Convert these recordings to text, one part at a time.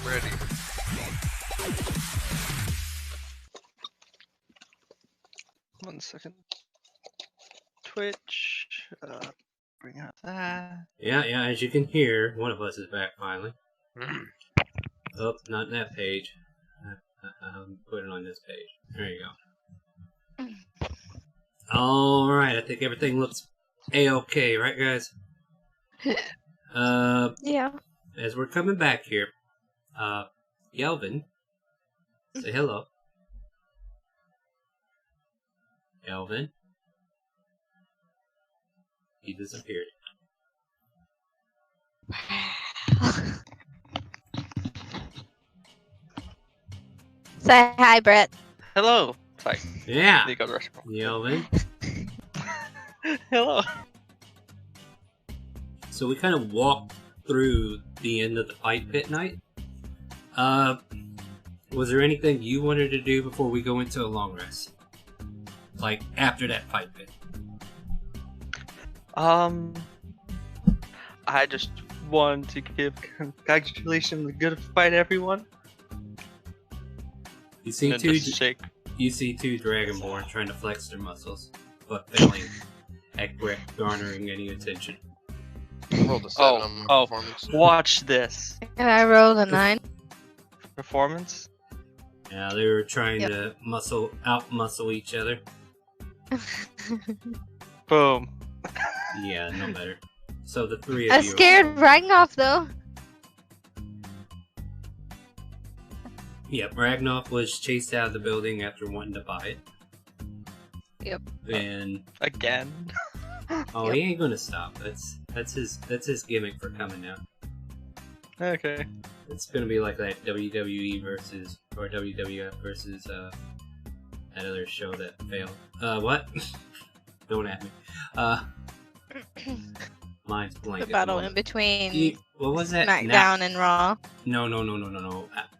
Ready. One second. Twitch. Bring out that. Yeah, as you can hear, one of us is back finally. Oh, not that page. Put it on this page. There you go. Alright, I think everything looks A-okay, right guys? Yeah. As we're coming back here, Yelvin, say hello. Yelvin. He disappeared. Say hi, Brett. Hello. Sorry. Yeah. Need to go to the restroom. Yelvin. Hello. So we kind of walked through the end of the fight pit night. Was there anything you wanted to do before we go into a long rest? Like, after that fight pit? I just want to give congratulations, good fight, everyone. You see And two just shake. You see two Dragonborn trying to flex their muscles, but failing at garnering any attention. Rolled a 7 on my performance. Watch this. And I rolled a 9. Performance. Yeah, they were trying to out-muscle each other. Boom. Yeah, no better. So the three I of you... scared Ragnoff, though. Yep, Ragnoff was chased out of the building after wanting to buy it. Yep. And... Again. Oh, Yep. he ain't gonna stop. That's his gimmick for coming out. Okay. It's gonna be like that WWE versus... or WWF versus, that other show that failed. What? Don't at me. Mine's blank. The battle in between What was that? SmackDown and Raw. No.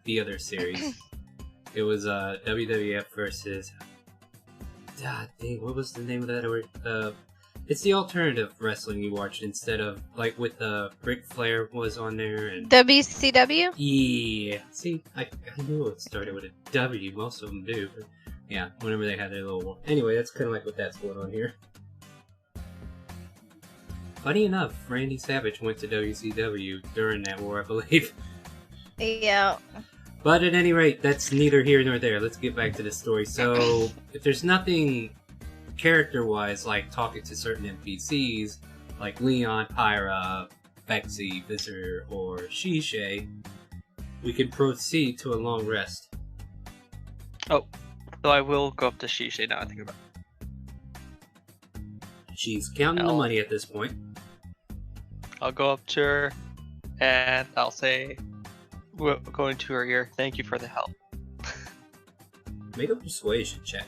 The other series. It was WWF versus. God dang, what was the name of that? It's the alternative wrestling you watched instead of like with Ric Flair was on there and. WCW? Yeah. See, I knew it started with a W. Most of them do. But yeah, whenever they had their little. Anyway, that's kind of like what that's going on here. Funny enough, Randy Savage went to WCW during that war, I believe. Yeah. But at any rate, that's neither here nor there. Let's get back to the story. So, if there's nothing character-wise, like talking to certain NPCs, like Leon, Pyra, Bexy, Visser, or Shishay, we can proceed to a long rest. Oh, so I will go up to Shishay now. I think about it. She's counting the money at this point. I'll go up to her and I'll say, we're going to her ear, thank you for the help. Make a persuasion check.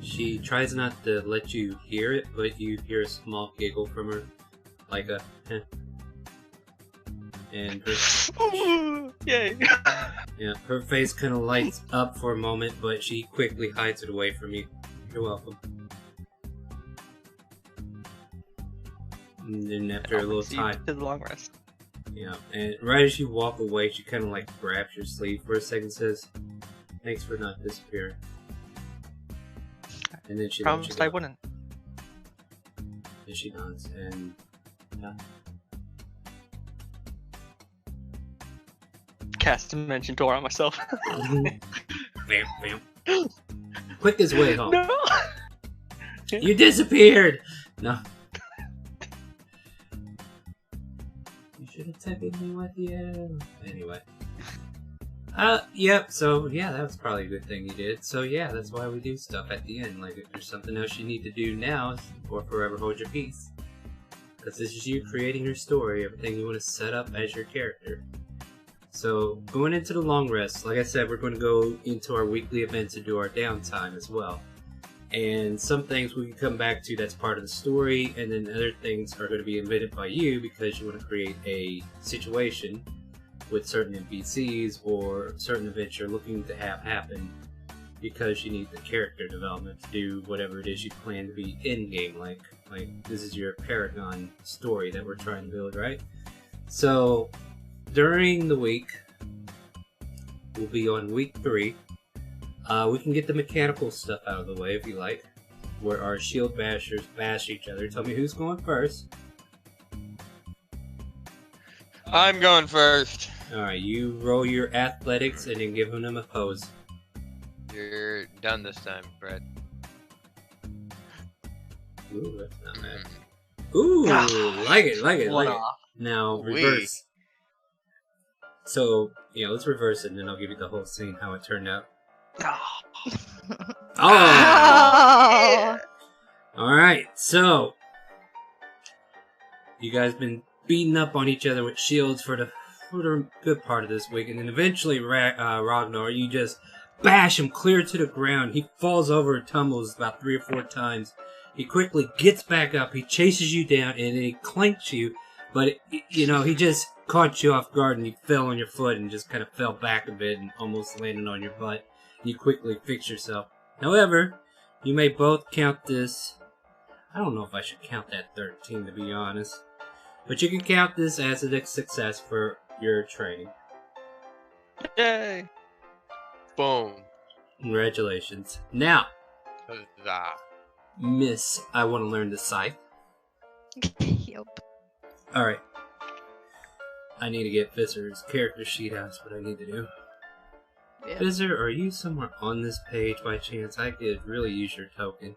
She tries not to let you hear it, but you hear a small giggle from her, like a heh. And her, Yay! yeah, her face kind of lights up for a moment, but she quickly hides it away from you. You're welcome. And then after a little time, to the long rest. yeah, and right as you walk away, she kind of like grabs your sleeve for a second, and says, "Thanks for not disappearing." And then she lets you Promised I go. wouldn't. And she nods, and yeah. Cast Dimension Door on myself. Bam, bam. Quickest way home. No! You disappeared! No. You should have taken me with you. Anyway. Yep, so yeah, that was probably a good thing you did. So yeah, that's why we do stuff at the end. Like, if there's something else you need to do now, or forever hold your peace. because this is you creating your story, everything you want to set up as your character. So, going into the long rest, like I said, we're going to go into our weekly events and do our downtime as well. And some things we can come back to that's part of the story, and then other things are going to be invented by you because you want to create a situation with certain NPCs or certain events you're looking to have happen because you need the character development to do whatever it is you plan to be in-game, like this is your Paragon story that we're trying to build, right? So, during the week, we'll be on week 3. We can get the mechanical stuff out of the way if you like, where our shield bashers bash each other. Tell me who's going first. I'm going first. Alright, you roll your athletics and then give them a pose. You're done this time, Brett. Ooh, that's not bad. Ooh, like it. One off. Now, reverse. So, let's reverse it and then I'll give you the whole scene, how it turned out. Oh! Oh. Alright, so you guys been beating up on each other with shields for the good part of this week, and then eventually Ragnar, you just bash him clear to the ground. He falls over and tumbles about 3 or 4 times. He quickly gets back up, he chases you down, and then he clanks you, but he just caught you off guard and you fell on your foot and just kind of fell back a bit and almost landed on your butt. You quickly fix yourself. However, you may both count this. I don't know if I should count that 13, to be honest. But you can count this as a success for your training. Yay! Boom. Congratulations. Now, Huzzah. Miss, I want to learn the scythe. Yup. Alright. I need to get Fizzer's character sheet out. That's what I need to do. Yeah. Fizzer, are you somewhere on this page by chance? I could really use your token.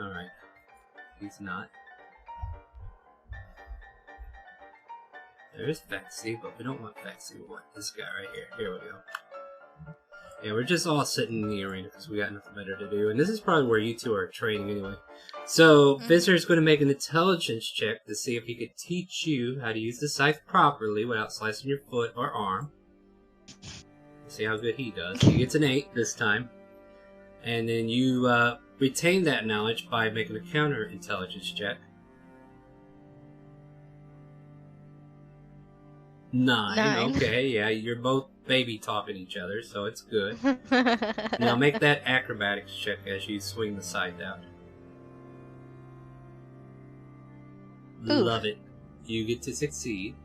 Alright. He's not. There is Fexy, but we don't want Fexy. We want this guy right here. Here we go. Yeah, we're just all sitting in the arena because we got nothing better to do. And this is probably where you two are training anyway. So, Fizzer is going to make an intelligence check to see if he could teach you how to use the scythe properly without slicing your foot or arm. See how good he does. He gets an 8 this time. And then you retain that knowledge by making a counter intelligence check. 9. Okay, yeah, you're both baby talking each other, so it's good. Now make that acrobatics check as you swing the scythe out. Ooh. Love it. You get to succeed.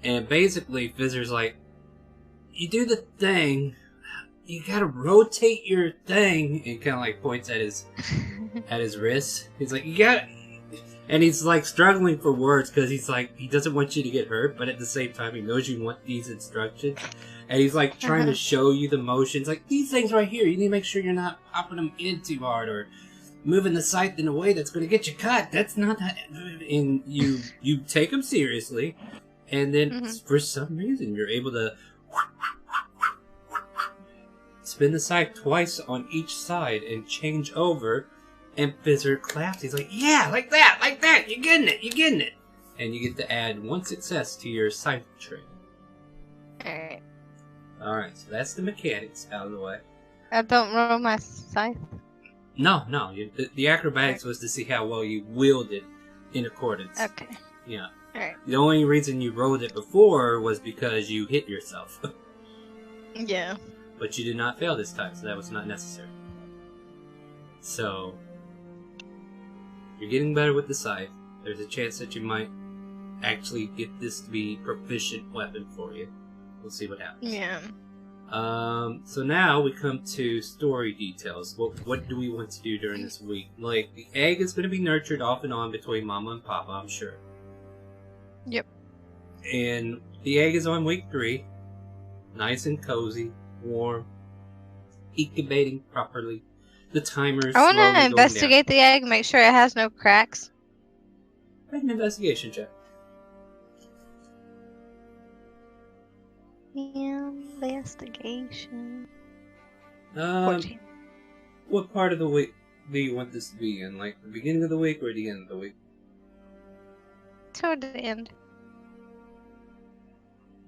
And basically, Fizzer's like, you do the thing, you gotta rotate your thing, and kind of like points at his wrist. He's like, you gotta, and he's like struggling for words because he's like, he doesn't want you to get hurt, but at the same time he knows you want these instructions, and he's like trying to show you the motions, like these things right here. You need to make sure you're not popping them in too hard or moving the scythe in a way that's going to get you cut. That's not that. And you take them seriously, and then for some reason you're able to spin the scythe twice on each side and change over, and Fizzer claps. He's like, yeah, like that, you're getting it. And you get to add 1 success to your scythe training. Alright. Alright, so that's the mechanics out of the way. I don't roll my scythe. No, the acrobatics was to see how well you wielded in accordance. Okay. Yeah. Alright. The only reason you rolled it before was because you hit yourself. Yeah. But you did not fail this time, so that was not necessary. So, you're getting better with the scythe. There's a chance that you might actually get this to be a proficient weapon for you. We'll see what happens. Yeah. So now we come to story details. What do we want to do during this week? Like, the egg is going to be nurtured off and on between Mama and Papa, I'm sure. Yep. And the egg is on week 3. Nice and cozy, warm, incubating properly. The timer's I want slowly to going investigate the egg, make sure it has no cracks. down. Make an investigation check. Investigation. 14. 14. What part of the week do you want this to be in? Like the beginning of the week or the end of the week? toward the end.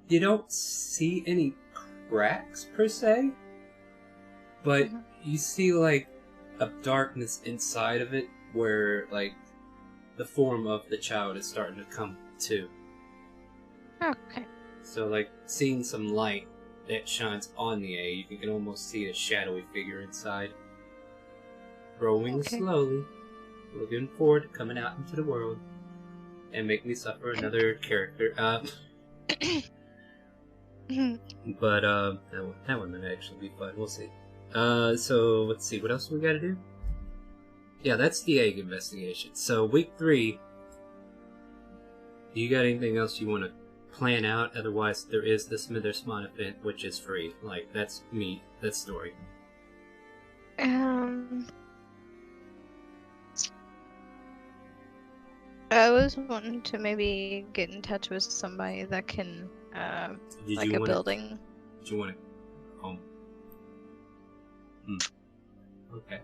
You don't see any cracks per se, but Mhm. you see like a darkness inside of it where like the form of the child is starting to come to. Okay. So like seeing some light that shines on the A, you can almost see a shadowy figure inside. Growing Okay. slowly, looking forward to coming out into the world and make me suffer another character. But that one might actually be fun. We'll see. So let's see. What else we got to do? Yeah, that's the egg investigation. So week 3. Do you got anything else you want to plan out? Otherwise, there is the Smither event, which is free. Like that's me. That's story. I was wanting to maybe get in touch with somebody that can, Did like you a wanna- building. Did you want to? Okay.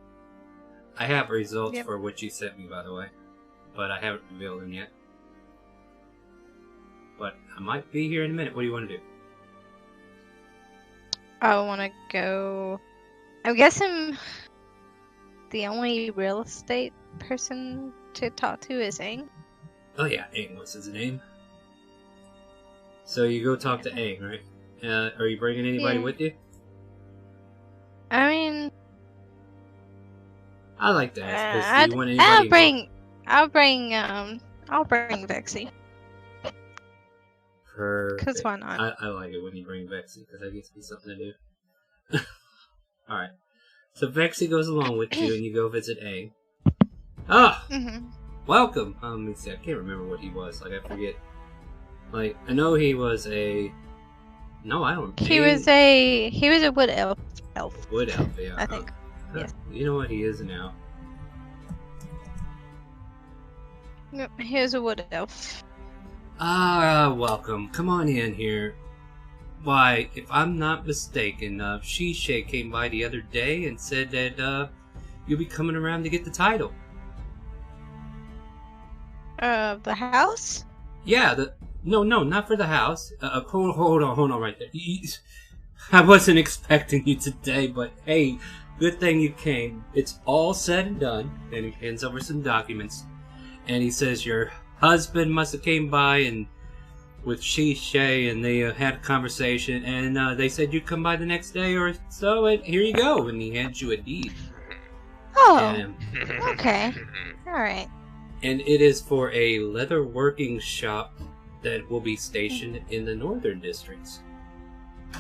I have results Yep. for what you sent me, by the way, but I haven't revealed them yet. But I might be here in a minute. What do you want to do? I want to go. I'm guessing the only real estate person to talk to is Aang. Oh yeah, Aang. What's his name? So you go talk to Aang, right? Are you bringing anybody Yeah. with you? I mean, I like to ask. 'Cause do you want anybody? I'll bring Vexy. Perfect. 'Cause why not? I like it when you bring Vexy because that gives me something to do. All right. So Vexy goes along with you, and you go visit Aang. Ah, Mm-hmm. welcome. Let me see. I can't remember what he was. Like I forget. Like I know he was a. No, I don't. He Aang- was a wood elf. Wood elf. Yeah. I think. Yes. You know what he is now. Yep, he was a wood elf. Ah, welcome. Come on in here. Why, if I'm not mistaken, Shisha came by the other day and said that you'll be coming around to get the title. The house? Yeah, no, not for the house. Hold on right there. I wasn't expecting you today, but hey, good thing you came. It's all said and done. And he hands over some documents, and he says your husband must have came by and with Shisha, and they had a conversation, and they said you'd come by the next day or so, and here you go. And he hands you a deed. Oh, And, okay. Alright. and it is for a leather working shop that will be stationed in the northern districts.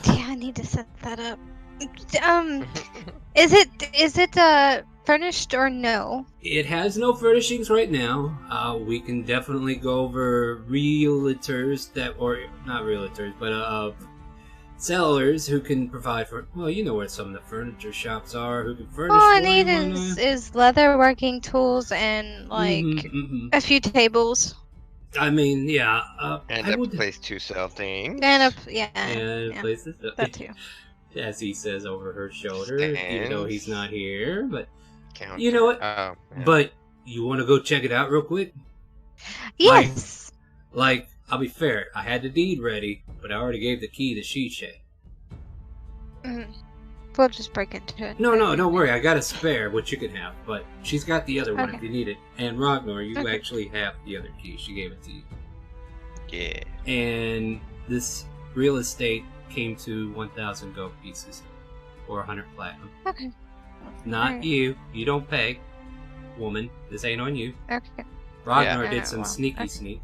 Yeah, I need to set that up. Is it furnished or no? It has no furnishings right now. We can definitely go over realtors that, or not realtors, but sellers who can provide for. Well, you know where some of the furniture shops are who can furnish. All I for need you, is leather working tools and like a few tables I mean, yeah. And I a would. place to sell things. and And yeah, places. that too. As he says over her shoulder, even though he's not here, but Counter. you know what? Oh, yeah. But you want to go check it out real quick? Yes. Like, I'll be fair, I had the deed ready, but I already gave the key to Shisha. Mhm. We'll just break into it. No, don't worry, I got a spare, which you can have, but she's got the other one if Okay. you need it. And Ragnar, you Okay. actually have the other key, she gave it to you. Yeah. And this real estate came to 1,000 gold pieces, or 100 platinum. Okay. Not Alright. you, you don't pay. Woman, this ain't on you. Okay. Ragnar Yeah. did some Well, sneaky okay. sneak.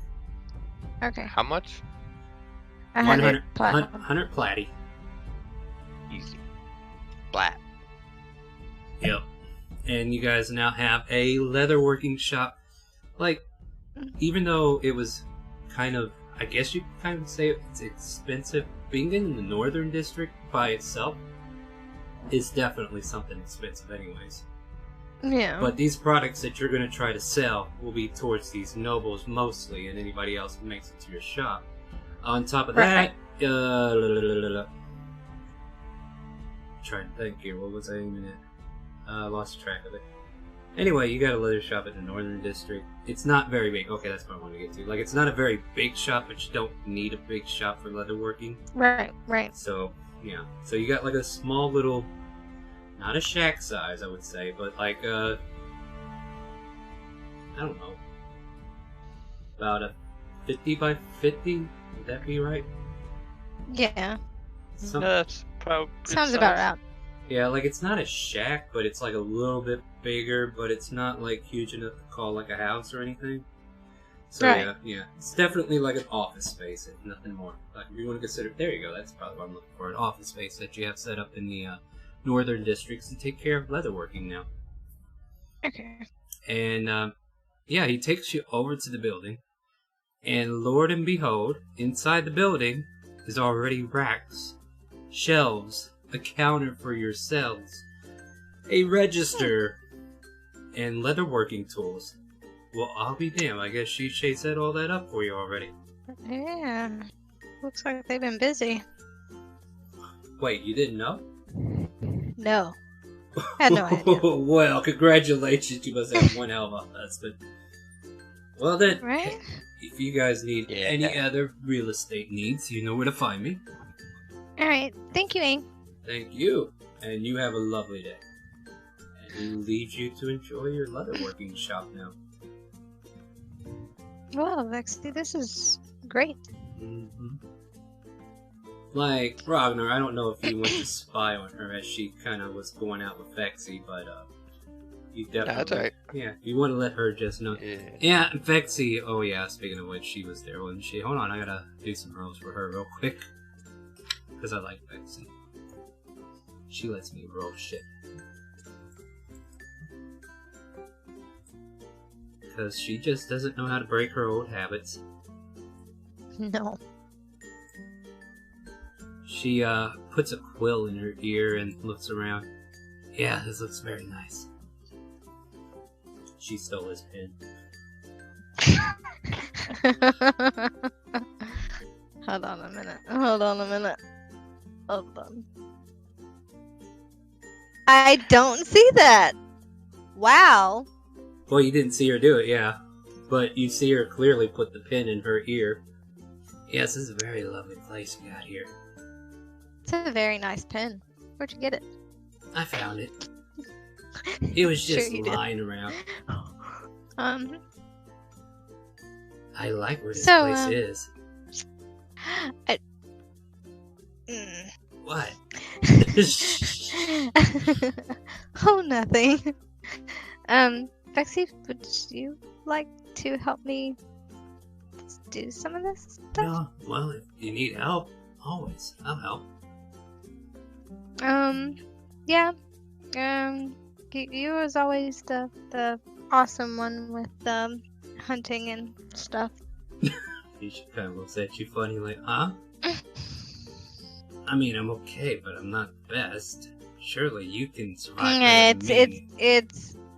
Okay. How much? 100 platinum. 100 platty. Easy. Flat. Yep. And you guys now have a leatherworking shop. Like, even though it was kind of, I guess you could kind of say it's expensive, being in the northern district by itself is definitely something expensive anyways. Yeah. But these products that you're going to try to sell will be towards these nobles mostly, and anybody else who makes it to your shop. On top of that, trying to think here, what was I aiming at? I lost track of it. Anyway, you got a leather shop in the Northern District. It's not very big. Okay, that's what I want to get to. Like, it's not a very big shop, but you don't need a big shop for leatherworking. Right, right. So, yeah. So you got like a small little, not a shack size, I would say, but like I don't know, about a 50 by 50? Would that be right? Yeah. That's probably Sounds about right. Yeah, like it's not a shack, but it's like a little bit bigger, but it's not like huge enough to call like a house or anything. So Right. yeah, it's definitely like an office space, if nothing more. Like if you want to consider, there you go. That's probably what I'm looking for—an office space that you have set up in the northern districts to take care of leatherworking now. Okay. And yeah, he takes you over to the building, and Lord and behold, inside the building is already racks, shelves, a counter for your cells, a register, and leatherworking tools. Well, I'll be damned. I guess Shay set all that up for you already. Yeah. Looks like they've been busy. Wait, you didn't know? No. Had no idea. Well, congratulations. You must have one hell of a husband. Well then, Right? if you guys need Yeah. any other real estate needs, you know where to find me. Alright. Thank you, Ing. Thank you, and you have a lovely day. And he leaves you to enjoy your leatherworking shop now. Well, Vexy, this is great. Like, Ragnar, I don't know if you went to spy on her as she kind of was going out with Vexy, but you definitely... That's alright. Yeah, you want to let her just know. Yeah. Yeah, Vexy, oh yeah, speaking of which, she was there, wasn't she? Hold on, I gotta do some rolls for her real quick. Because I like Vexy. She lets me roll shit. Because she just doesn't know how to break her old habits. No. She puts a quill in her ear and looks around. Yeah, this looks very nice. She stole his pen. Hold on a minute. Hold on a minute. Hold on. I don't see that. Wow. Well, you didn't see her do it, yeah. But you see her clearly put the pen in her ear. Yes, this is a very lovely place we got here. It's a very nice pen. Where'd you get it? I found it. It was Sure just you did. lying around. I like where this So, place is. Mm. What? Oh, nothing. Vexy, would you like to help me do some of this stuff? No, well, if you need help, always, I'll help. Yeah. You was always the awesome one with hunting and stuff. She kind of looks at you funny, like, huh? I mean, I'm okay, but I'm not the best. Surely you can survive better than me.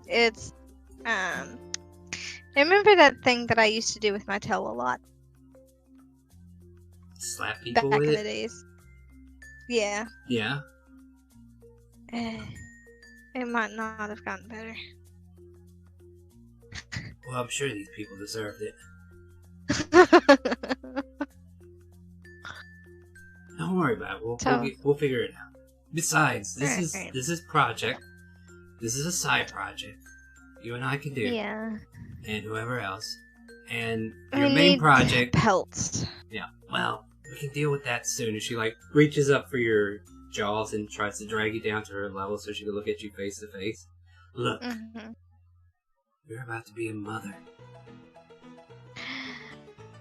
It's I remember that thing that I used to do with my tail a lot Slap back people in with the it? days. Yeah. Yeah. It might not have gotten better. Well, I'm sure these people deserved it. Don't worry about it. We'll figure it out. Besides, this Right. is project. This is a side project. You and I can do. Yeah. And whoever else. And I your main need project. pelts. Yeah. Well, we can deal with that soon. And she like reaches up for your jaws and tries to drag you down to her level so she can look at you face to face. Look, you're about to be a mother.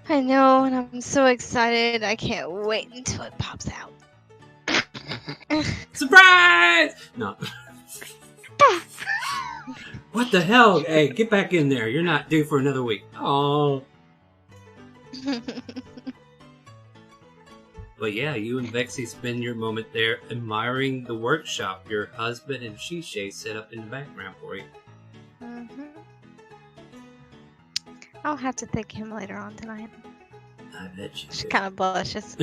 I know, and I'm so excited. I can't wait until it pops out. Surprise! No. What the hell? Hey, get back in there. You're not due for another week. Oh. But yeah, you and Vexy spend your moment there admiring the workshop your husband and Shishay set up in the background for you. I'll have to thank him later on tonight. I bet you She do. kind of blushes.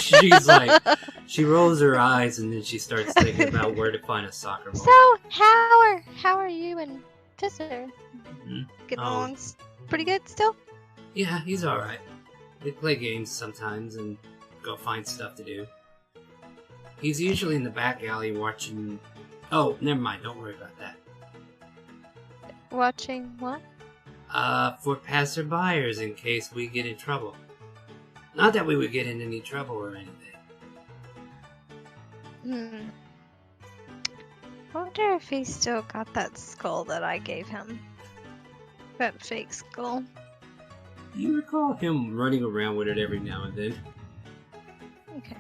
She's like, she rolls her eyes and then she starts thinking about where to find a soccer ball. So how are you and Fisher? Mhm. Getting Oh. along pretty good still? Yeah, he's alright. We play games sometimes and go find stuff to do. He's usually in the back alley watching... Oh, never mind, don't worry about that. Watching what? For passerbyers in case we get in trouble. Not that we would get in any trouble or anything. I wonder if he still got that skull that I gave him. That fake skull. You recall him running around with it every now and then. Okay.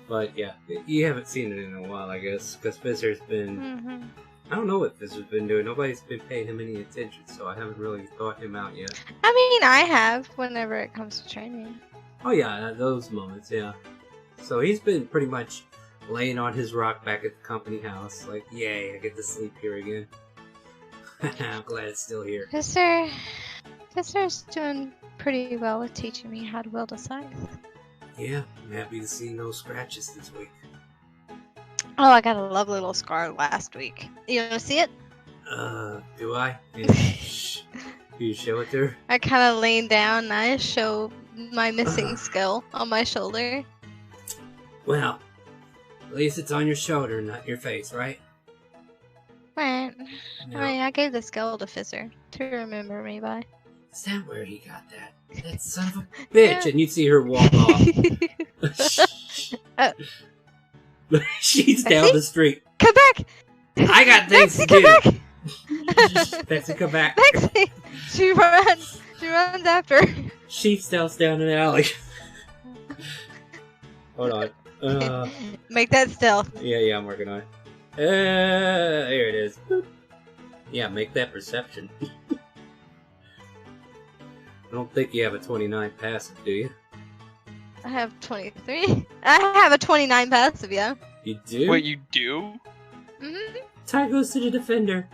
But yeah, you haven't seen it in a while, I guess, because Fizzer's been... I don't know what Fizzer's been doing. Nobody's been paying him any attention, so I haven't really thought him out yet. I mean, I have whenever it comes to training. Oh yeah, those moments, yeah. So he's been pretty much laying on his rock back at the company house, like, yay, I get to sleep here again. I'm glad it's still here. Fisher's doing pretty well with teaching me how to wield a scythe. Yeah, I'm happy to see no scratches this week. Oh, I got a lovely little scar last week. You want to see it? Do I? Yeah. Do you show it to her? I kind of lean down and I show my missing skull on my shoulder. Well, at least it's on your shoulder, not your face, right? Right. Yeah. I mean, I gave the skull to Fisher to remember me by. Is that where he got that? That son of a bitch! And you see her walk off. She's down the street. Come back! I got things to Bexy, come do. back! Bexy, come back. Bexy! She runs after. She stealths down an alley. Hold on. Make that stealth. Yeah, I'm working on it. Here it is. Boop. Yeah, make that perception. I don't think you have a 29 passive, do you? I have 23. I have a 29 passive, yeah. You do? Wait, you do? Mm-hmm. Tie goes to the defender.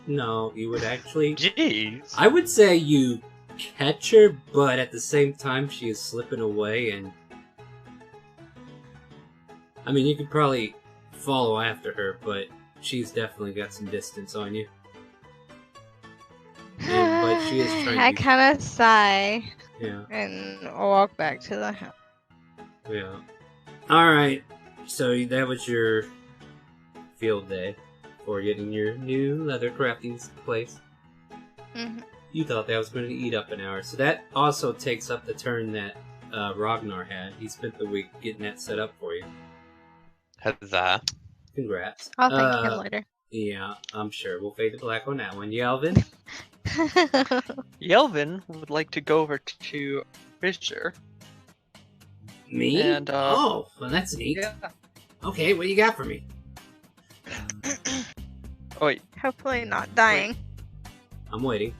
No, you would actually... Jeez. I would say you catch her, but at the same time she is slipping away and... I mean, you could probably follow after her, but she's definitely got some distance on you. But she is trying to... I kind of sigh Yeah. and walk back to the house. Yeah. Alright, so that was your field day for getting your new leather crafting place. Mm-hmm. You thought that was going to eat up an hour. So that also takes up the turn that Ragnar had. He spent the week getting that set up for you. Huzzah. Congrats. I'll thank him later. Yeah, I'm sure. We'll fade to black on that one. Yelvin? Yelvin would like to go over to Fisher. Me? And, oh, well that's neat. Yeah. Okay, what you got for me? Oh, wait. Hopefully not dying. I'm waiting.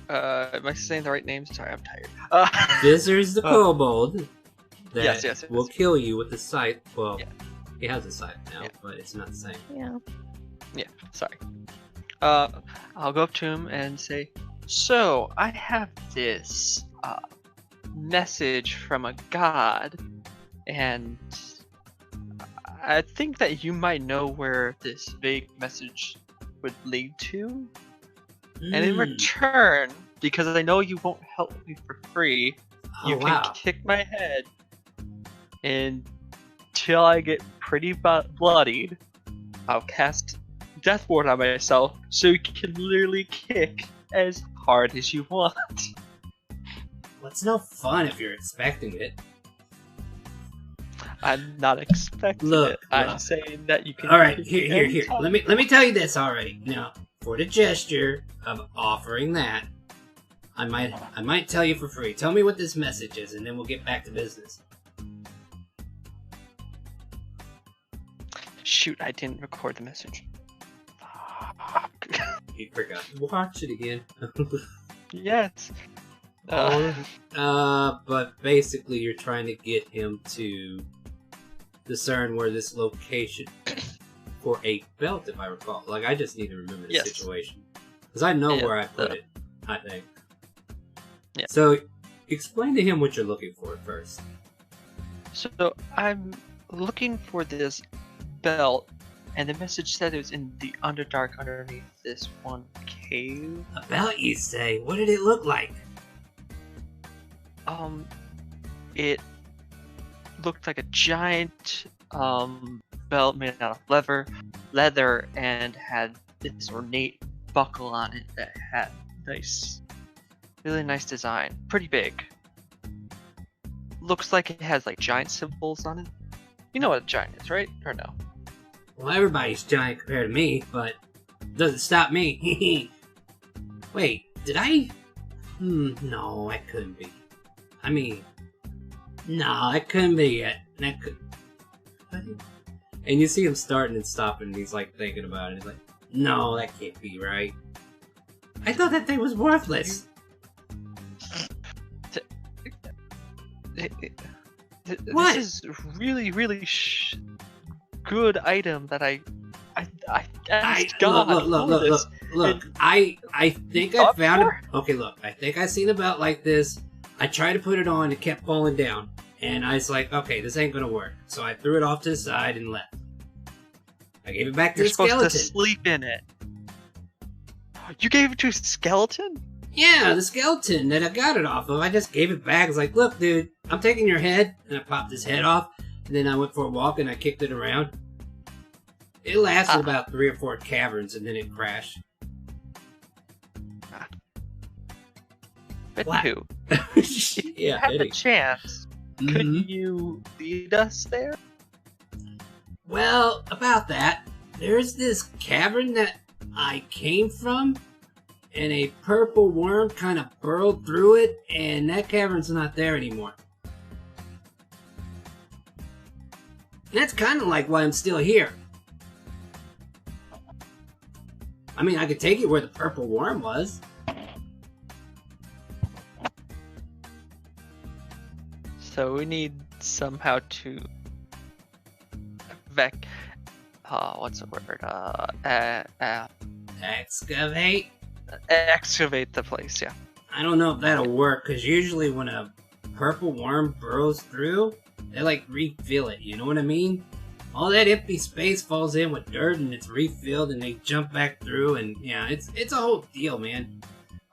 Am I saying the right names? Sorry, I'm tired. Fizzer's the kobold that yes. will kill you with the scythe. Well, Yeah. he has a scythe now, Yeah. but it's not the same. Yeah. Yeah, sorry. I'll go up to him and say, so, I have this, message from a god, and I think that you might know where this vague message would lead to. And in Hmm. return, because I know you won't help me for free, Oh, you wow. can kick my head until I get pretty bloodied. I'll cast Death Ward on myself, so you can literally kick as hard as you want. Well, it's no fun if you're expecting it. I'm not expecting Look, it. I'm look. saying that you can. All right, kick here. anytime. Let me tell you this already. Now, for the gesture of offering that, I might tell you for free. Tell me what this message is, and then we'll get back to business. Shoot, I didn't record the message. Fuck. You forgot. Watch it again. Yes. But basically, you're trying to get him to discern where this location for a belt, if I recall. Like, I just need to remember the Yes. situation. Because I know Yeah, where I put it, I think. Yeah. So, explain to him what you're looking for first. So I'm looking for this belt and the message said it was in the Underdark underneath this one cave. About you say? What did it look like? It looked like a giant belt made out of leather, and had this ornate buckle on it that had really nice design. Pretty big. Looks like it has like giant symbols on it. You know what a giant is, right? Or no? Well, everybody's giant compared to me, but doesn't stop me. Wait, did I? No, I couldn't be. I mean, no, it couldn't be yet. That could. And you see him starting and stopping, and he's like thinking about it. He's like, no, that can't be right. I thought that thing was worthless. What? This is really, really good item that I asked God. Look. I think I found it. Okay, look. I think I seen a belt like this. I tried to put it on, it kept falling down. And I was like, okay, this ain't gonna work. So I threw it off to the side and left. I gave it back to You're the skeleton. Supposed to sleep in it. You gave it to a skeleton? Yeah, the skeleton that I got it off of. I just gave it back. I was like, look, dude, I'm taking your head. And I popped his head off. And then I went for a walk and I kicked it around. It lasted about 3 or 4 caverns and then it crashed. But What? who? Yeah, Have the Eddie. chance. Could you lead us there? Well, about that, there's this cavern that I came from, and a purple worm kind of burrowed through it, and that cavern's not there anymore. And that's kind of like why I'm still here. I mean, I could take you where the purple worm was. So we need somehow to what's the word? Excavate? Excavate the place, yeah. I don't know if that'll work, because usually when a purple worm burrows through, they like refill it, you know what I mean? All that empty space falls in with dirt and it's refilled and they jump back through, and yeah, it's a whole deal, man.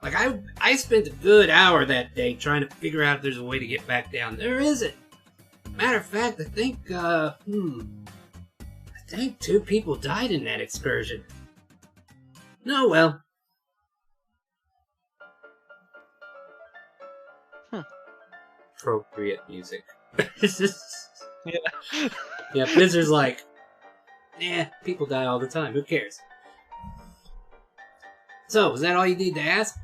Like, I spent a good hour that day trying to figure out if there's a way to get back down. There isn't. Matter of fact, I think 2 people died in that excursion. No, well. Appropriate music. Yeah. Yeah, Blizzard's like, people die all the time. Who cares? So, is that all you need to ask?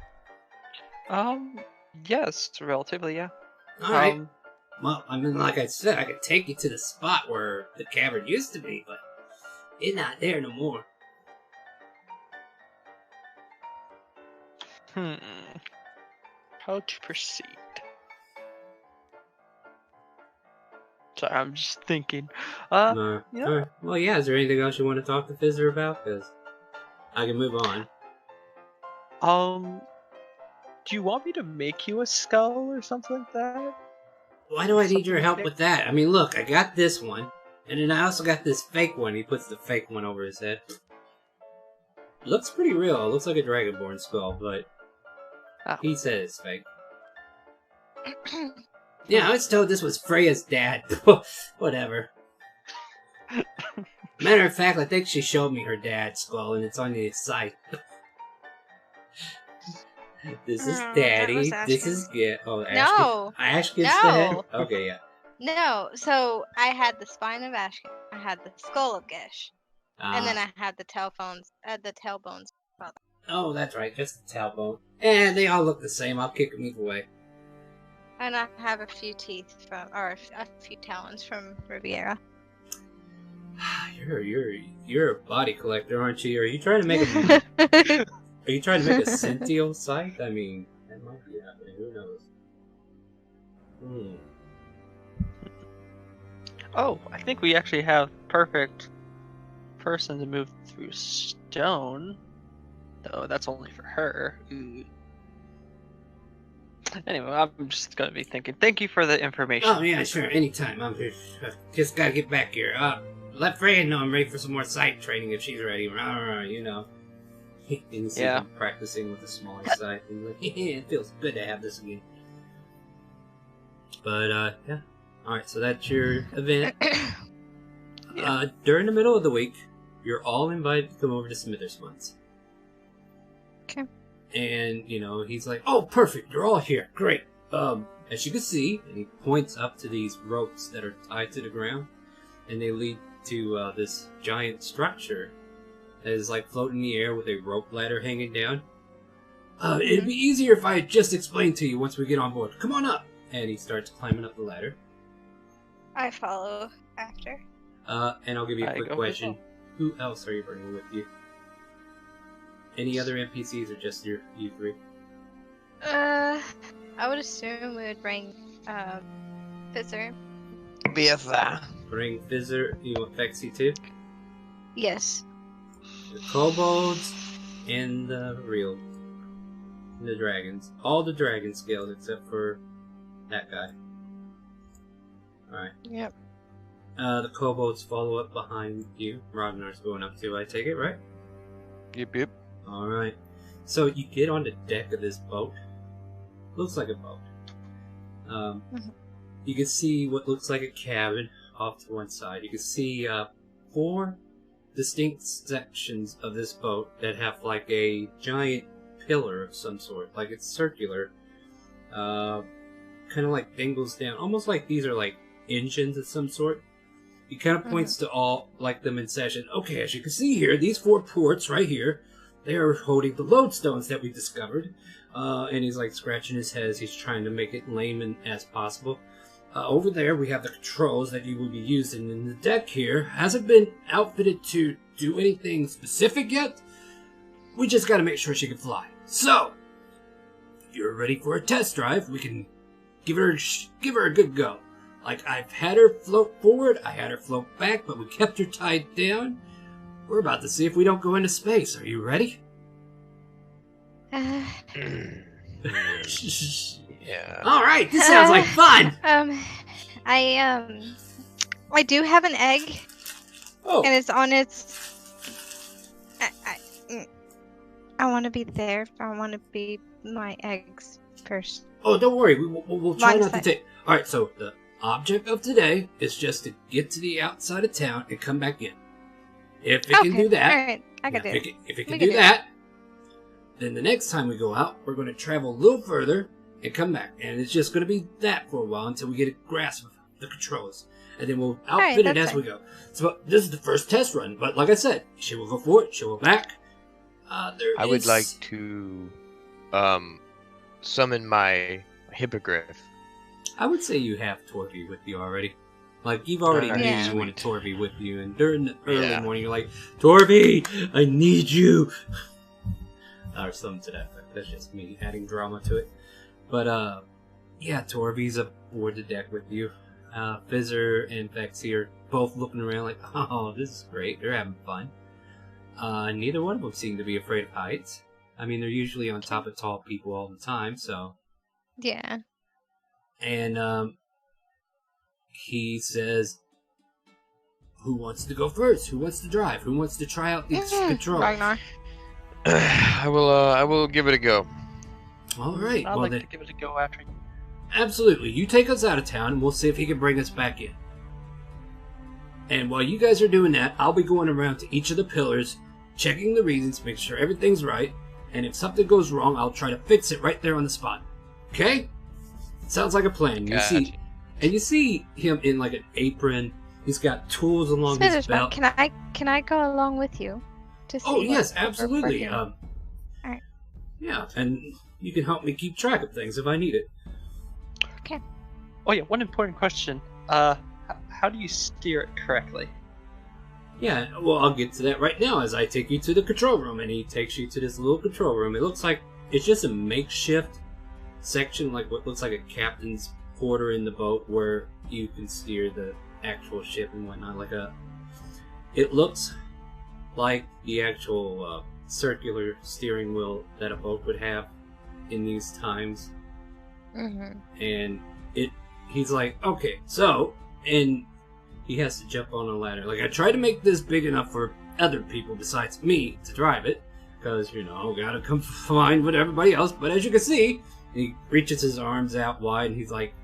Yes, relatively, yeah. Alright. Well, I mean, like I said, I could take you to the spot where the cavern used to be, but it's not there no more. How to proceed? Sorry, I'm just thinking. No. yeah. Alright. Well, yeah, is there anything else you want to talk to Fizzer about? Because I can move on. Do you want me to make you a skull or something like that? Why do I need your Something help fake? with that? I mean, look, I got this one, and then I also got this fake one. He puts the fake one over his head. Looks pretty real. It looks like a Dragonborn skull, but he said it's fake. Yeah, I was told this was Freya's dad. Whatever. Matter of fact, I think she showed me her dad's skull, and it's on the side. This is Daddy. This is oh, Ashkin. No. Ashkin's the No. head. Okay, yeah. No, so I had the spine of Ashkin, I had the skull of Gish, and then I had the tailbones. Oh, that's right. Just the tailbone. And they all look the same. I'll kick them either way. And I have a few teeth or a few talons from Riviera. You're a body collector, aren't you? Are you trying to make a Are you trying to make a Sentio site? I mean, that might be happening. Who knows? Oh, I think we actually have perfect person to move through stone. Though that's only for her. Ooh. Anyway, I'm just gonna be thinking. Thank you for the information. Oh yeah, sure. Anytime. I'm just gotta get back here. let Freya know I'm ready for some more sight training if she's ready. You know. And you see Yeah. him practicing with a smaller sight. And like, it feels good to have this again. But, yeah. Alright, so that's your event. During the middle of the week, you're all invited to come over to Smithers once. Okay. And, you know, he's like, oh, perfect, you're all here, great. As you can see, and he points up to these ropes that are tied to the ground, and they lead to this giant structure that is like floating in the air with a rope ladder hanging down. It'd be easier if I just explained to you once we get on board. Come on up! And he starts climbing up the ladder. I follow after. And I'll give you a I quick go question. as well. Who else are you bringing with you? Any other NPCs or just you three? I would assume we would bring Fizzer. BFA. Bring Fizzer. You want Fexy too? Yes. The kobolds and the dragons. All the dragon scales except for that guy. Alright. Yep. The kobolds follow up behind you. Ragnar's going up too, I take it, right? Yep. Alright. So you get on the deck of this boat. Looks like a boat. You can see what looks like a cabin off to one side. You can see 4 distinct sections of this boat that have like a giant pillar of some sort. Like it's circular. Kind of like dangles down. Almost like these are like engines of some sort. He kind of points to all like them in session. Okay, as you can see here, these 4 ports right here, they are holding the lodestones that we discovered. And he's like scratching his head as he's trying to make it layman as possible. Over there we have the controls that you will be using, and the deck here hasn't been outfitted to do anything specific yet. We just gotta make sure she can fly. So, if you're ready for a test drive, we can give her a good go. Like, I've had her float forward, I had her float back, but we kept her tied down. We're about to see if we don't go into space. Are you ready? Yeah. Alright, this sounds like fun! I do have an egg, Oh, and it's on its... I want to be there. I want to be my eggs first. oh, don't worry, we'll try Mine's not to fine. take... Alright, so the object of today is just to get to the outside of town and come back in. If it can do that... Alright, I can do it. If it can We do can do that, then the next time we go out, we're going to travel a little further and come back. And it's just going to be that for a while until we get a grasp of the controls. And then we'll outfit it that's as we go. So this is the first test run. But like I said, she will go forward, she will back. I would like to summon my hippogriff. I would say you have Torby with you already. Like, you've already Alright, knew Yeah. you wanted Torby with you. And during the early Yeah. morning, you're like, Torby, I need you. Or something to that effect. That's just me adding drama to it. But, yeah, Torby's aboard the deck with you. Fizzer and Vexy are both looking around like, oh, this is great. They're having fun. Neither one of them seem to be afraid of heights. I mean, they're usually on top of tall people all the time, so... Yeah. And, he says, who wants to go first? Who wants to drive? Who wants to try out these controls? Ragnar. I will give it a go. Alright, I'd well like then, to give it a go after you. absolutely. You take us out of town, and we'll see if he can bring us back in. And while you guys are doing that, I'll be going around to each of the pillars, checking the reasons, make sure everything's right, and if something goes wrong, I'll try to fix it right there on the spot. Okay? Sounds like a plan. Gotcha. You see him in like an apron. He's got tools along his Smithers, belt. can I go along with you? To see Oh what yes, we're absolutely. working on? Alright. Yeah, and you can help me keep track of things if I need it. Oh yeah, one important question. How do you steer it correctly? Yeah, well, I'll get to that right now as I take you to the control room, and he takes you to this little control room. It looks like it's just a makeshift section, like what looks like a captain's quarter in the boat, where you can steer the actual ship and whatnot. It looks like the actual circular steering wheel that a boat would have in these times. Mm-hmm. And he's like, okay, so, and he has to jump on a ladder. Like, I tried to make this big enough for other people besides me to drive it, because, you know, gotta combine with everybody else. But as you can see, he reaches his arms out wide, and he's like,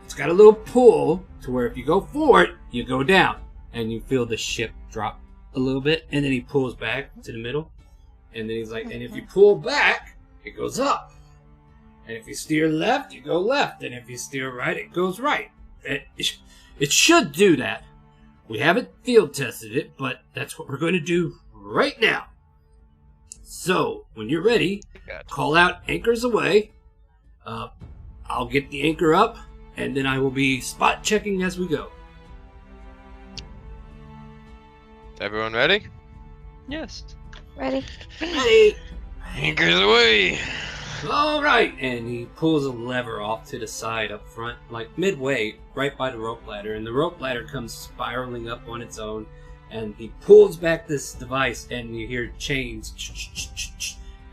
it's got a little pull to where if you go forward, you go down. And you feel the ship drop a little bit, and then he pulls back to the middle. And then he's like, and if you pull back, it goes up. And if you steer left, you go left. And if you steer right, it goes right. It should do that. We haven't field tested it, but that's what we're going to do right now. So, when you're ready, call out anchors away. I'll get the anchor up, and then I will be spot checking as we go. Everyone ready? Yes. Ready? Ready! Anchors away! Alright! And he pulls a lever off to the side up front, like midway, right by the rope ladder. And the rope ladder comes spiraling up on its own. And he pulls back this device, and you hear chains.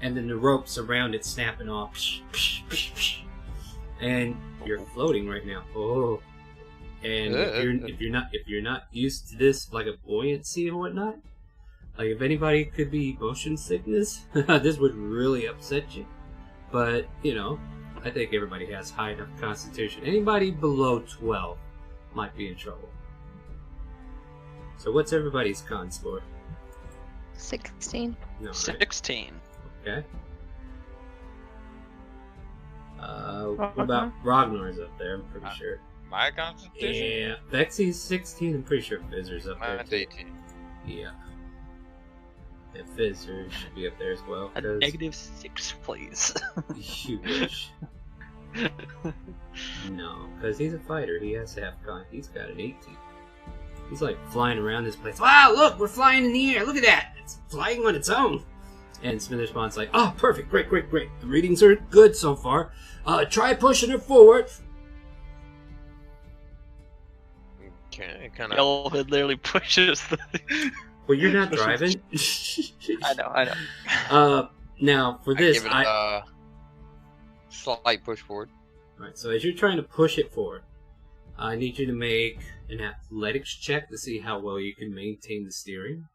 And then the ropes around it snapping off. And you're floating right now. Oh. And if you're not used to this, like a buoyancy and whatnot, like if anybody could be motion sickness, this would really upset you. But you know, I think everybody has high enough constitution. Anybody below 12 might be in trouble. So what's everybody's con score? 16. No, right? 16. Okay. What about Ragnar's up there? I'm pretty sure. My constitution? Yeah, Vexy's 16. I'm pretty sure Fizzer's up there. Mine's 18. Yeah. And Fizzer should be up there as well. A -6, please. You wish. No, because he's a fighter. He has to have con. He's got an 18. He's like flying around this place. Wow, look, we're flying in the air. Look at that. It's flying on its own. And Smitherspawn's like, oh, perfect. Great. The readings are good so far. Try pushing it forward. Okay, The elephant literally pushes the... Well, you're not driving. I know. Now, for this, give it a slight push forward. Alright, so as you're trying to push it forward, I need you to make an athletics check to see how well you can maintain the steering.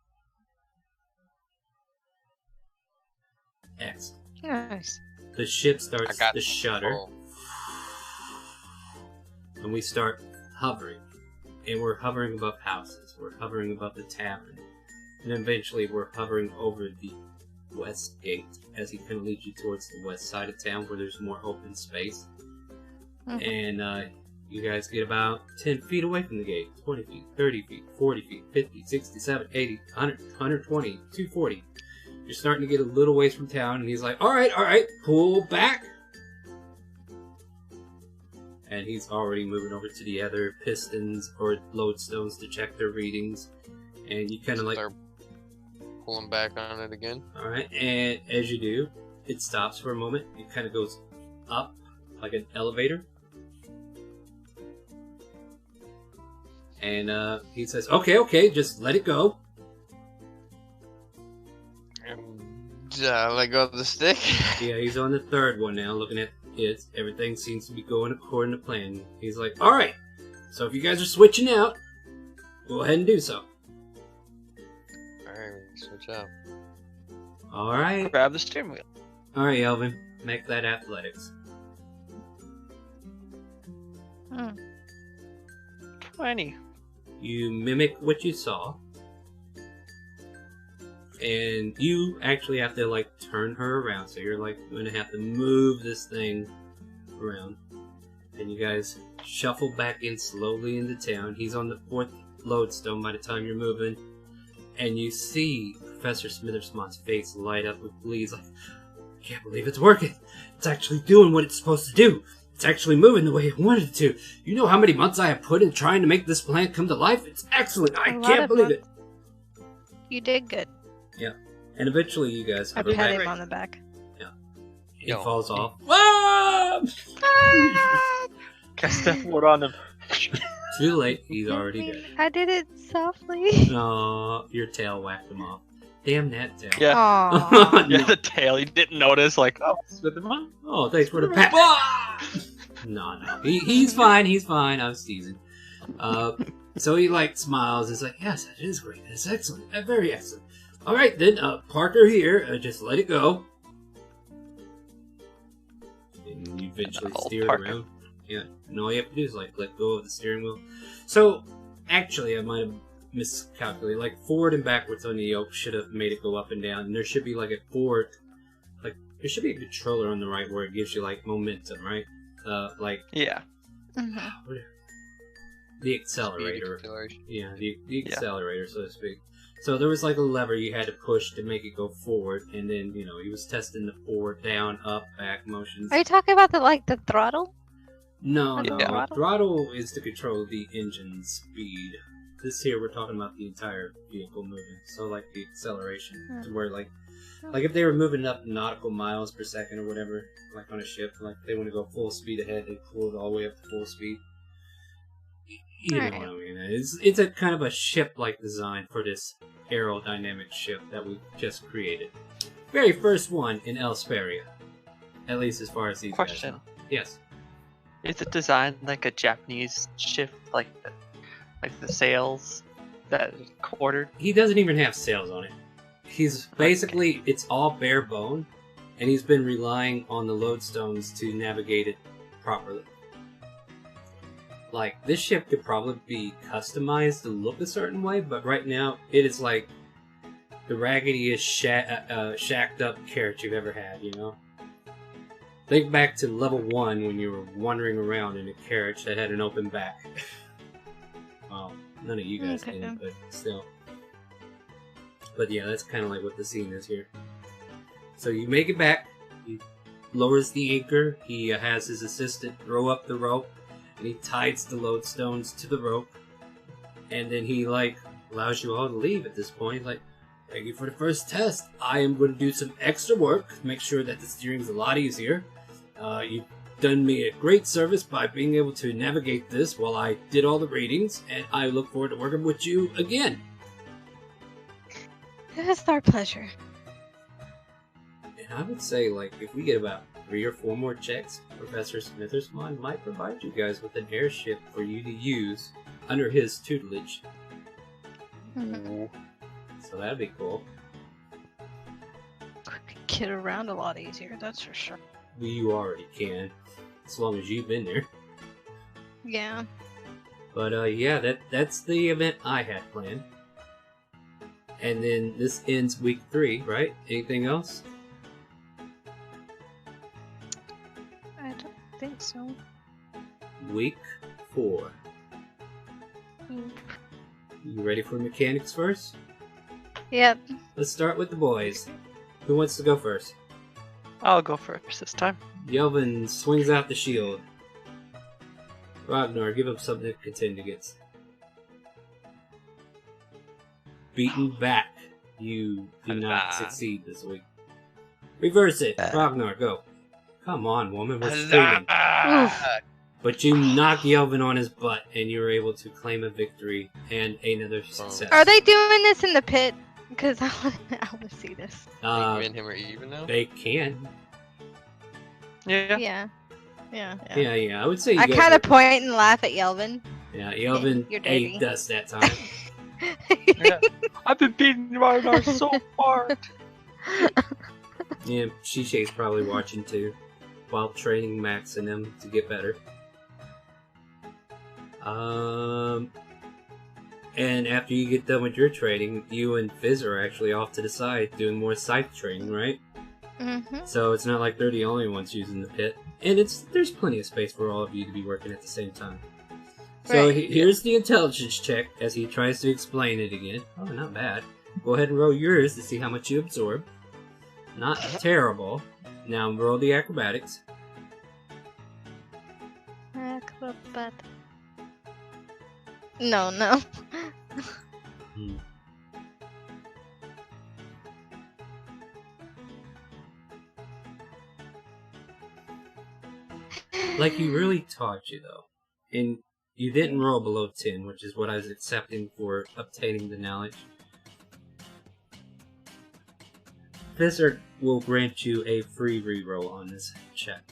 Excellent. Nice. The ship starts to this. shudder, Oh, and we start hovering. And we're hovering above houses, we're hovering above the tavern, and eventually we're hovering over the west gate as he kind of leads you towards the west side of town where there's more open space. Mhm. And you guys get about 10 feet away from the gate, 20 feet, 30 feet, 40 feet, 50, 60, 70, 80, 100, 120, 240. You're starting to get a little ways from town, and he's like, alright, pull back. And he's already moving over to the other pistons or lodestones to check their readings. And you kind of like... start pulling back on it again. Alright, and as you do, it stops for a moment. It kind of goes up like an elevator. And he says, okay, just let it go. And let go of the stick. Yeah, he's on the third one now, looking at it. Everything seems to be going according to plan. He's like, alright, so if you guys are switching out, go ahead and do so. Alright, we can switch out. Alright. Grab the steering wheel. Alright, Elvin, make that athletics. 20. You mimic what you saw. And you actually have to, like, turn her around. So you're, like, going to have to move this thing around. And you guys shuffle back in slowly into town. He's on the 4th lodestone by the time you're moving. And you see Professor Smitherspawn's face light up with glee. He's like, I can't believe it's working. It's actually doing what it's supposed to do. It's actually moving the way I wanted it to. You know how many months I have put in trying to make this plant come to life? It's excellent. I can't believe it. You did good. Yeah. And eventually you guys I have a pat back. him on the back. He No. falls off. Ah! Cast that wood on him. Too late. He's already dead. I did it softly. No, your tail whacked him off. Damn that tail. Yeah. Aww. Yeah, the tail. He didn't notice. Like, oh, with him on. Oh, thanks for the pat. No. He's fine. I was teasing. So he like smiles. It's like, yes, that is great. That's excellent. Very excellent. All right, then, Parker here. Just let it go. And you eventually steer it around. Yeah, and all you have to do is like let go of the steering wheel. So, actually, I might have miscalculated. Like forward and backwards on the yoke should have made it go up and down. And there should be like a forward, like there should be a controller on the right where it gives you like momentum, right? Like Yeah. Mm-hmm. the accelerator. Acceleration. Yeah, the accelerator, so to speak. So there was like a lever you had to push to make it go forward, and then he was testing the forward, down, up, back motions. Are you talking about the throttle? No, the no. throttle? Throttle is to control the engine speed. This here, we're talking about the entire vehicle moving. So like the acceleration, to where like if they were moving up nautical miles per second or whatever, like on a ship, like they want to go full speed ahead, they pull it all the way up to full speed. You know what I mean? It's a kind of a ship-like design for this aerodynamic ship that we just created. Very first one in Elsperia, at least as far as these Question. guys know. Yes. Is it designed like a Japanese ship, like the sails that quartered? He doesn't even have sails on it. He's basically, it's all bare bone, and he's been relying on the lodestones to navigate it properly. Like, this ship could probably be customized to look a certain way, but right now, it is like the raggediest, shacked up carrot you've ever had, Think back to level 1 when you were wandering around in a carriage that had an open back. Well, none of you guys did, but still. But yeah, that's kind of like what the scene is here. So you make it back, he lowers the anchor, he has his assistant throw up the rope, and he ties the lodestones to the rope, and then he allows you all to leave at this point. He's like, thank you for the first test. I am going to do some extra work, make sure that the steering's a lot easier. You've done me a great service by being able to navigate this while I did all the readings, and I look forward to working with you again. It was our pleasure. And I would say, if we get about 3 or 4 more checks, Professor Smithersmon might provide you guys with an airship for you to use under his tutelage. Mm-hmm. So that'd be cool. Get around a lot easier, that's for sure. Well, you already can, as long as you've been there. Yeah. But yeah, that's the event I had planned. And then this ends week 3, right? Anything else? I don't think so. Week 4. Mm. You ready for mechanics first? Yep. Let's start with the boys. Who wants to go first? I'll go first this time. Yelvin swings out the shield. Ragnar, give him something to contend against. Beaten back. You do not succeed this week. Reverse it. Ragnar, go. Come on, woman. We're streaming. But you knock Yelvin on his butt, and you're able to claim a victory and another success. Are they doing this in the pit? Because I want to see this. You and him are even now? They can. Yeah. Yeah. I would say you I guys kind are- of point and laugh at Yelvin. Yeah, Yelvin You're dirty. ate dust that time. Yeah. I've been beating Ragnar so hard. Yeah, Shisei's probably watching too, while training Max and them to get better. And after you get done with your training, you and Fizz are actually off to the side doing more scythe training, right? Mm-hmm. So it's not like they're the only ones using the pit, and there's plenty of space for all of you to be working at the same time. So Right. here's the intelligence check as he tries to explain it again. Oh, not bad. Go ahead and roll yours to see how much you absorb. Not terrible. Now roll the acrobatics. Acrobat. No. Like you really taught you though, and you didn't roll below 10, which is what I was accepting for obtaining the knowledge. Fizzard will grant you a free reroll on this check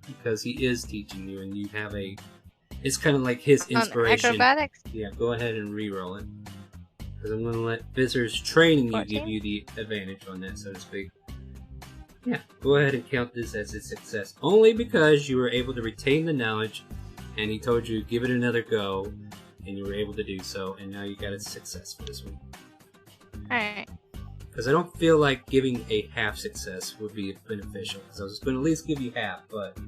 because he is teaching you, and you have a It's kind of like his On inspiration. acrobatics? Yeah, go ahead and re-roll it. Because I'm going to let Visser's training you 14? give you the advantage on that, so to speak. Yeah, go ahead and count this as a success. Only because you were able to retain the knowledge, and he told you give it another go, and you were able to do so, and now you got a success for this one. Alright. Because I don't feel like giving a half success would be beneficial. Because I was going to at least give you half, but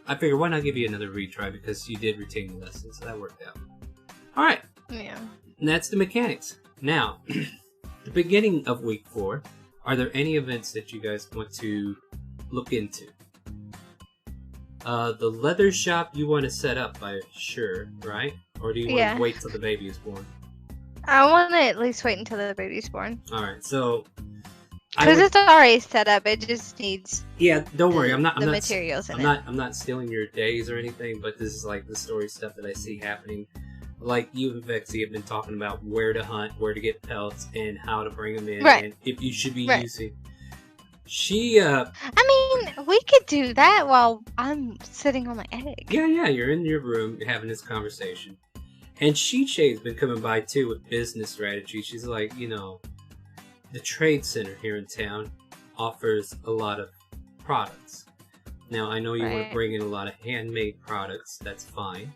I figured why not give you another retry because you did retain the lesson, so that worked out. All right. Yeah. And that's the mechanics. Now, the beginning of week 4. Are there any events that you guys want to look into? The leather shop you want to set up, I'm sure, right? Or do you want to wait till the baby is born? I want to at least wait until the baby's born. Alright, so... Because it's already set up, it just needs... Yeah, don't worry, I'm not materials in it. I'm not stealing your days or anything, but this is like the story stuff that I see happening. Like you and Vexy have been talking about where to hunt, where to get pelts, and how to bring them in, and if you should be using... I mean, we could do that while I'm sitting on my egg. Yeah, you're in your room, you're having this conversation. And Shei's been coming by too with business strategy. She's like, the trade center here in town offers a lot of products. Now, I know you want to bring in a lot of handmade products, that's fine.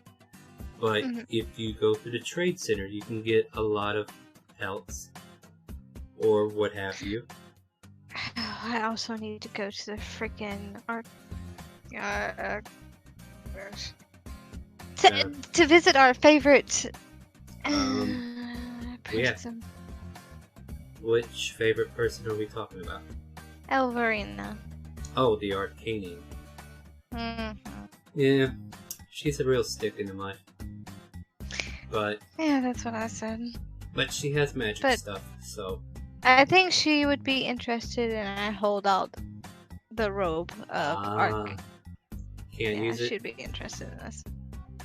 But if you go to the trade center, you can get a lot of pelts or what have you. I also need to go to the freaking to visit our favorite person. Which favorite person are we talking about? Elverina. Oh, the Arcanian. Yeah, she's a real stick in the mud. But yeah, that's what I said. But she has magic stuff, so I think she would be interested in I hold out the robe of Arc. Can't use it? She'd be interested in this.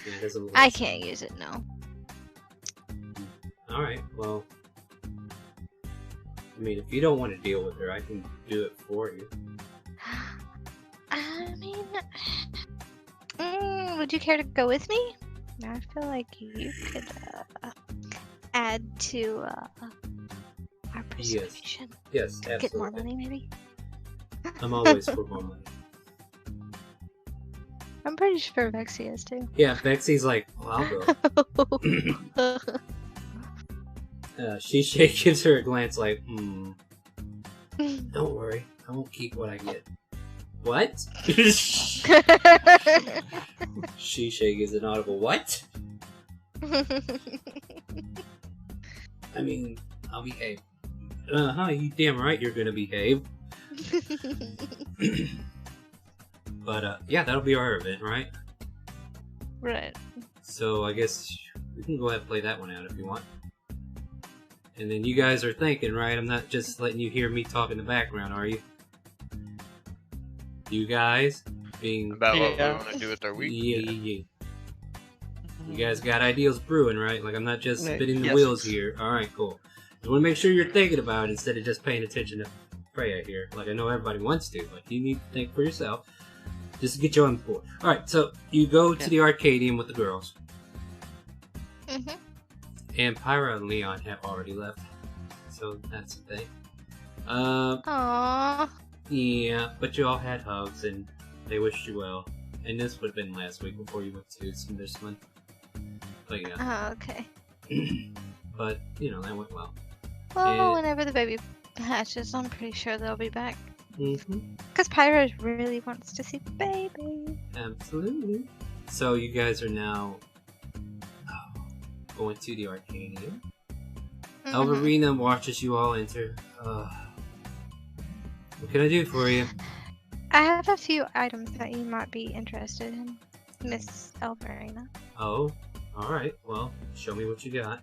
Yeah, I can't use it, no. Alright, well... I mean, if you don't want to deal with her, I can do it for you. I mean... would you care to go with me? I feel like you could add to our persuasion. Yes, absolutely. Get more money, maybe? I'm always for more money. I'm pretty sure Vexy is too. Yeah, Vexy's like, well, I'll go. Shei gives her a glance like, don't worry, I won't keep what I get. What? Shei gives an audible what? I mean, I'll behave. You damn right you're gonna behave. But, yeah, that'll be our event, right? Right. So, I guess we can go ahead and play that one out if you want. And then you guys are thinking, right? I'm not just letting you hear me talk in the background, are you? You guys being... About what we want to do with our week? Yeah. You guys got ideas brewing, right? Like, I'm not just spinning the wheels here. Alright, cool. Just want to make sure you're thinking about it instead of just paying attention to Freya here. Like, I know everybody wants to, but you need to think for yourself. Just to get you on board. Alright, so you go to the Arcadian with the girls. And Pyra and Leon have already left. So that's the thing. Aww. Yeah, but you all had hugs and they wished you well. And this would have been last week before you went to this one. But yeah. Oh, okay. But, that went well. Well, whenever the baby hatches, I'm pretty sure they'll be back. Because Pyra really wants to see the baby. Absolutely. So you guys are now going to the Arcanian. Elverina watches you all enter. What can I do for you? I have a few items that you might be interested in, Miss Elverina. Oh, alright. Well, show me what you got.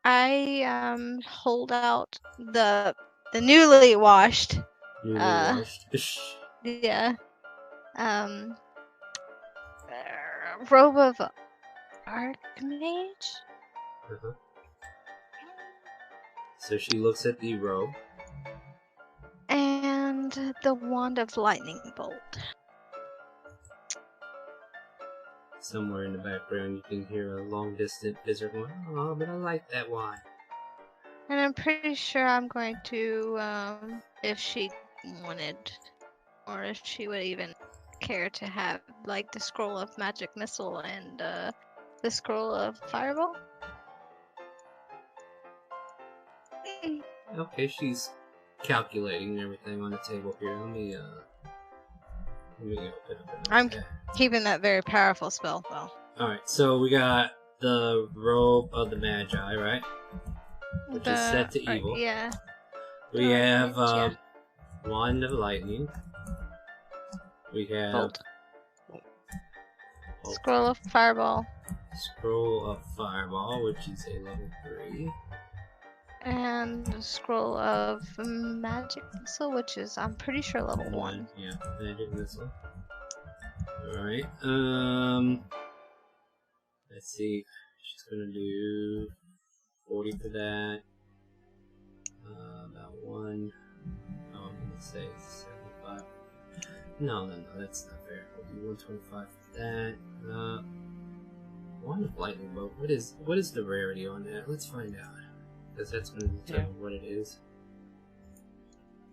I hold out the newly washed. Yeah. Robe of Archmage? So she looks at the robe. And the Wand of Lightning Bolt. Somewhere in the background, you can hear a long-distant visitor going, "Oh, but I like that wine." And I'm pretty sure I'm going to, if she wanted, or if she would even care to have, like, the scroll of magic missile and the scroll of fireball. Okay, she's calculating everything on the table here. Let me open up I'm another tab. keeping that very powerful spell, though. Alright, so we got the robe of the Magi, right? Which is set to evil. Yeah. We have yeah. Wand of Lightning. We have Bolt. Scroll of fireball. Scroll of Fireball, which is a level 3. And the scroll of magic missile, which is, I'm pretty sure, level 1. Yeah, magic missile. Alright, let's see. She's gonna do 40 for that. About 1. Oh, I'm gonna say 75. No, that's not fair. We'll do 125 for that. Wand of Lightning Bolt. What is the rarity on that? Let's find out. Because that's going to determine what it is.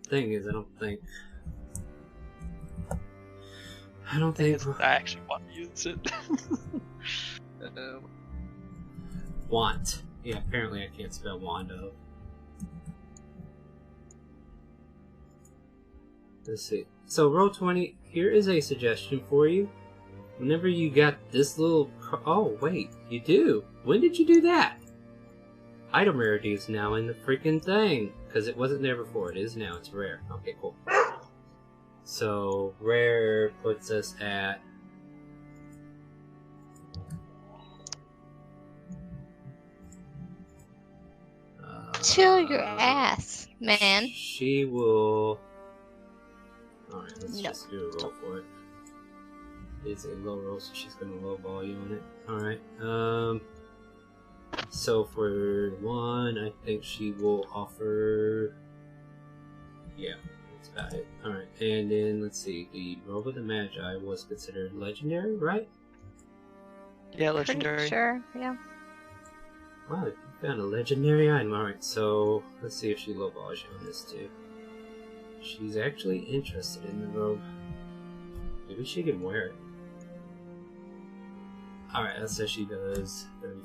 Thing is, I don't think I actually want to use it. Want. Yeah, apparently I can't spell wand of. Let's see. So roll 20. Here is a suggestion for you. Whenever you got this little... Oh, wait. You do. When did you do that? Item rarity is now in the freaking thing. Because it wasn't there before. It is now. It's rare. Okay, cool. So, rare puts us at... Chill your ass, man. She will... Alright, let's No. just do a roll for it. It's a low roll, so she's going to low ball you on it. Alright, so for 1, I think she will offer... Yeah, that's about it. Alright, and then let's see, the Robe of the Magi was considered legendary, right? Yeah, legendary. Pretty sure, yeah. Wow, you found a legendary item. Alright, so let's see if she lowballs you on this too. She's actually interested in the robe. Maybe she can wear it. Alright, that says she does 35.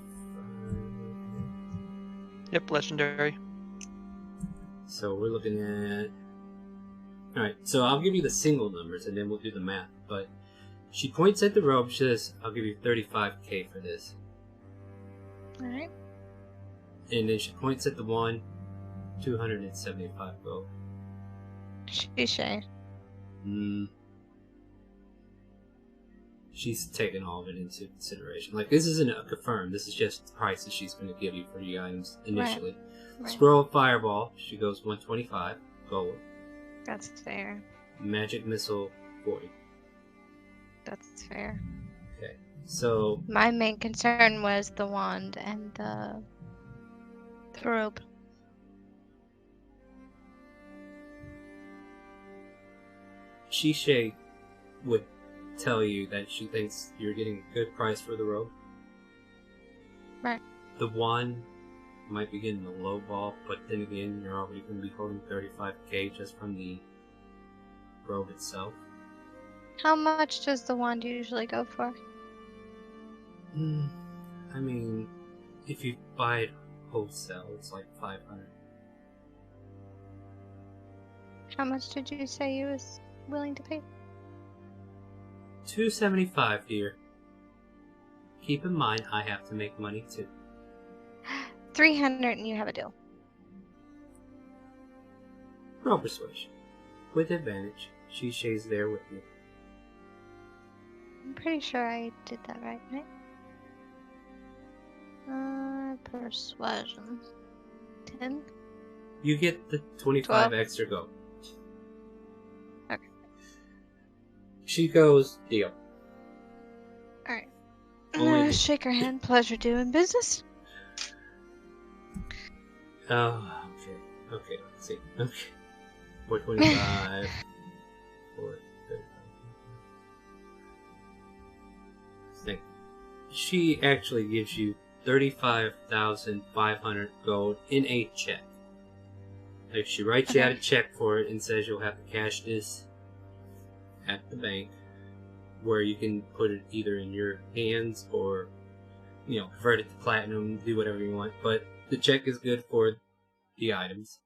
Yep, legendary. So we're looking at... Alright, so I'll give you the single numbers and then we'll do the math. But she points at the robe, she says, I'll give you 35k for this. Alright. And then she points at the one, 275 gold. She. She's taken all of it into consideration. Like, this isn't a confirmed, this is just the price that she's going to give you for the items initially. Right. Scroll of Fireball, she goes 125 gold. That's fair. Magic Missile, 40. That's fair. Okay, so... My main concern was the wand and the rope. Shishay would tell you that she thinks you're getting a good price for the robe. Right. The wand might be getting a low ball, but then again, you're already going to be holding 35k just from the robe itself. How much does the wand usually go for? I mean, if you buy it wholesale, it's like 500. How much did you say you was willing to pay? 275 here. Keep in mind, I have to make money too. 300 and you have a deal. Roll persuasion. With advantage. Shishay's there with you. I'm pretty sure I did that right? Persuasion. 10? You get the 25 extra gold. Okay. She goes, deal. Alright. Only- Shake her hand. Pleasure doing business. Oh, okay. Okay, let's see. Okay. 425. 435. Think. she actually gives you 35,500 gold in a check. Like, she writes you out a check for it and says you'll have to cash this at the bank, where you can put it either in your hands or, you know, convert it to platinum, do whatever you want. But the check is good for the items.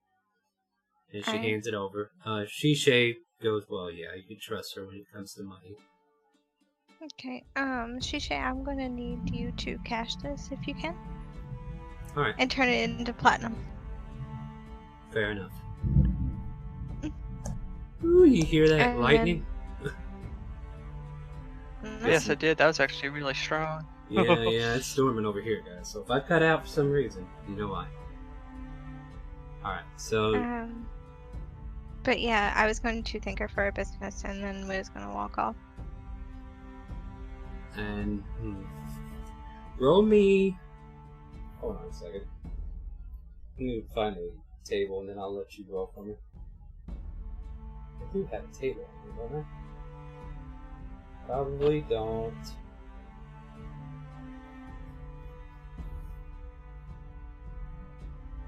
And she hands it over. Shishay goes, well, yeah, you can trust her when it comes to money. Okay, Shishay, I'm gonna need you to cash this if you can. Alright. And turn it into platinum. Fair enough. Ooh, you hear that And lightning? Yes, I did. That was actually really strong. Yeah, it's storming over here, guys. So if I cut out for some reason, you know why. Alright, so... But yeah, I was going to thank her for her business, and then we was gonna walk off. And... roll me... Hold on a second. Let me find a table, and then I'll let you roll for me. I do have a table, don't I? Probably don't.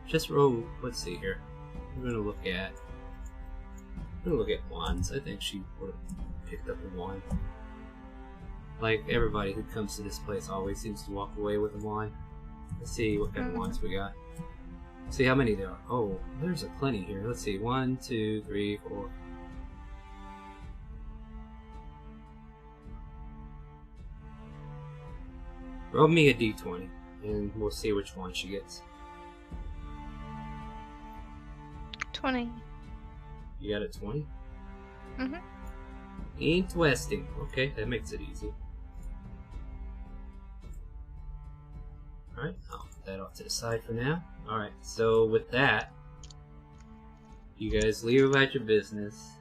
Just roll. Let's see here. We're gonna look at wands. I think she would have picked up a wand. Like everybody who comes to this place always seems to walk away with a wand. Let's see what kind of wands we got. See how many there are. Oh, there's a plenty here. Let's see. 1, 2, 3, 4. Roll me a d20, and we'll see which one she gets. 20. You got a 20? Mm-hmm. Interesting. Okay, that makes it easy. Alright, I'll put that off to the side for now. Alright, so with that, you guys leave about your business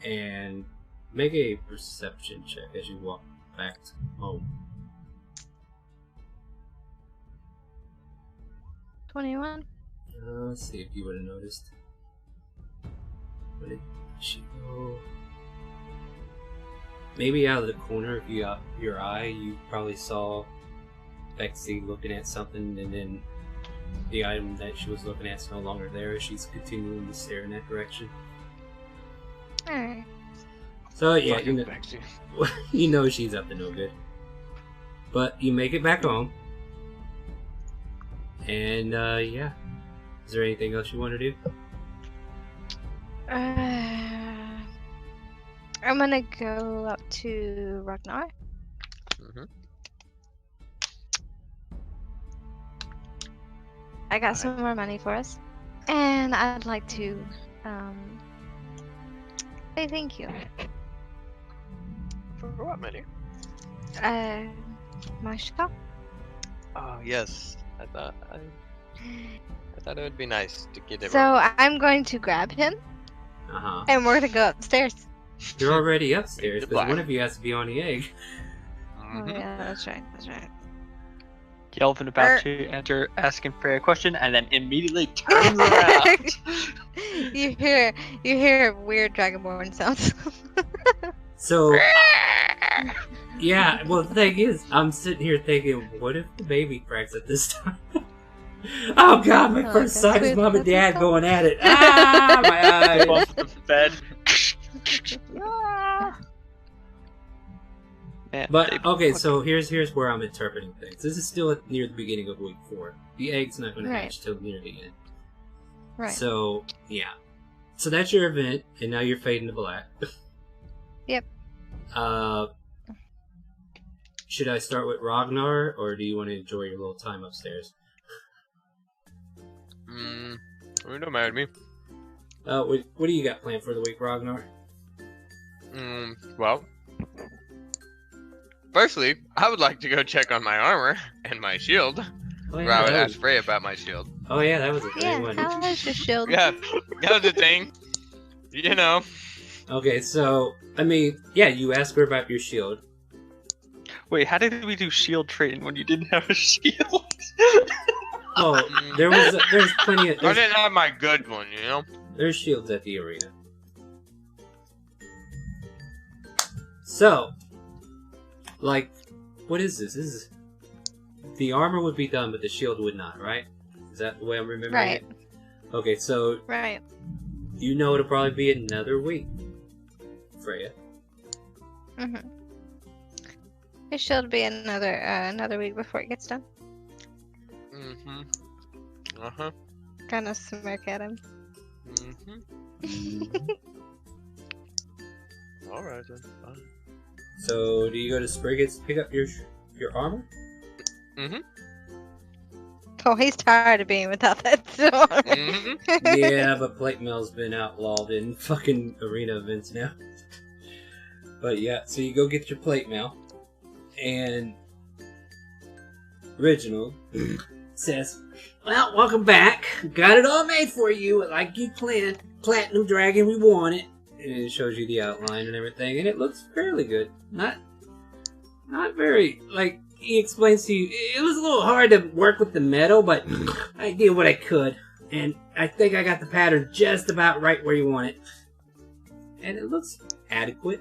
and make a perception check as you walk back home. 21. Let's see if you would have noticed. Where did she go? Maybe out of the corner of your eye, you probably saw Bexy looking at something, and then the item that she was looking at is no longer there. She's continuing to stare in that direction. Alright. So yeah, you know, Bexy. you know she's up to no good. But you make it back home. And yeah. Is there anything else you want to do? I'm gonna go up to Ragnar. I got some more money for us. And I'd like to say thank you. For what, money? My shop. Oh yes, I thought it would be nice to get it. So I'm going to grab him, and we're gonna go upstairs. You're already upstairs, The because black. one of you has to be on the egg. Oh yeah, that's right. That's right. Kelvin about to enter, asking for a question, and then immediately turns around. you hear weird dragonborn sounds. So, yeah, well, the thing is, I'm sitting here thinking, what if the baby cracks at this time? Oh god, my first sight is mom and dad going at it. Ah, my eyes. Off the bed. Man, But, okay, so here's where I'm interpreting things. This is still near the beginning of week 4. The egg's not going to hatch till near the end. Right. So, yeah. So that's your event, and now you're fading to black. Yep. Should I start with Ragnar, or do you want to enjoy your little time upstairs? It don't matter to me. What do you got planned for the week, Ragnar? Well, firstly, I would like to go check on my armor and my shield. Oh, Or I would that ask Frey about my shield. Oh yeah, that was a thing, Yeah, wasn't it? how is your shield? Yeah, that was the thing. You know. Okay, so, I mean, yeah, you asked her about your shield. Wait, how did we do shield trading when you didn't have a shield? Oh, there's plenty of... I didn't have my good one, you know? There's shields at the arena. So, like, what is this? the armor would be done, but the shield would not, right? Is that the way I'm remembering Right. it? Okay, so Right. you know it'll probably be another week, Freya. Mm-hmm. It should be another week before it gets done. Mm-hmm. Uh-huh. Kind of smirk at him. Mm-hmm. Alright then. Fine. So, do you go to Spriggans to pick up your armor? Mm-hmm. Oh, he's tired of being without that sword. Mm-hmm. Yeah, but plate mail's been outlawed in fucking arena events now. But yeah, so you go get your plate mail, and Reginald says, "Well, welcome back. Got it all made for you, like you planned. Platinum Dragon, we want it." And it shows you the outline and everything, and it looks fairly good. Not very, like, he explains to you, it was a little hard to work with the metal, but I did what I could. And I think I got the pattern just about right where you want it. And it looks adequate.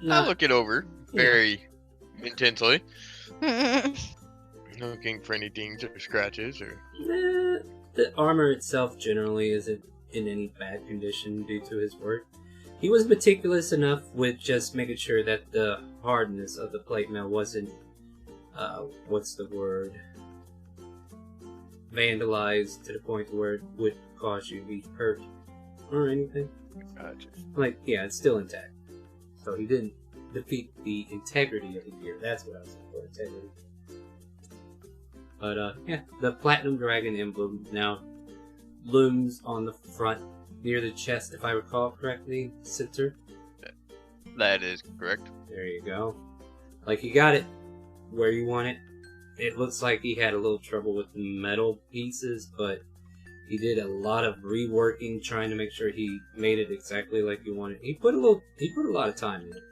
I'll look it over very intensely. Looking for any dings or scratches or... The armor itself generally isn't in any bad condition due to his work. He was meticulous enough with just making sure that the hardness of the plate mail wasn't, what's the word? Vandalized to the point where it would cause you to be hurt or anything. Gotcha. Like, yeah, it's still intact. So he didn't defeat the integrity of the gear. That's what I was looking for, integrity. But, yeah, the Platinum Dragon emblem now looms on the front near the chest, if I recall correctly, center. That is correct. There you go. Like, he got it where you want it. It looks like he had a little trouble with the metal pieces, but he did a lot of reworking, trying to make sure he made it exactly like you wanted. He put a lot of time in it,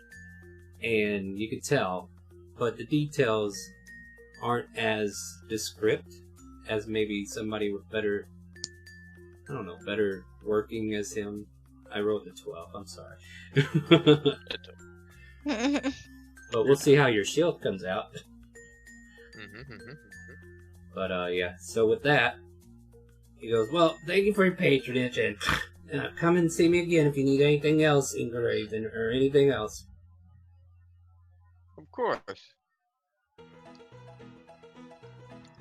and you could tell, but the details aren't as descript as maybe somebody with better, I don't know, better working as him. I wrote the 12. I'm sorry. But we'll see how your shield comes out. But yeah, so with that, he goes, "Well, thank you for your patronage, and come and see me again if you need anything else engraved or anything else." Of course.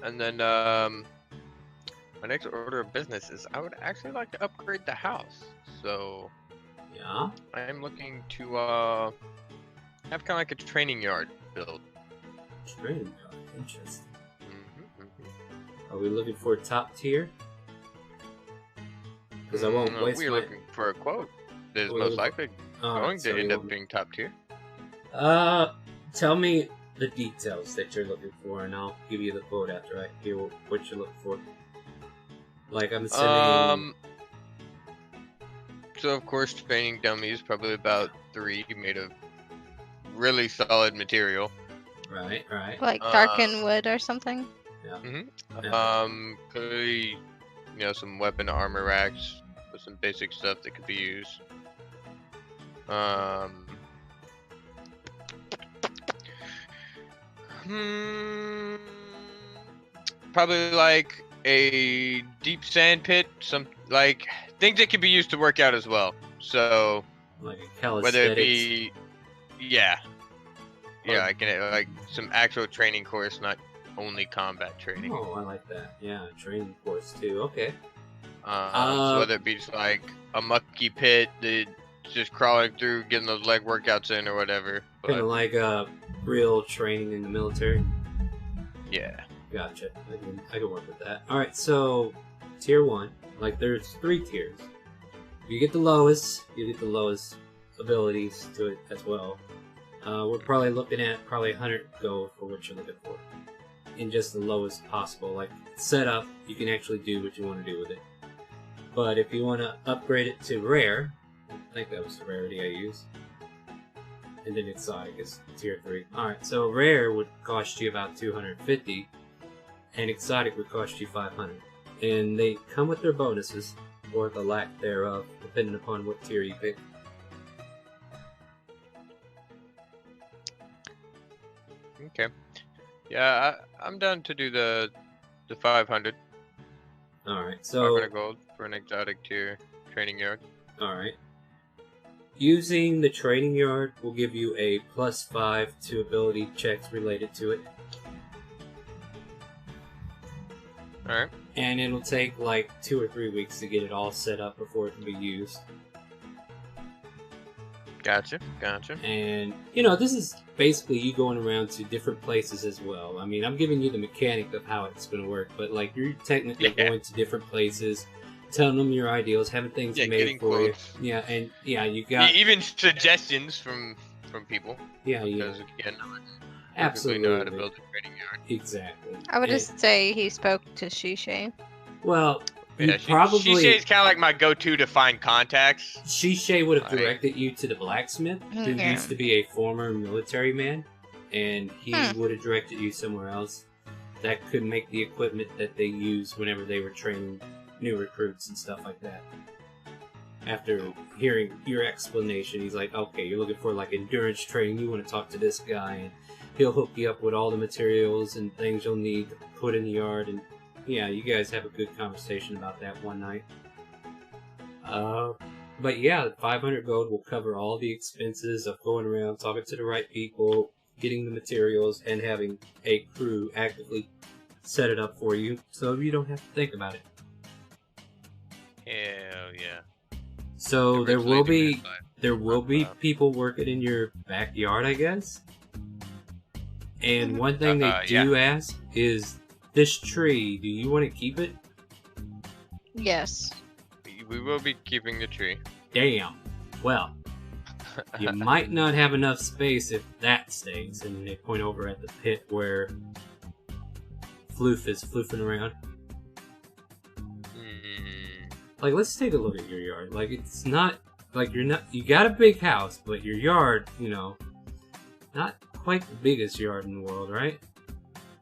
And then, my next order of business is I would actually like to upgrade the house. So, Yeah? I am looking to, have kind of like a training yard built. Training yard. Interesting. Are we looking for top tier? Because I won't waste We're looking for a quote that is most likely going to end up being top tier. Tell me the details that you're looking for, and I'll give you the quote after I hear what you're looking for. Like, I'm assuming... So, of course, training dummies, probably about 3, made of really solid material. Right. Like darkened wood or something? Yeah. Clearly, some weapon armor racks with some basic stuff that could be used. Probably like a deep sand pit, some like things that could be used to work out as well. So Like a calisthenics. whether it be, like some actual training course, not only combat training. Oh, I like that. Yeah, training course too. Okay. So whether it be just like a mucky pit that just crawling through, getting those leg workouts in or whatever. Kind of like real training in the military. Yeah. Gotcha. I can work with that. Alright, so tier 1. Like, there's 3 tiers. If you get the lowest, you get the lowest abilities to it as well. We're probably looking at 100 gold for what you're looking for. In just the lowest possible. Like, setup, you can actually do what you want to do with it. But if you want to upgrade it to rare, I think that was the rarity I used. And then exotic is tier 3. Alright, so rare would cost you about 250, and exotic would cost you 500. And they come with their bonuses, or the lack thereof, depending upon what tier you pick. Okay. Yeah, I'm down to do the 500. All right. So 500 gold for an exotic tier training yard. all right. Using the training yard will give you a +5 to ability checks related to it. Alright. And it'll take like 2 or 3 weeks to get it all set up before it can be used. Gotcha. And, you know, this is basically you going around to different places as well. I mean, I'm giving you the mechanic of how it's going to work, but like you're technically going to different places, telling them your ideals, having things made for quotes. you. Yeah, and yeah, you got even suggestions from people. Yeah, Because again, I absolutely know how to build a training yard. Exactly. I would just say he spoke to Shishay. Well, Yeah, Shishay's kind of like my go-to to find contacts. Shishay would have directed you to the blacksmith, who Yeah. used to be a former military man, and he would have directed you somewhere else that could make the equipment that they use whenever they were training new recruits and stuff like that. After hearing your explanation, he's like, okay, you're looking for like endurance training, you want to talk to this guy, and he'll hook you up with all the materials and things you'll need to put in the yard, and yeah, you guys have a good conversation about that one night. But yeah, 500 gold will cover all the expenses of going around, talking to the right people, getting the materials, and having a crew actively set it up for you, so you don't have to think about it. Hell yeah. So there will be Wow. people working in your backyard, I guess. And one thing they do ask is, this tree, do you want to keep it? Yes. We will be keeping the tree. Damn. Well, you might not have enough space if that stays. And they point over at the pit where Floof is floofing around. Like, let's take a look at your yard. Like, it's not, like, you got a big house, but your yard, you know, not quite the biggest yard in the world, right?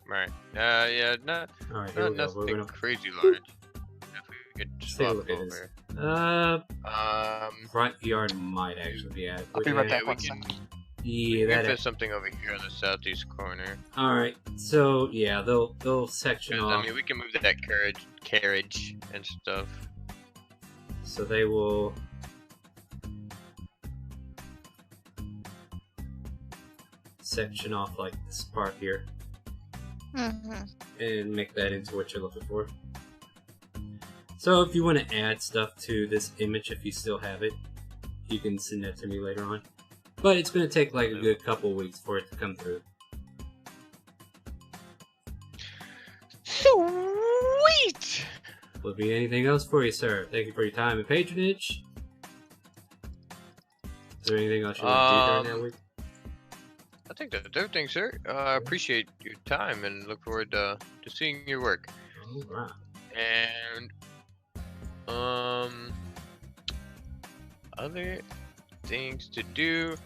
Right. Yeah, not Alright, here we go. We're nothing gonna crazy large. If we could take a swap look at this. over. Front yard might actually be adequate. I'll be right back. we One can, second. Yeah, we can that. fit something over here in the southeast corner. All right. So yeah, they'll section 'Cause, off. I mean, we can move that carriage and stuff. So they will. Section off like this part here Mm-hmm. and make that into what you're looking for. So if you want to add stuff to this image, if you still have it, you can send that to me later on. But it's going to take like a good couple weeks for it to come through. Sweet! Will there be anything else for you, sir? Thank you for your time and patronage. Is there anything else you want to do during that week? I think that's everything, sir. I appreciate your time and look forward to seeing your work. Alright. And other things to do.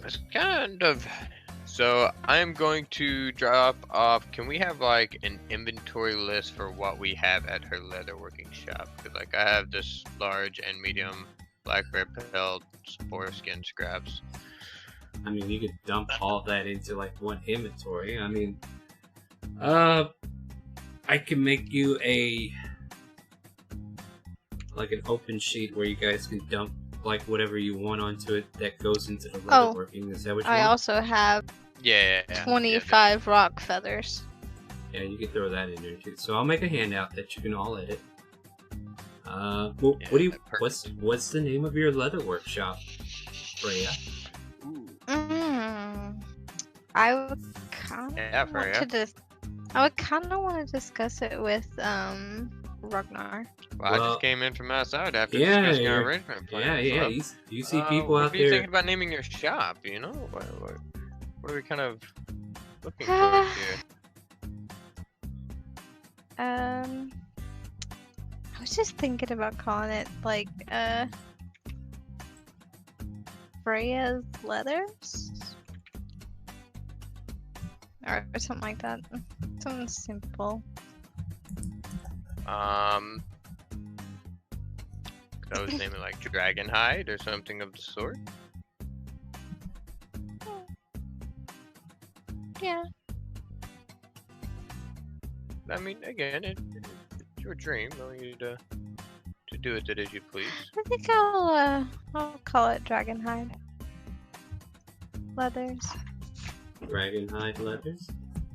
It's kind of so I'm going to drop off. Can we have like an inventory list for what we have at her leatherworking shop? Because like I have this large and medium black bear pelt spore skin scraps. I mean, you could dump all of that into like one inventory. I mean, I can make you like an open sheet where you guys can dump like whatever you want onto it that goes into the leatherworking. Is that what you I want? also have Yeah. 25 rock feathers. Yeah, you can throw that in there too. So I'll make a handout that you can all edit. Well, Yeah, what do you? perfect. What's the name of your leather workshop, Freya? I would kind Yeah, of want Freya. I would kind of want to discuss it with Ragnar. Well, I Well, just came in from outside after yeah, discussing our you're- arrangement plan. Yeah. so, You see people what out are you there. thinking about naming your shop? You know, what are we kind of looking towards here? I was just thinking about calling it like Freya's Leathers or something like that. Something simple. Could I was naming like Dragonhide or something of the sort. Yeah. I mean, again, it's your dream. I want you to do with it as you please. I think I'll call it dragon hide. Leathers. Dragon hide leathers.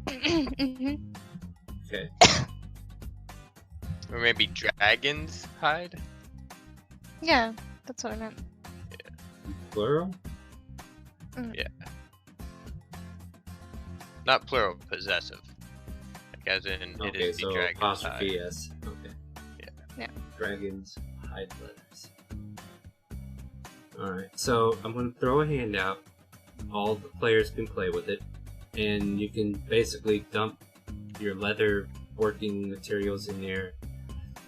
Mhm. Okay. Or maybe dragons hide. Yeah, that's what I meant. Plural. Not plural, possessive. Like as in, it Okay, is the so dragon's apostrophe hide. S. Okay. Yeah. Dragons hide leathers. Alright, so I'm going to throw a handout. All the players can play with it. And you can basically dump your leather working materials in there.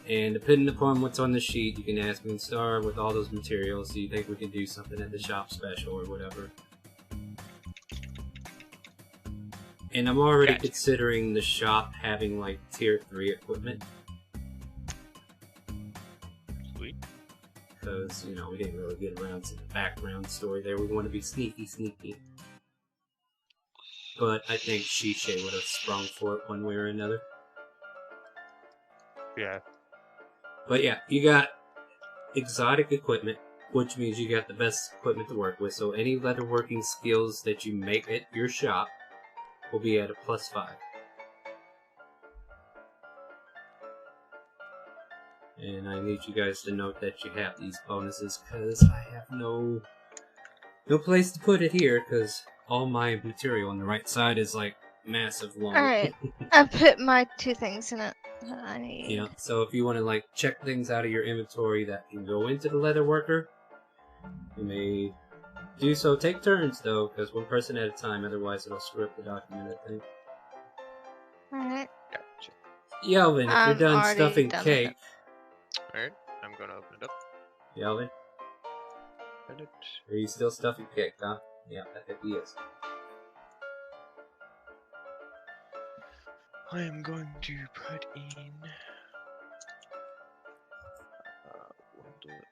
And depending upon what's on the sheet, you can ask me, Star, with all those materials, do you think we can do something at the shop special or whatever? And I'm already Gotcha. considering the shop having like tier 3 equipment. Sweet. Because, you know, we didn't really get around to the background story there. We want to be sneaky. But I think Shisha would have sprung for it one way or another. Yeah. But yeah, you got exotic equipment, which means you got the best equipment to work with. So any leatherworking skills that you make at your shop will be at a +5. And I need you guys to note that you have these bonuses, because I have no place to put it here, because all my material on the right side is like massive long. Alright. I put my 2 things in it that I need. Yeah, so if you want to like check things out of your inventory that can go into the leather worker, you may do so. Take turns though, because one person at a time, otherwise it'll screw up the document, I think. Alright. Gotcha. Yelvin, if you're I'm done already stuffing done with cake, it. Alright, I'm gonna open it up. Yelvin, Edit. are you still stuffing cake, huh? Yeah, I think he is. I am going to put in. We'll do it.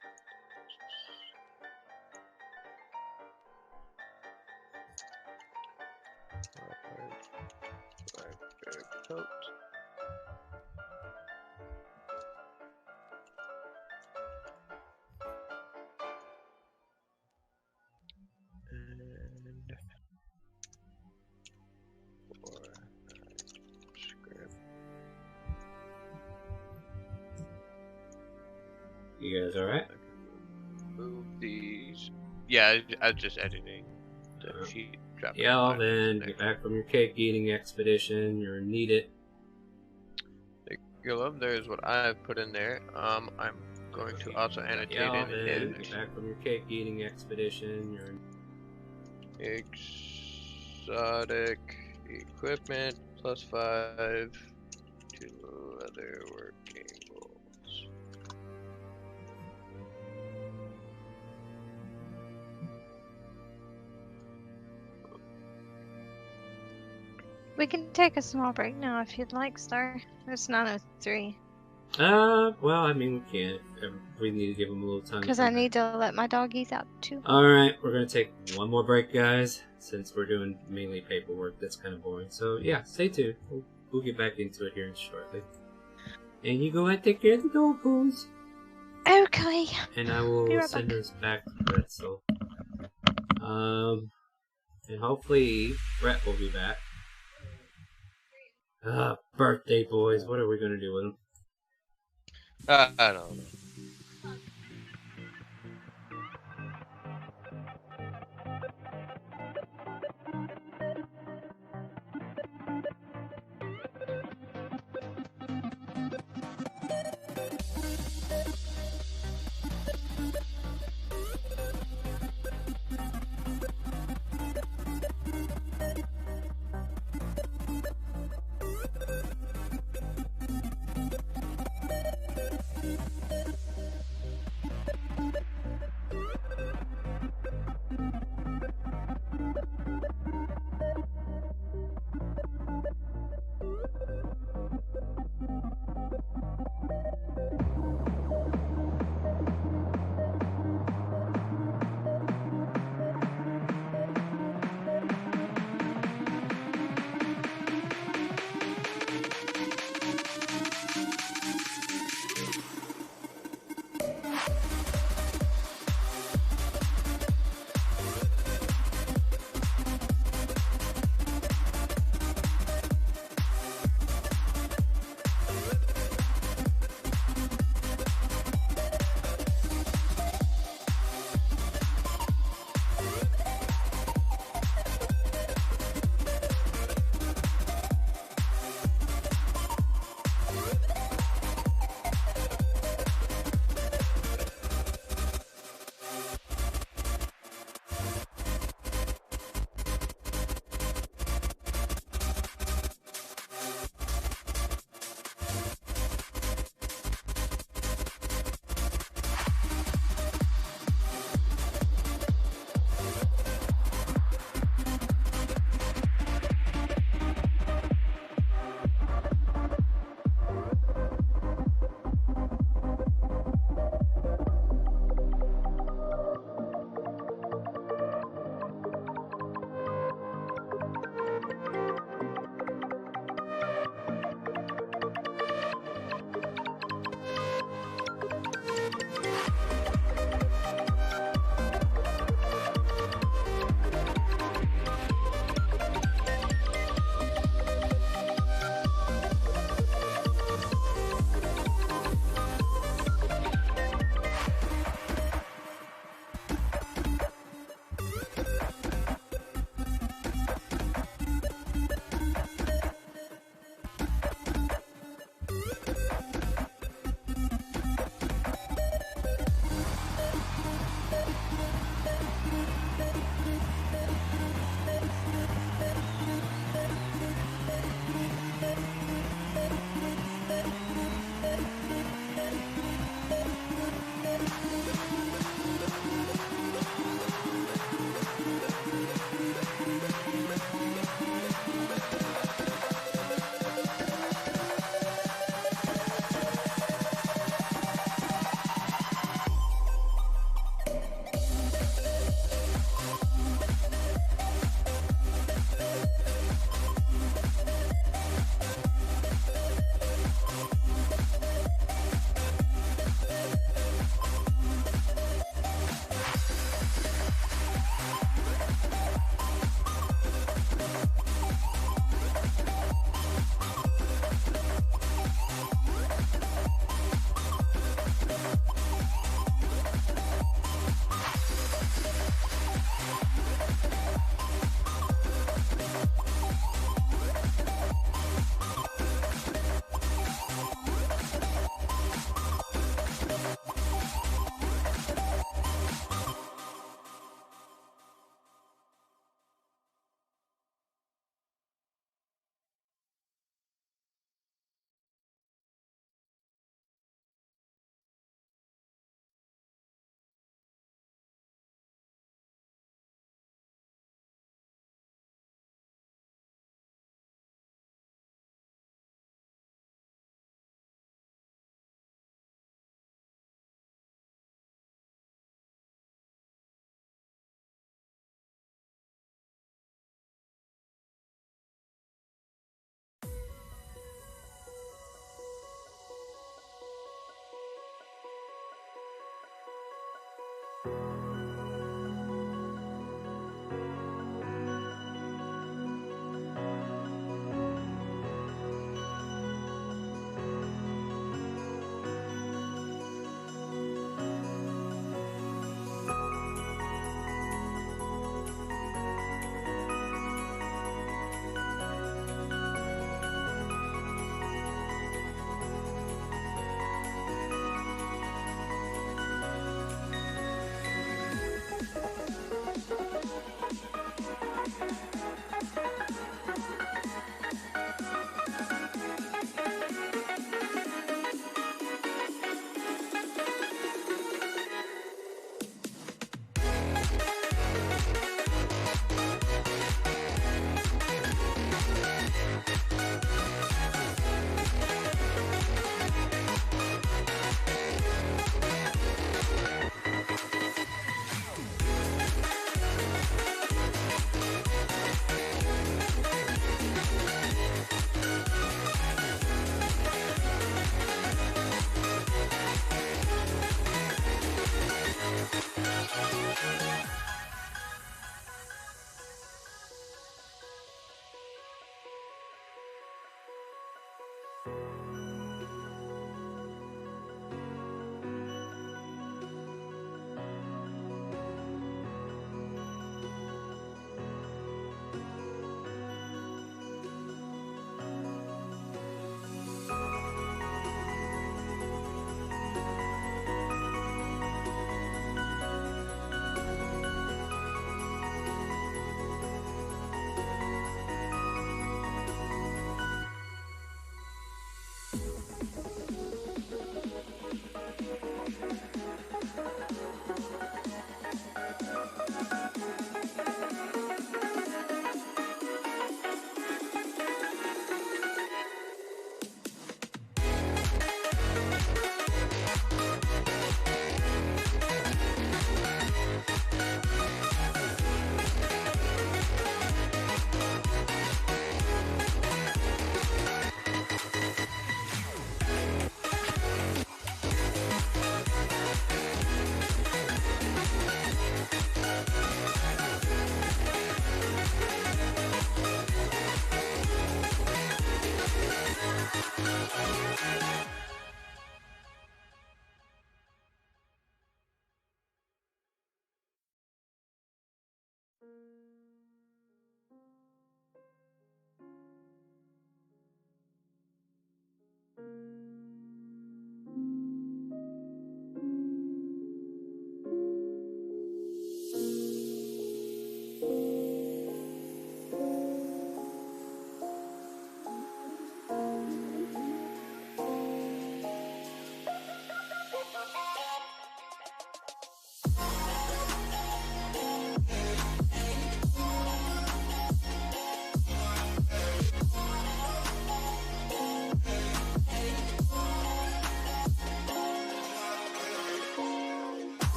Right, coat. And script. You guys alright? Move these. Yeah, I was just editing the sheet. Drop it in line Yelvin, there. get back from your cake eating expedition. You're needed. Your love, there's what I've put in there. I'm going to also annotate in Yelvin, it. get back from your cake eating expedition. You're Exotic equipment +5 to leather working bowls. We can take a small break now if you'd like, Star. It's 9:03. well, I mean, we can't. We need to give him a little time. Because I need to let my doggies out too. Alright, we're gonna take one more break, guys, since we're doing mainly paperwork. That's kind of boring. So, yeah, stay tuned. We'll get back into it here shortly. And you go and take care of the doggos. Okay. And I will Be right send back. us back to Pretzel. And hopefully Brett will be back. Birthday boys. What are we gonna do with them? I don't know.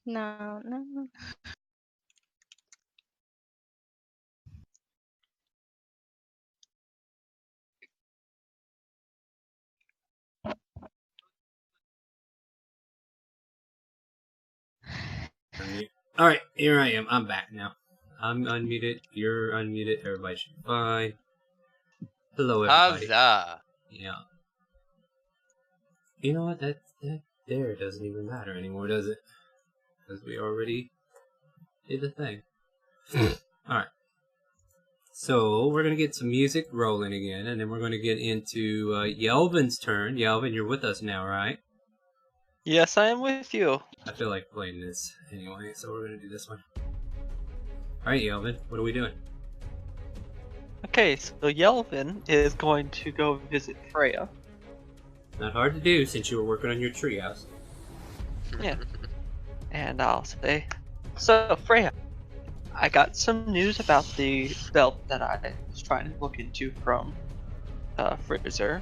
No, no. Alright, here I am. I'm back now. I'm unmuted. You're unmuted. Everybody should be fine. Hello, everybody. Huzzah! Yeah. You know what? That there doesn't even matter anymore, does it? Because we already did the thing. Alright. So, we're going to get some music rolling again, and then we're going to get into Yelvin's turn. Yelvin, you're with us now, right? Yes, I am with you. I feel like playing this anyway, so we're going to do this one. Alright, Yelvin, what are we doing? Okay, so Yelvin is going to go visit Freya. Not hard to do since you were working on your treehouse. Yeah. And I'll say, so Freya, I got some news about the belt that I was trying to look into from Frizzer.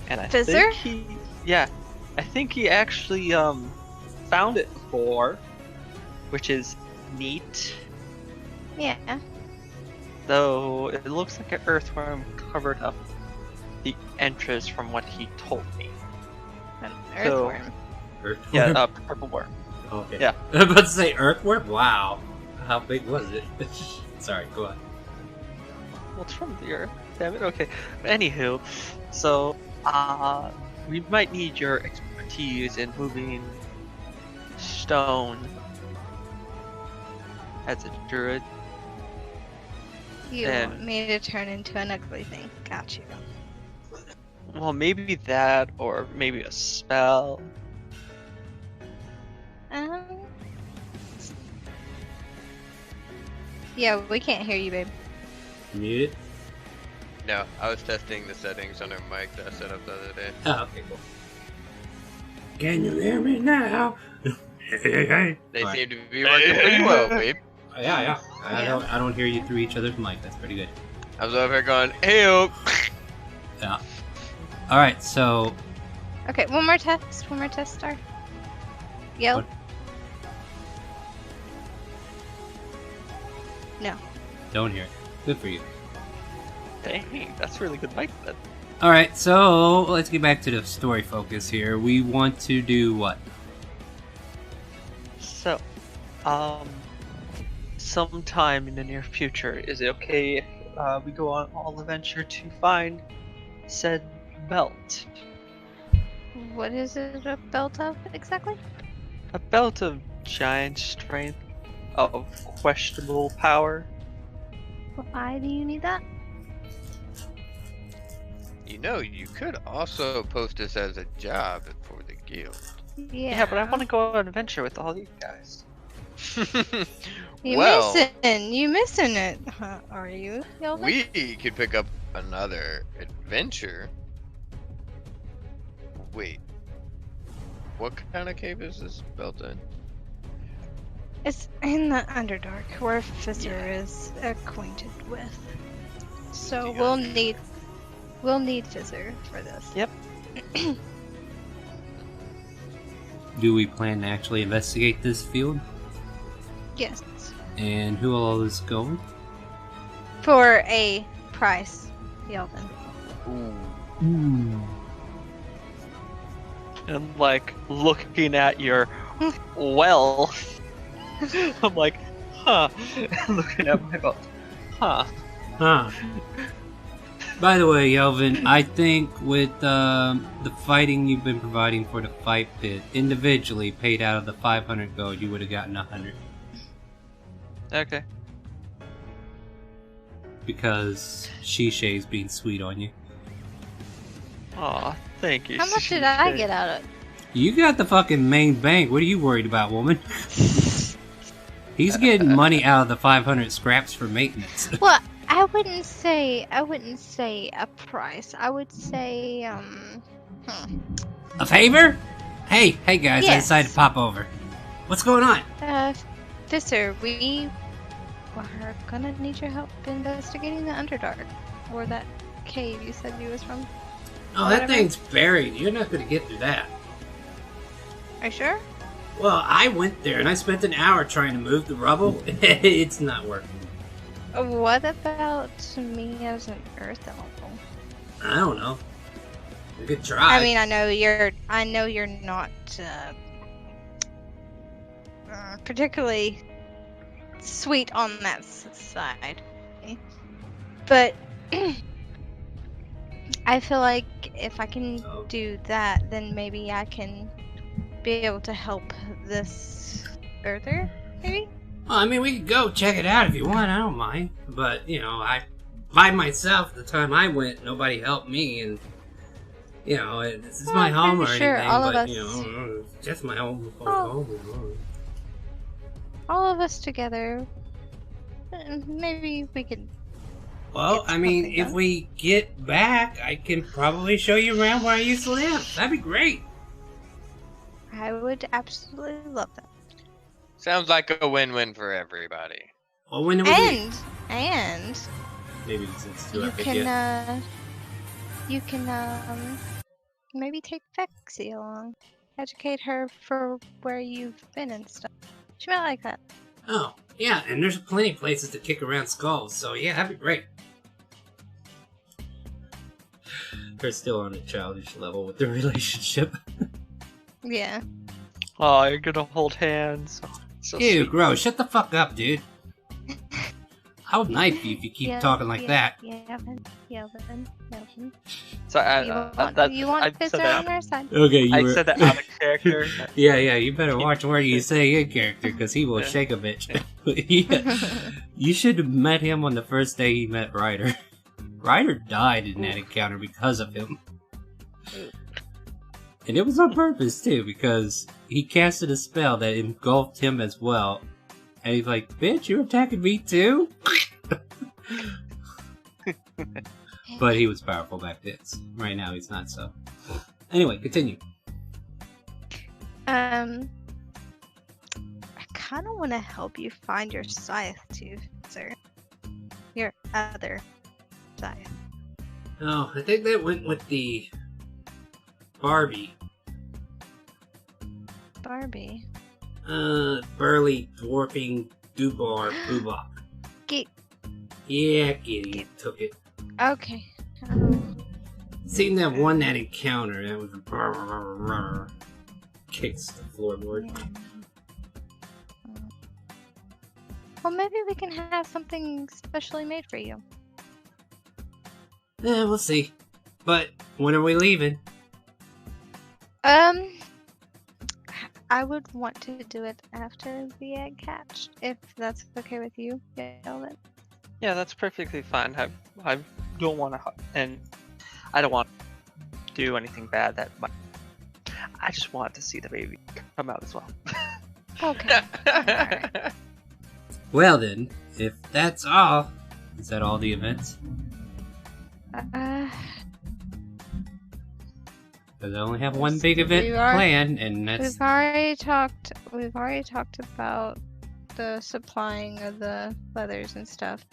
And I Fizzer? I think he actually found it before, which is neat. Yeah. Though it looks like an earthworm covered up the entrance from what he told me. An So- earthworm. Earthworm? Yeah, purple worm. Okay. Yeah. I was about to say earthworm? Wow. How big was it? Sorry, go on. Well, it's from the earth. Damn it. Okay. Anywho, so we might need your expertise in moving stone as a druid. You And- want me to turn into an ugly thing. Got you. Well, maybe that, or maybe a spell. Um. Yeah, we can't hear you, babe. Muted? No, I was testing the settings on her mic that I set up the other day. Oh, okay, cool. Can you hear me now? Hey. They Alright. seem to be working pretty well, babe. Yeah. I don't hear you through each other's mic. That's pretty good. I was over here going, hey Yeah. Alright, so Okay, one more test. One more test, Star. Yell. What? No. don't hear it. Good for you. Dang, that's really good mic then. Alright, so let's get back to the story focus here. We want to do what? So, sometime in the near future, is it okay if we go on all adventure to find said belt? What is it a belt of exactly? A belt of giant strength, of questionable power. Why do you need that? You know, you could also post this as a job for the guild. Yeah, but I want to go on an adventure with all you guys. You well, missing? You missing it? Huh, are you? Yelvin? we could pick up another adventure. Wait. What kind of cave is this belt in? It's in the Underdark, where Fizzer is acquainted with. So The we'll need Fizzer for this. Yep. Do we plan to actually investigate this field? Yes. And who all is going? For a price, Yelvin. Ooh. And like looking at your well, I'm like, huh. Looking at my belt, huh. Huh. By the way, Yelvin, I think with the fighting you've been providing for the fight pit, individually paid out of the 500 gold, you would have gotten 100. Okay. Because Shisei's being sweet on you. Aw, thank you. How much did I get out of it? You got the fucking main bank. What are you worried about, woman? He's getting money out of the 500 scraps for maintenance. Well, I wouldn't say a price. I would say A favor? Hey guys, I Yes. decided to pop over. What's going on? Fizzer, we are gonna need your help investigating the Underdark, or that cave you said you was from. Oh, that Whatever. thing's buried. You're not going to get through that. Are you sure? Well, I went there and I spent an hour trying to move the rubble. It's not working. What about me as an earth elf? I don't know. We could try. I mean, I know you're not particularly sweet on that side, but I feel like if I can do that, then maybe I can be able to help this earther, maybe? Well, I mean, we could go check it out if you want. I don't mind. But, you know, by myself, the time I went, nobody helped me. And, you know, this is my home or sure anything. all of but, us- you know, it's just my home. All of us together, maybe we could. Well, Get I mean, something if done. we get back, I can probably show you around where I used to live. That'd be great. I would absolutely love that. Sounds like a win-win for everybody. Well, when do we leave? And Maybe since too you epic can yet. maybe take Fexie along, educate her for where you've been and stuff. She might like that. Oh, yeah, and there's plenty of places to kick around skulls, so yeah, that'd be great. They're still on a childish level with the relationship. Yeah. Oh, you're gonna hold hands. Oh, so Ew, sweet. gross, shut the fuck up, dude. I'll knife you if you keep talking like that. Yelvin. So You want I Fizzer said that. on our side? Okay, I said that out of character. Yeah, you better watch where you say in character, because he will Yeah. shake a bitch. Yeah. You should have met him on the first day he met Ryder. Ryder died in that encounter because of him. And it was on purpose, too, because he casted a spell that engulfed him as well. And he's like, bitch, you're attacking me too? But he was powerful back then. Right now, he's not so. Anyway, continue. I kind of want to help you find your scythe too, sir. Your other scythe. Oh, I think that went with the Barbie. Barbie. Burly, dwarfing, Dubar, Boobop. Get. Yeah, Giddy took it. Okay. Seen that one that encounter that was kicks the floorboard. Well, maybe we can have something specially made for you. Yeah, we'll see. But when are we leaving? I would want to do it after the egg hatched, if that's okay with you, Galvin. Yeah, that's perfectly fine. I don't want to, and I don't want to do anything bad that might. I just want to see the baby come out as well. Okay. Alright. Well then, if that's all, is that all the events? Because I only have one big event planned, and that's We've already talked about the supplying of the leathers and stuff.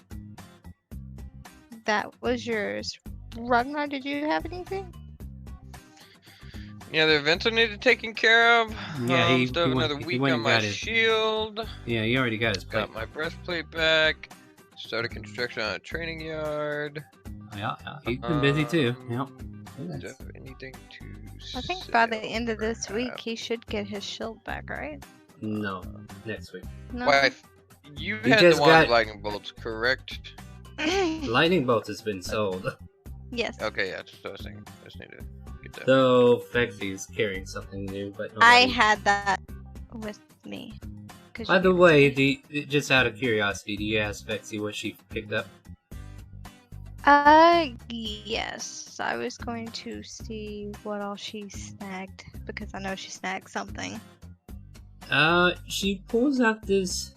That was yours. Ragnar, did you have anything? Yeah, the events I needed taken care of. Yeah, he Still have went- another he week went on and my got his- shield. yeah. He already got his plate. Got my breastplate back. Started construction on a training yard. Yeah, he's been busy too. Yep. Do I have anything to I think by the sell, end of this week, crap? he should get his shield back, right? No, next week. No. Wife, you He had just the one got- with lightning bolts, correct? Lightning bolts has been sold. Yes. Okay, yeah, that's what I was thinking. I just need to get that. So Fexie is carrying something new, but I nobody- had that with me. 'Cause By you the gave it way, to me. just out of curiosity, do you ask Fexie what she picked up? Yes. I was going to see what all she snagged because I know she snagged something. She pulls out this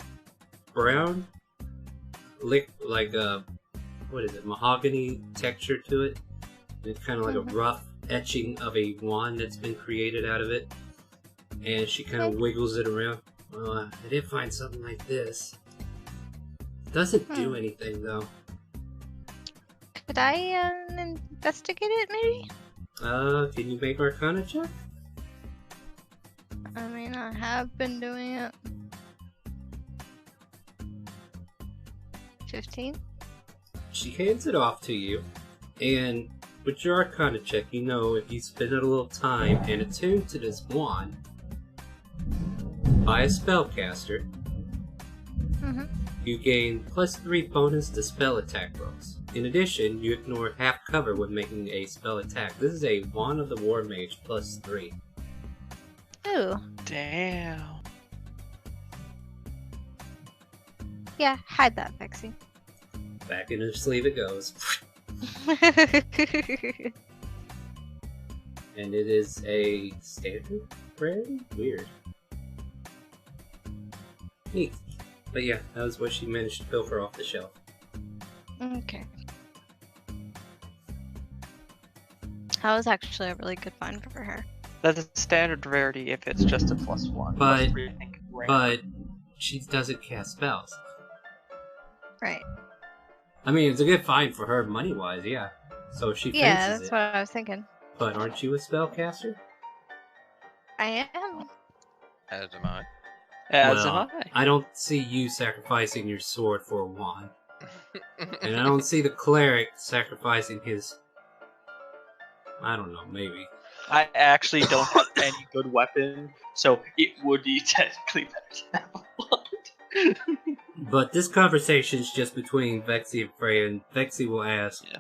brown, like what is it, mahogany texture to it. It's kind of like a rough etching of a wand that's been created out of it. And she kind of wiggles it around. Well, I did find something like this. Doesn't do anything though. Could I investigate it, maybe? Can you make Arcana check? I mean, I have been doing it. 15? She hands it off to you, and with your Arcana check, you know if you spend a little time and attune to this wand by a spellcaster, Mm-hmm. you gain +3 bonus to spell attack rolls. In addition, you ignore half cover when making a spell attack. This is a Wand of the War Mage +3. Ooh. Damn. Yeah, hide that, Vexy. Back in her sleeve it goes. And it is a standard rarity? Weird. Neat. But yeah, that was what she managed to pilfer off the shelf. Okay. That was actually a really good find for her. That's a standard rarity if it's just a +1. But- +3, I think, rare. But she doesn't cast spells. Right. I mean, it's a good find for her money-wise, yeah. So she Yeah, fences that's it. what I was thinking. But aren't you a spellcaster? I am. As am I. As Well, am I. I don't see you sacrificing your sword for a wand. And I don't see the cleric sacrificing his... I don't know, maybe. I actually don't have any good weapon, so it would be technically better to have a wand. But this conversation is just between Vexy and Freya, and Vexy will ask, Yeah.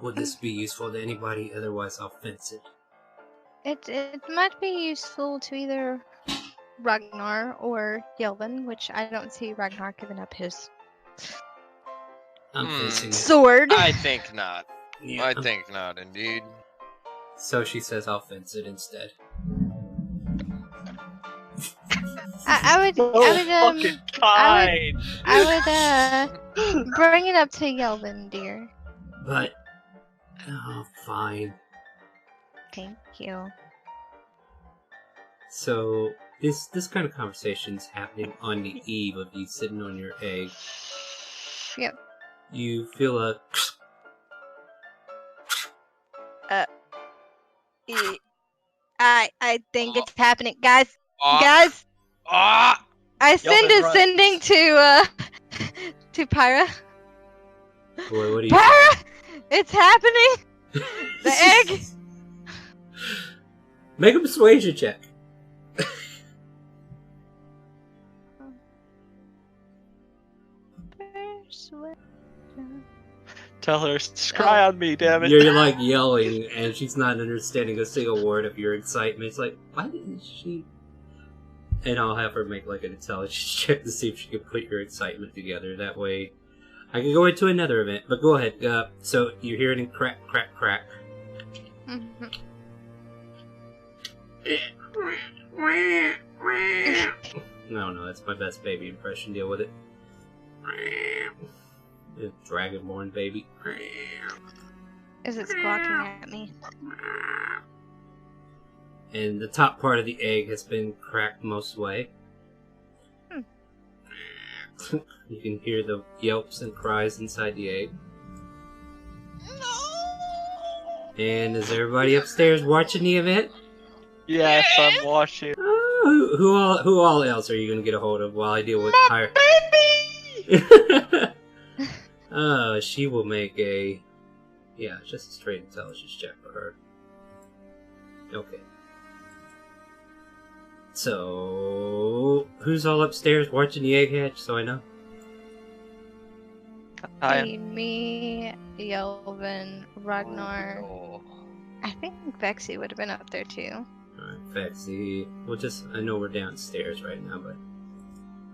would this be useful to anybody? Otherwise, I'll fence it. It might be useful to either Ragnar or Yelvin, which I don't see Ragnar giving up his I'm Hmm. fencing it. sword. I think not. Yeah, I think not, indeed. So she says I'll fence it instead. I would fucking kind. I would bring it up to Yelvin, dear. But... Oh, fine. Thank you. So, this kind of conversation's happening on the eve of you sitting on your egg. Yep. You feel a... I think it's happening, guys. Ah, Guys, ah! I send a run. sending to Pyra. Boy, what do you... Pyra, it's happening. The egg. Make a persuasion check. Tell her, scry on me, damn it. You're like yelling, and she's not understanding a single word of your excitement. It's like, why didn't she... And I'll have her make like an intelligence check to see if she can put your excitement together. That way, I can go into another event. But go ahead. So you're hearing crack, crack, crack. Mhm. No, that's my best baby impression. Deal with it. Dragonborn baby. Is it squawking at me? And the top part of the egg has been cracked most way. You can hear the yelps and cries inside the egg. And is everybody upstairs watching the event? Yes, I'm watching. Who all else are you gonna get a hold of while I deal with higher? She will make a... Yeah, just a straight intelligence check for her. Okay. So... Who's all upstairs watching the egg hatch, so I know? Me, Yelvin, Ragnar. Oh. I think Vexy would have been up there too. Alright, Vexy. I know we're downstairs right now, but...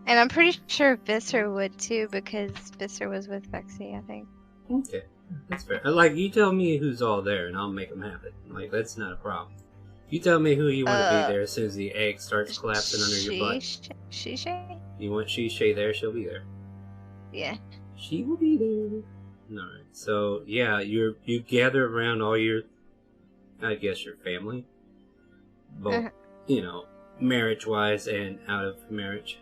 And I'm pretty sure Visser would too, because Visser was with Vexy, I think. Okay, that's fair. Like, you tell me who's all there, and I'll make them happen. Like, that's not a problem. You tell me who you want to be there as soon as the egg starts collapsing under your butt. Shishay? You want Shishay there, she'll be there. Yeah. She will be there. Alright, so, yeah, you gather around all your, I guess, your family. Both, you know, marriage-wise and out of marriage.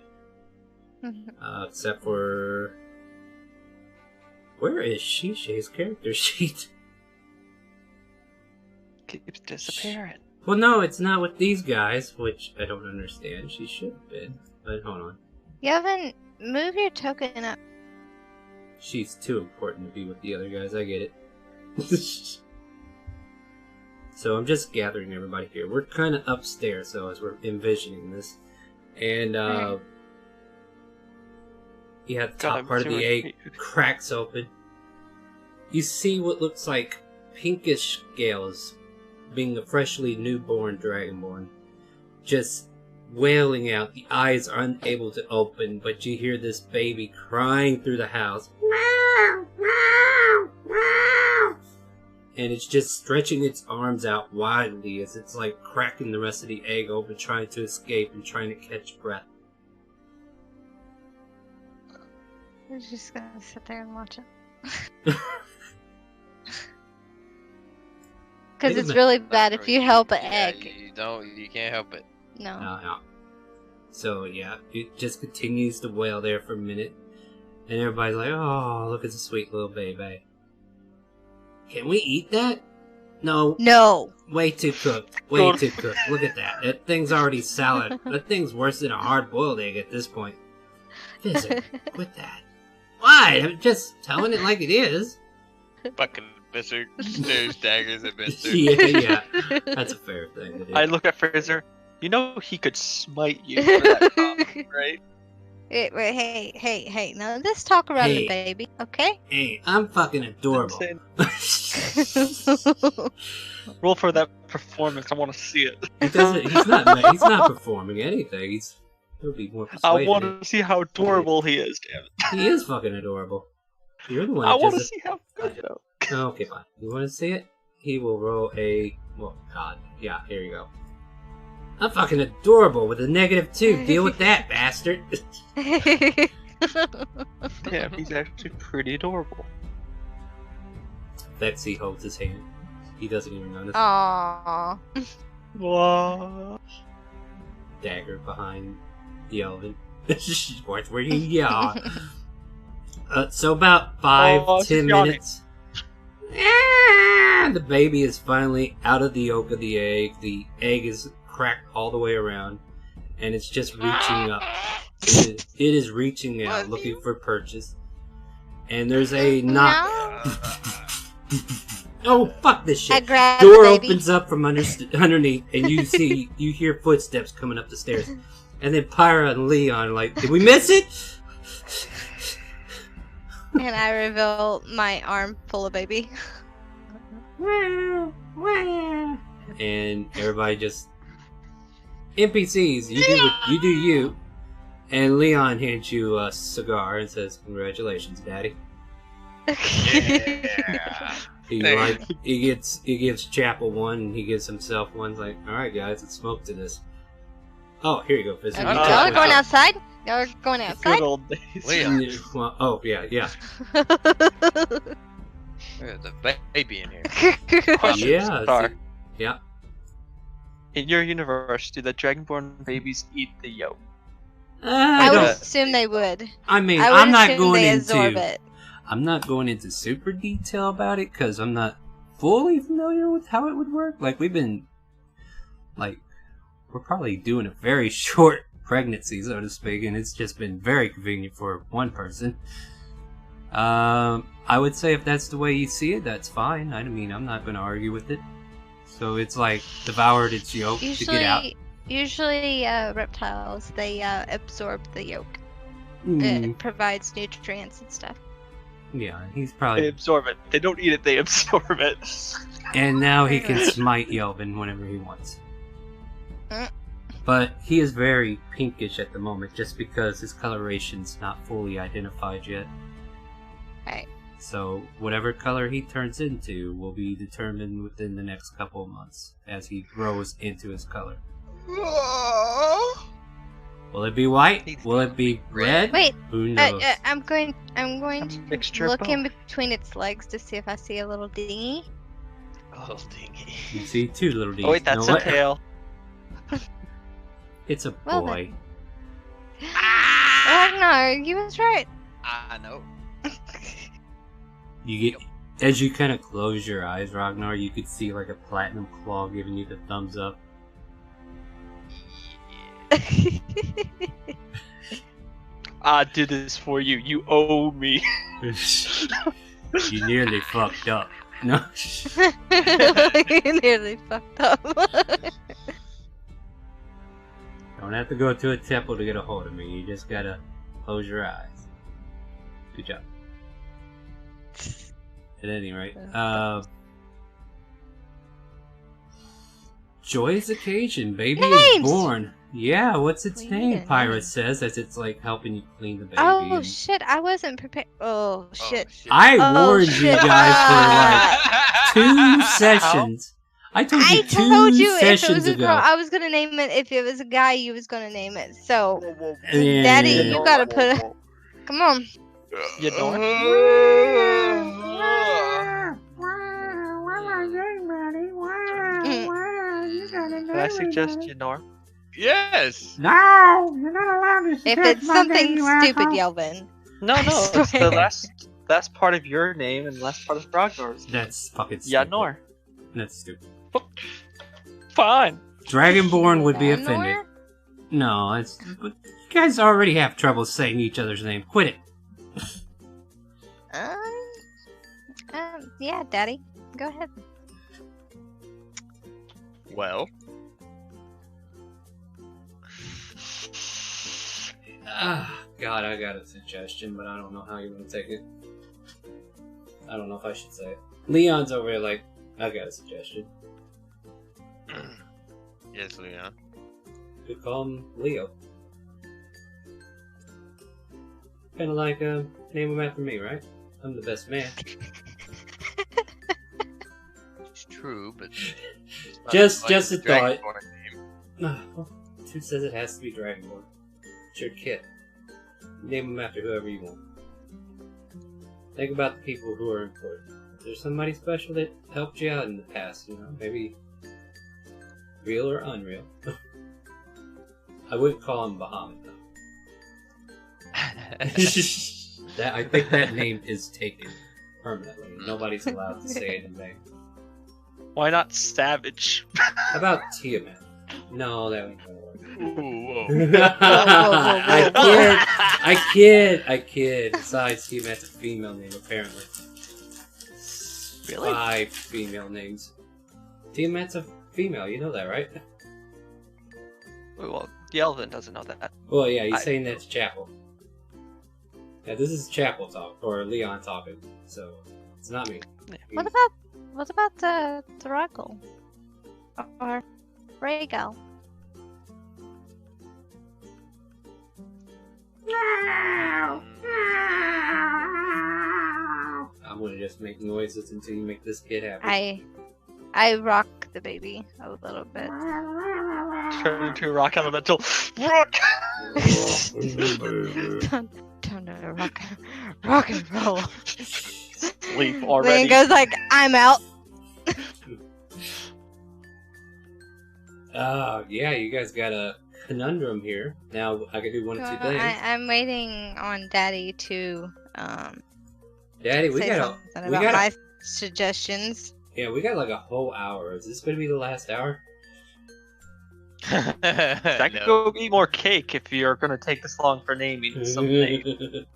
Except for... Where is Shishay's character sheet? Keeps disappearing. Well, no, it's not with these guys, which I don't understand. She should have been. But hold on. Yevon, move your token up. She's too important to be with the other guys, I get it. So I'm just gathering everybody here. We're kind of upstairs, so as we're envisioning this. And, Right. yeah, the God, top I'm part of the doing- egg cracks open. You see what looks like pinkish scales, being a freshly newborn dragonborn, just wailing out. The eyes are unable to open, but you hear this baby crying through the house. And it's just stretching its arms out widely as it's like cracking the rest of the egg open, trying to escape and trying to catch breath. We're just gonna sit there and watch it. Because it's really bad if you help an egg. You can't help it. No. Yeah. So yeah, it just continues to wail there for a minute, and everybody's like, "Oh, look at the sweet little baby. Can we eat that? No, No. way too cooked. Way too cooked. Look at that. That thing's already salad. That thing's worse than a hard-boiled egg at this point. Visit, quit that. Why? I'm just telling it like it is. Fucking Mister stares daggers at Mister. Yeah. That's a fair thing to do. I look at Fraser. You know he could smite you for that comment, right? Wait, hey. Now let's talk around Hey. the baby, okay? Hey, I'm fucking adorable. Saying, roll for that performance. I want to see it. He's not performing anything. He'll be more I persuaded. want to see how adorable he is. Damn it! He is fucking adorable. You're the one. I that want to just- see how good though. Oh, okay, fine. You want to see it? He will roll a. Well, God. Yeah, here you go. I'm fucking adorable with a -2. Deal with that, bastard. Yeah, he's actually pretty adorable. Vexy holds his hand. He doesn't even notice. Aww. What? Dagger behind the elven. Watch where you yaw. So about 5-10 she's yawning. minutes. The baby is finally out of the yolk of the egg. The egg is cracked all the way around, and it's just reaching up. It is reaching out, looking for purchase. And there's a knock. No. Oh, fuck this I shit! grabbed Door the baby. opens up from underneath, and you hear footsteps coming up the stairs. And then Pyra and Leon are like, did we miss it? And I reveal my arm full of baby. And everybody just NPCs, you do you. And Leon hands you a cigar and says, "Congratulations, Daddy." Yeah. He gives Chapel one, and he gives himself one. He's like, "All right, guys, let's smoke to this." Oh, here you go, Fizzy. Okay, You y'all take are one. going outside? Y'all are going Good outside? old days. Leon. Well, oh yeah. There's a baby in here. Question, Yeah, Star. Yeah. In your universe, do the Dragonborn babies eat the yolk? I would don't- assume they would. I mean, I would I'm not assume going they into. absorb it. I'm not going into super detail about it because I'm not fully familiar with how it would work. Like, we're probably doing a very short pregnancy, so to speak, and it's just been very convenient for one person. I would say if that's the way you see it, that's fine. I mean, I'm not going to argue with it. So it's like devoured its yolk to get out. Usually reptiles, they absorb the yolk. Mm, It provides nutrients and stuff. yeah, he's They probably. absorb it. They don't eat it, they absorb it. And now he can smite Yelvin whenever he wants. Mm. But he is very pinkish at the moment just because his coloration's not fully identified yet. Right. So whatever color he turns into will be determined within the next couple of months as he grows into his color. Will it be white? Will it be red? Wait, Who knows? I'm going A to mixture of look in both. between its legs to see if I see a little dingy. Oh, dingy. You see two little D's. Oh wait, that's No, a what? tail. It's a Well boy. Oh no, you was right. I know. You As you kind of close your eyes, Ragnar, you could see like a platinum claw giving you the thumbs up. I did this for you. You owe me. You nearly fucked up. No. You nearly fucked up. Don't have to go to a temple to get a hold of me. You just gotta close your eyes. Good job. At any rate, joyous occasion, baby is born. Yeah, what's its name? Pyra says as it's like helping you clean the baby. Oh shit! I wasn't prepared. Oh shit! I warned you guys for like 2 sessions. I told you I told you if it sessions was a ago. girl, I was gonna name it. If it was a guy, you was gonna name it. So, Yeah. Daddy, you gotta put a. Come on. You know Can I suggest Yanor? Yes. No, you're not allowed to. If it's something stupid, Yelvin. No, it's the last part of your name and last part of Ragnar's. That's fucking stupid. Yanor. That's stupid. Fine. Dragonborn would be Yanor? offended. No, it's. But you guys already have trouble saying each other's name. Quit it. Yeah, Daddy, go ahead. Well. God, I got a suggestion, but I don't know how you want to take it. I don't know if I should say it. Leon's over here like, I got a suggestion. Yes, Leon. Could call him Leo. Kind of like, name him after me, right? I'm the best man. It's true, but... Just a thought. Dragonborn name. Who says it has to be Dragonborn? It's your kid. Name him after whoever you want. Think about the people who are important. Is there somebody special that helped you out in the past, you know? Maybe real or unreal. I wouldn't call him Bahamut, though. I think that name is taken permanently. Nobody's allowed to say it in vain. Why not Savage? How about Tiamat? No, that ain't gonna work. Ooh, whoa. I kid. Besides, Tiamat's a female name, apparently. Really? 5 female names. Tiamat's a female, you know that, right? Well, Yelvin doesn't know that. Well, yeah, he's saying that's Chapel. Yeah, this is Chapel talk, or Leon talking, so it's not me. What about Thrackle? Or Rhaegal? I'm gonna just make noises until you make this kid happy. I rock the baby a little bit. Turn into a rock elemental. Rock! Time to rock and roll. Sleep Then already. he goes like, I'm out. Yeah, you guys got a conundrum here. Now I can do one of two things. I'm waiting on Daddy to Daddy, we say got something about my suggestions. yeah, we got like a whole hour. Is this gonna be the last hour? That could go eat more cake if you're gonna take this long for naming something.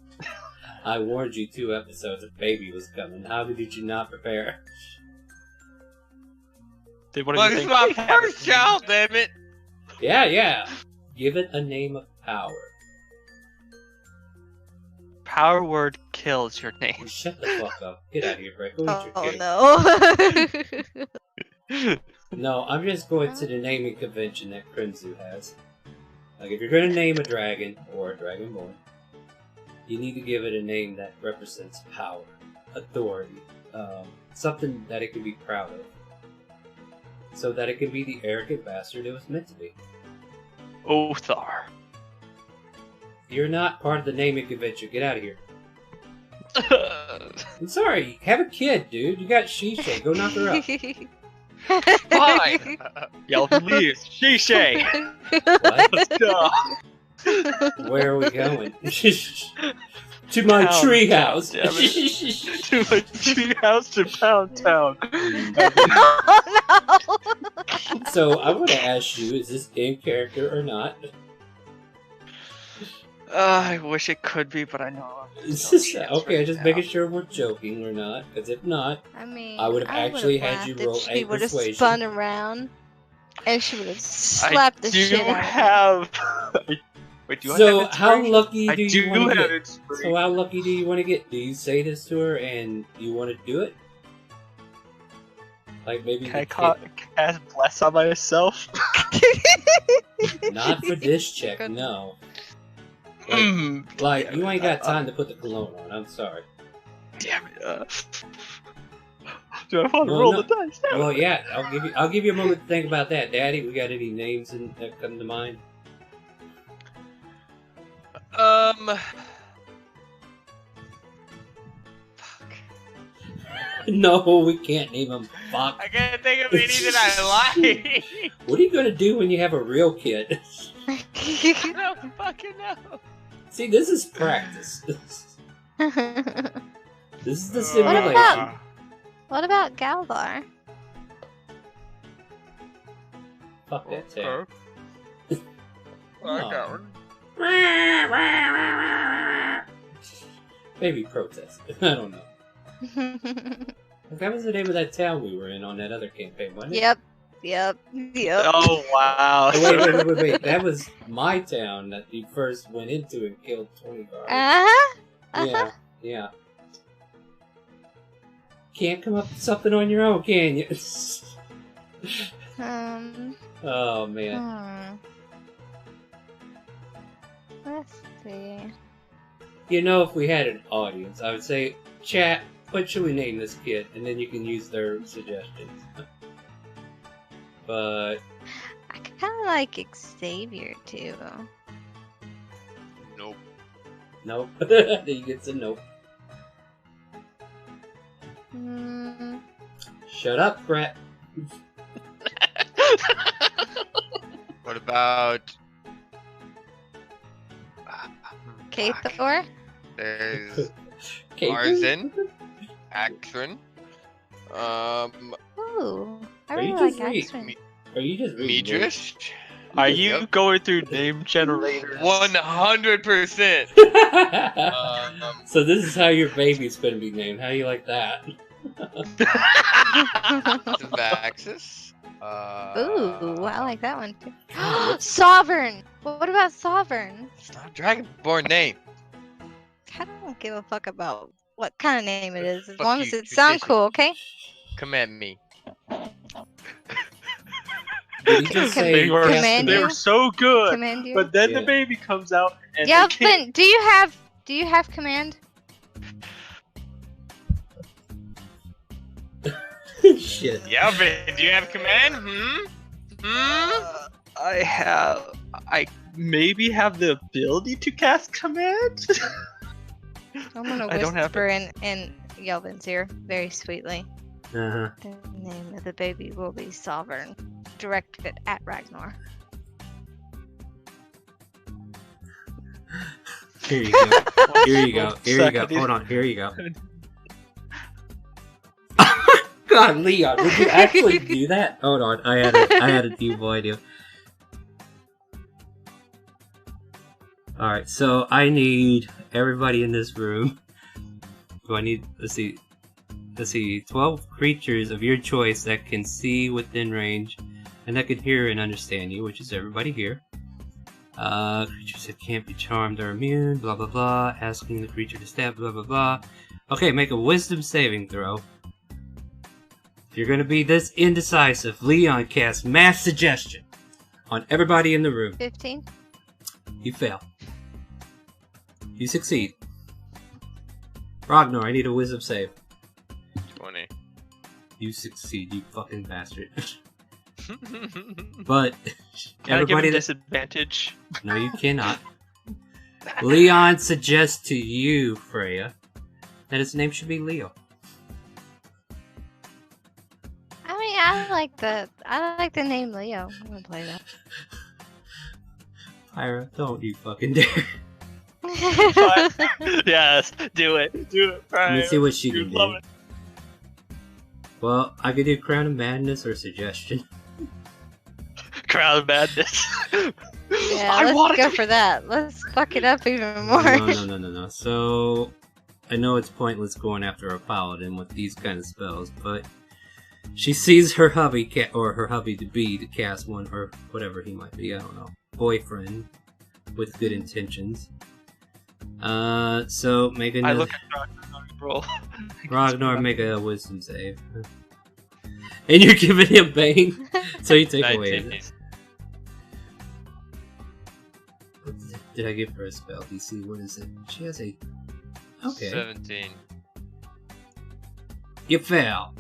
I warned you 2 episodes a baby was coming. How did you not prepare? Did one Look, of it's you my think first child, damn it! Yeah. Give it a name of power. Power word kills your name. Shut the fuck up. Get out of here, Brett. Go eat your cake. No. No, I'm just going to the naming convention that Crimson has. Like, if you're going to name a dragon, or a dragonborn, you need to give it a name that represents power, authority, something that it can be proud of. So that it can be the arrogant bastard it was meant to be. Othar. You're not part of the naming convention. Get out of here. I'm sorry. Have a kid, dude. You got Shisha. Go knock her up. Fine. Yelvin leaves. Shishay. What? Let's go. Where are we going? To my Pound treehouse. Town, damn it. To my treehouse to Pound Town. Oh no! So I want to ask you: is this in character or not? I wish it could be, but I know. It's no just, chance okay, right just now. making sure we're joking or not. Because if not, I mean, I would have actually would've had you laughed roll if a she would have persuasion. spun around and she would have slapped the shit out of me. have. Wait, do I So have how inspiration? lucky I do you want to have get? inspiration. So how lucky do you want to get? Do you say this to her and you want to do it? Like maybe Can I the cast bless on myself? kid- not for this check, no. Like you ain't got time to put the cologne on. I'm sorry. Damn it. Do I want to Well, roll no. the dice? Well, yeah, I'll give you a moment to think about that, Daddy. We got any names that come to mind? Fuck. No, we can't name them. Fuck. I can't think of any that I like. What are you gonna do when you have a real kid? I don't fucking know. See, this is practice. This is the What simulation. about- What about Galvar? Fuck that town. Like that one. Maybe protest. I don't know. That was the name of that town we were in on that other campaign, wasn't it? Yep. Oh, wow. Oh, wait. That was my town that you first went into and killed 20 guards. Uh-huh. Yeah. Can't come up with something on your own, can you? Oh, man. Let's see. You know, if we had an audience, I would say, chat, what should we name this kid? And then you can use their suggestions. But I kind of like Xavier too. Nope. nope. Then you get a nope. Shut up, Brett. What about Kathor? there's Caitlin? Arzen, Axron, Ooh, I Are really you like just reading- Axron. Are you just reading Midrish. Are you Yep. going through name generators? 100%. notes? So this is how your baby's gonna be named. How do you like that? Vaxis. Ooh, I like that one too. Sovereign! What about Sovereign? It's not a Dragonborn name. I don't give a fuck about what kind of name it is, as Fuck long as you, it sounds tradition. cool, okay? Command me. Did he just say They were, Command they you? were so good, Command you? but then Yeah. the baby comes out and Yeah, they can't- but do you have command? Shit. Yelvin, do you have command? I maybe have the ability to cast command. I'm gonna I don't have whisper in Yelvin's ear very sweetly. Uh-huh. The name of the baby will be Sovereign, directed at Ragnar. Here you go. Here you go. Here you go. Second. Hold on. Here you go. God, Leon, would you actually do that? Hold on. I had a evil idea. Alright, so I need everybody in this room. Do I need, let's see, 12 creatures of your choice that can see within range and that can hear and understand you, which is everybody here. Creatures that can't be charmed or immune, blah blah blah, asking the creature to stab, blah blah blah. Okay, make a wisdom saving throw. If you're gonna be this indecisive, Leon casts mass suggestion on everybody in the room. 15? You fail. You succeed. Ragnar, I need a wisdom save. 20. You succeed, you fucking bastard. But Can I give everybody him that disadvantage? no, you cannot. Leon suggests to you, Freya, that his name should be Leo. I mean, I like the name Leo. I'm gonna play that. Pyra, don't you fucking dare. Yes, do it. Do it, Let me Brian. see what she You can love do. it. Well, I could do Crown of Madness or Suggestion. Crown of Madness. Yeah, I let's wanted go to- for that. Let's fuck it up even more. No. So, I know it's pointless going after a paladin with these kind of spells, but she sees her hubby or her hubby-to-be to cast one, or whatever he might be, I don't know, boyfriend with good intentions. So make I another... look at Ragnar's roll. Ragnar, make a wisdom save. And you're giving him Bane, so you take away 19. his... Did I give her a spell? DC, what is it? She has a... Okay. 17. You fail.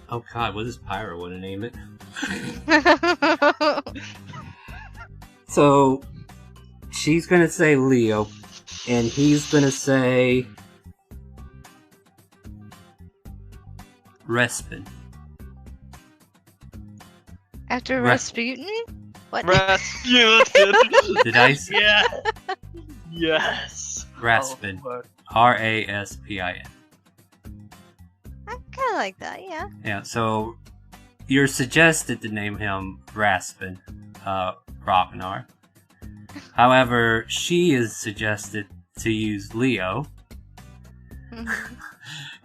Oh god, what does Pyro want to name it? So, she's gonna say Leo, and he's gonna say... Respin. After Ra- Rasputin? What? Rasputin. Did I say Yeah. Yes. Raspin? Oh, Lord. R-A-S-P-I-N. I kind of like that, yeah. Yeah, so you're suggested to name him Raspin, Ragnar. However, she is suggested to use Leo, Mhm.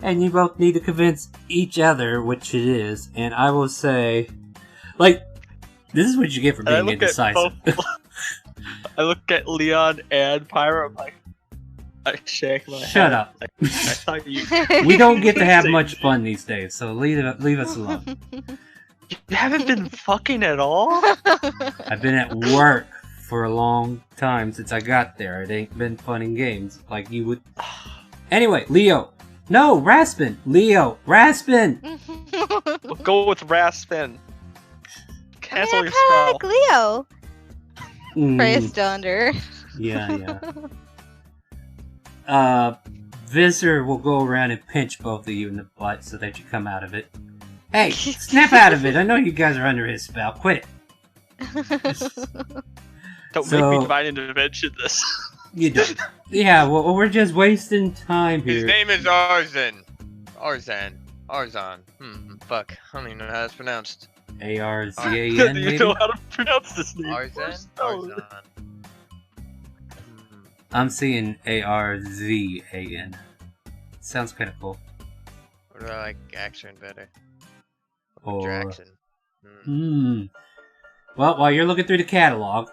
and you both need to convince each other which it is, and I will say, like, this is what you get for And I being look at indecisive. both. I look at Leon and Pyro. I'm like, I shake my head. Shut up. I thought you. We don't get to have Same. much fun these days, so leave us alone. You haven't been fucking at all. I've been at work for a long time since I got there. It ain't been fun and games like you would. Anyway, Leo. No, Raspin. Leo. Raspin. We'll go with Raspin. Cancel your I spell. kinda like Leo. Mm, Frey is still under. yeah. Visor will go around and pinch both of you in the butt so that you come out of it. Hey, snap out of it. I know you guys are under his spell. Quit it. Don't So- make me divine intervention this. You don't. Yeah, well, we're just wasting time His here. name is Arzan. Arzan. Fuck. I don't even know how that's pronounced. A-R-Z-A-N, Do you maybe? know how to pronounce this name? Arzan? Oh, Arzan. I'm seeing A-R-Z-A-N. Sounds kind of cool. What do I like accent better? Or... Draxon. Well, while you're looking through the catalog...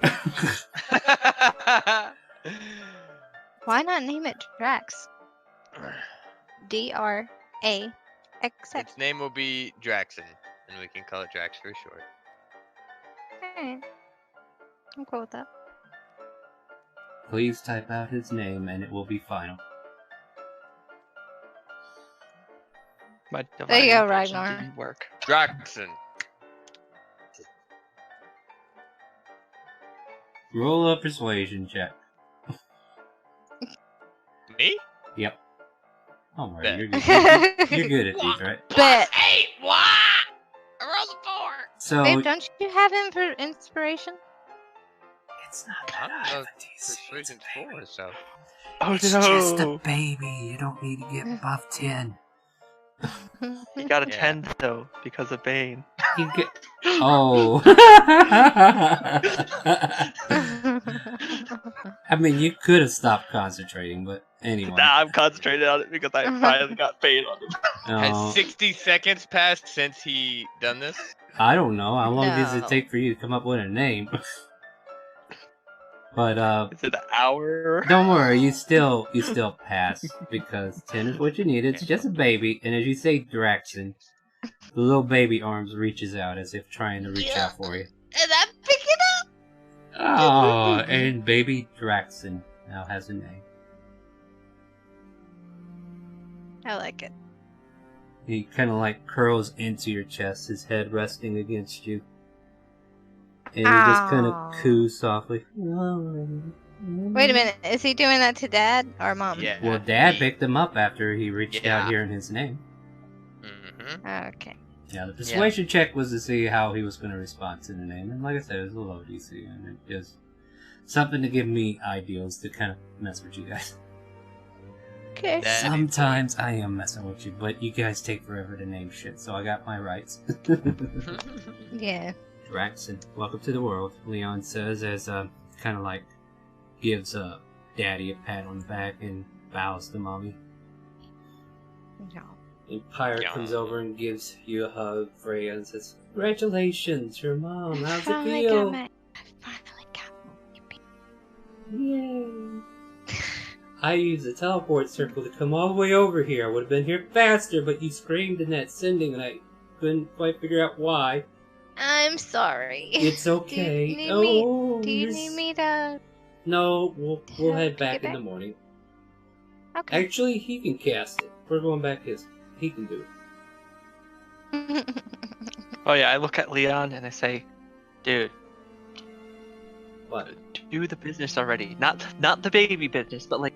Why not name it Drax? D-R-A-X-X. Its name will be Draxon, and we can call it Drax for short. Alright. I'm cool with that. Please type out his name and it will be final. My There you go, intervention Ragnar. Didn't work. Draxon. Roll a persuasion check. Me? Yep. Don't worry, Bet. you're good. You're good at these, right? Bet. 8! What? I rolled a 4! So, Babe, don't you have him for inspiration? it's not I that don't high know of a DC, it's Persuasion's a baby. 4, so. Oh It's no! just a baby. You don't need to get buff 10. You got a Yeah. 10 though because of Bane. You get... Oh. I mean, you could have stopped concentrating, but anyway. Nah, I'm concentrated on it because I finally got Bane on him. Has Oh, 60 seconds passed since he done this? I don't know. How long does it No. take for you to come up with a name? But, Is it an hour? don't worry, you still pass, because 10 is what you need. It's just a baby, and as you say Draxon, the little baby arms reaches out as if trying to reach out for you. And I pick it up! Oh, and baby Draxon now has a name. I like it. He kind of like curls into your chest, his head resting against you. And he just kind Aw. of coos softly. Wait a minute, is he doing that to Dad or Mom? Yeah. Well, Dad me. picked him up after he reached Yeah. out hearing his name. Mm-hmm. Okay. Yeah, the persuasion check was to see how he was going to respond to the name. And like I said, it was a low DC, and it just something to give me ideals to kind of mess with you guys. Okay. That- Sometimes I am messing with you, but you guys take forever to name shit, so I got my rights. Yeah. Draxon, welcome to the world, Leon says as kind of like gives Daddy a pat on the back and bows to Mommy. No. And Pirate Yeah. comes over and gives you a hug, Freya, and says, "Congratulations, your mom. How's it finally feel?" got I finally got my Yay! I used a teleport circle to come all the way over here. I would have been here faster, but you screamed in that sending, and I couldn't quite figure out why. I'm sorry. It's okay. Do you need oh, Do you you're need s- me to? No, we'll help head you back get in the back? morning. Okay. Actually, he can cast it. We're going back his. He can do it. Oh yeah, I look at Leon and I say, dude, What? do the business already. Not the baby business, but like,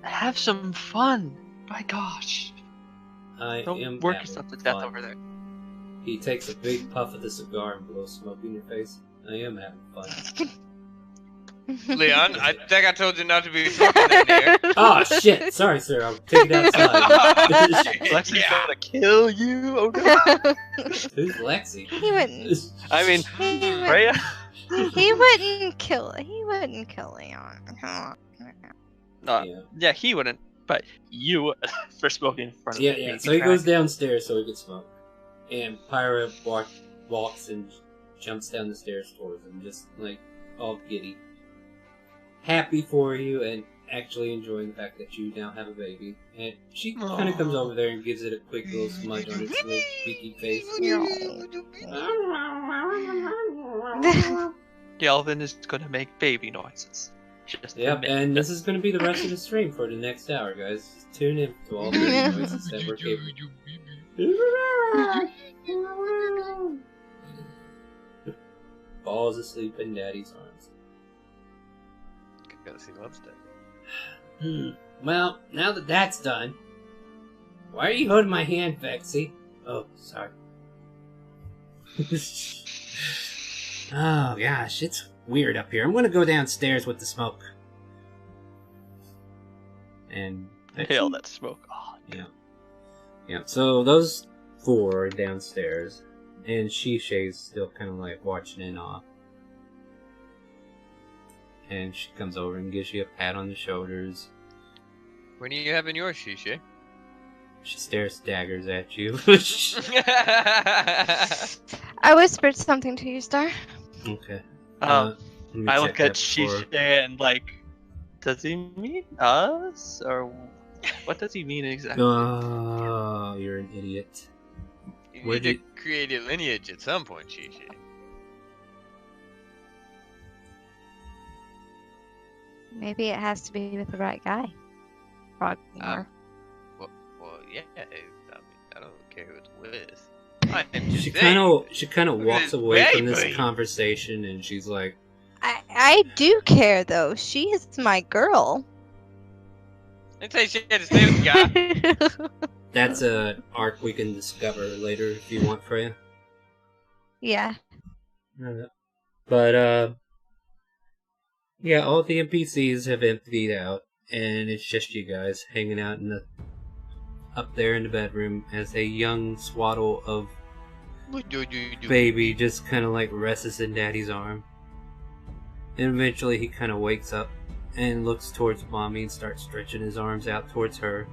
have some fun. My gosh. I Don't am work having yourself to death fun. over there. He takes a big puff of the cigar and blows smoke in your face. I am having fun. Leon, I think I told you not to be smoking in here. Oh shit! Sorry, sir. I'll take it outside. Lexi's Yeah. gonna kill you. Oh no. Who's Lexi? He wouldn't. I mean, He would. Freya. He wouldn't kill. He wouldn't kill Leon. Come on. No, Yeah. yeah, he wouldn't, but you would for smoking in front of Yeah, the yeah. baby So he track. goes downstairs so he can smoke. And Pyra walks and jumps down the stairs towards him, just like all giddy. Happy for you and actually enjoying the fact that you now have a baby. And she kind of comes over there and gives it a quick little smudge on its little beaky face. Galvin is gonna make baby noises. Just Yep, admit and it. this is going to be the rest of the stream for the next hour, guys. Just tune in to all the baby noises that we're capable. Falls asleep in Daddy's arms. Because he loves that. Well, now that that's done, why are you holding my hand, Vexy? Oh, sorry. Oh gosh, it's weird up here. I'm gonna go downstairs with the smoke. And Hail that smoke. Oh, yeah, yeah. So those four are downstairs, and Shisei's still kind of like watching in awe. And she comes over and gives you a pat on the shoulders. When are you having your shisha? She stares daggers at you. I whispered something to you, Star. Okay. Um, let me I check look that at Shisha before- and like, does he mean us or what does he mean exactly? Oh, you're an idiot. You Where need to did- create a lineage at some point, shisha. Maybe it has to be with the right guy. Frogmore. Well, yeah. I mean, I don't care who it's with. I'm just She saying. kind of Look at walks this away from this baby. conversation, and she's like, I do care though. She is my girl. I'd say she had to stay with the guy. "That's a arc we can discover later if you want, Freya." Yeah. But yeah, all the NPCs have emptied out, and it's just you guys hanging out in the up there in the bedroom as a young swaddle of baby just kind of like rests in Daddy's arm. And eventually he kind of wakes up and looks towards Mommy and starts stretching his arms out towards her.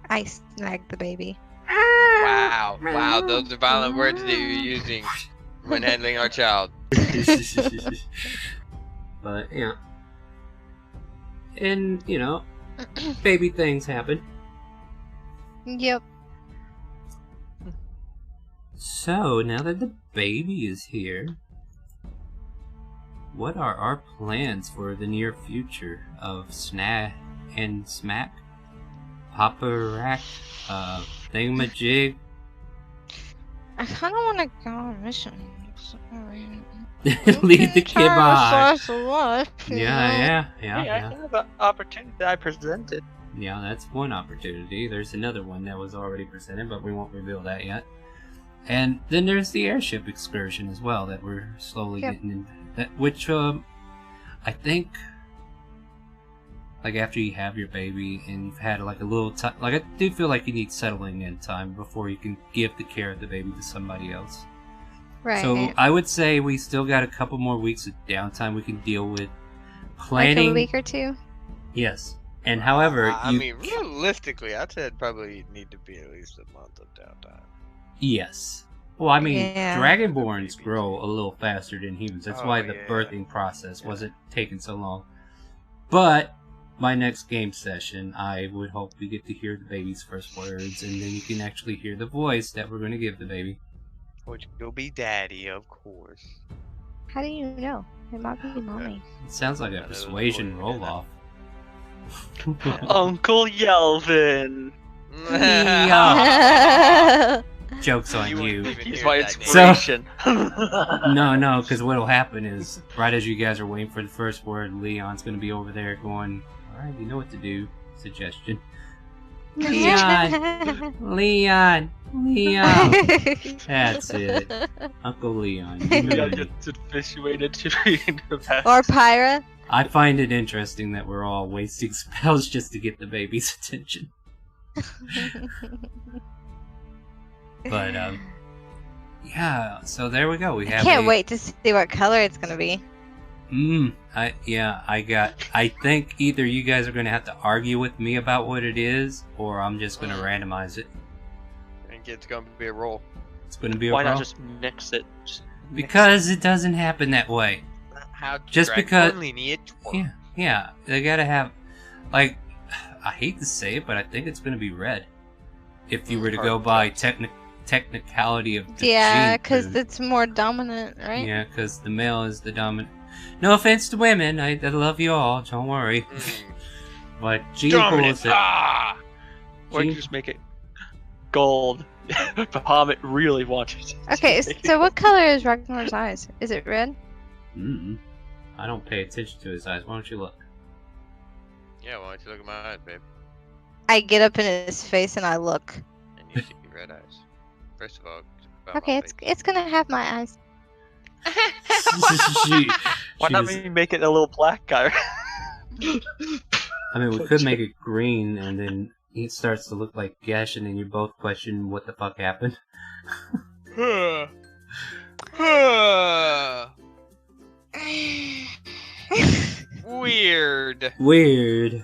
I snagged the baby. Wow, those are violent words that you're using when handling our child. But yeah. And, you know, baby things happen. Yep. So, now that the baby is here, what are our plans for the near future of Snag and Smack? Papa Rack, Thingamajig? I kind of want to go on a mission. Leave the kid behind. Slice of life, you know? Yeah. Hey, I have an opportunity that I presented. Yeah, that's one opportunity. There's another one that was already presented, but we won't reveal that yet. And then there's the airship excursion as well that we're slowly Yep. getting Which I think, like after you have your baby and you've had like a little time, like I do feel like you need settling in time before you can give the care of the baby to somebody else. Right. So I would say we still got a couple more weeks of downtime we can deal with planning. Like a week or two? Yes. And however, I mean, realistically, I'd say it'd probably need to be at least a month of downtime. yes. Well, I mean, Yeah. Dragonborns grow a little faster than humans. That's why the yeah. birthing process wasn't taking so long. But my next game session, I would hope we get to hear the baby's first words, and then you can actually hear the voice that we're going to give the baby. Which will be daddy, of course. How do you know? It might be mommy. It sounds like a persuasion roll-off. Uncle Yelvin. Joke's on You you. wouldn't even He's hear my that name. inspiration. No, because what'll happen is, right as you guys are waiting for the first word, Leon's going to be over there going, alright, you know what to do. Suggestion. Leon! Leon! That's it. Uncle Leon. you Yeah, really- gets infatuated to being the best. Or Pyra. I find it interesting that we're all wasting spells just to get the baby's attention. But, yeah, so there we go. We have Can't wait to see what color it's gonna be. I think either you guys are going to have to argue with me about what it is, or I'm just going to randomize it. I think it's gonna be a roll. It's going to be a Why roll. not just mix it? Just mix Because it doesn't happen that way. How Just because- lineage Yeah, they gotta have, like, I hate to say it, but I think it's gonna be red. If you were to go by technicality of the Yeah, gene because pool. it's more dominant, right? Yeah, because the male is the dominant. No offense to women, I love you all, don't worry. But gene pool Dominant. is that. Why don't you Gene- just make it gold? Bahamut really wants it. Okay, so what color is Ragnar's eyes? Is it red? Mm-mm. I don't pay attention to his eyes. Why don't you look? Yeah, why don't you look at my eyes, babe? I get up in his face and I look. And you see red eyes. First of all, about my Okay, face. it's gonna have my eyes. Why not maybe make it a little black guy? I mean, we could make it green, and then he starts to look like Gesh, and then you both question what the fuck happened. Weird. Weird.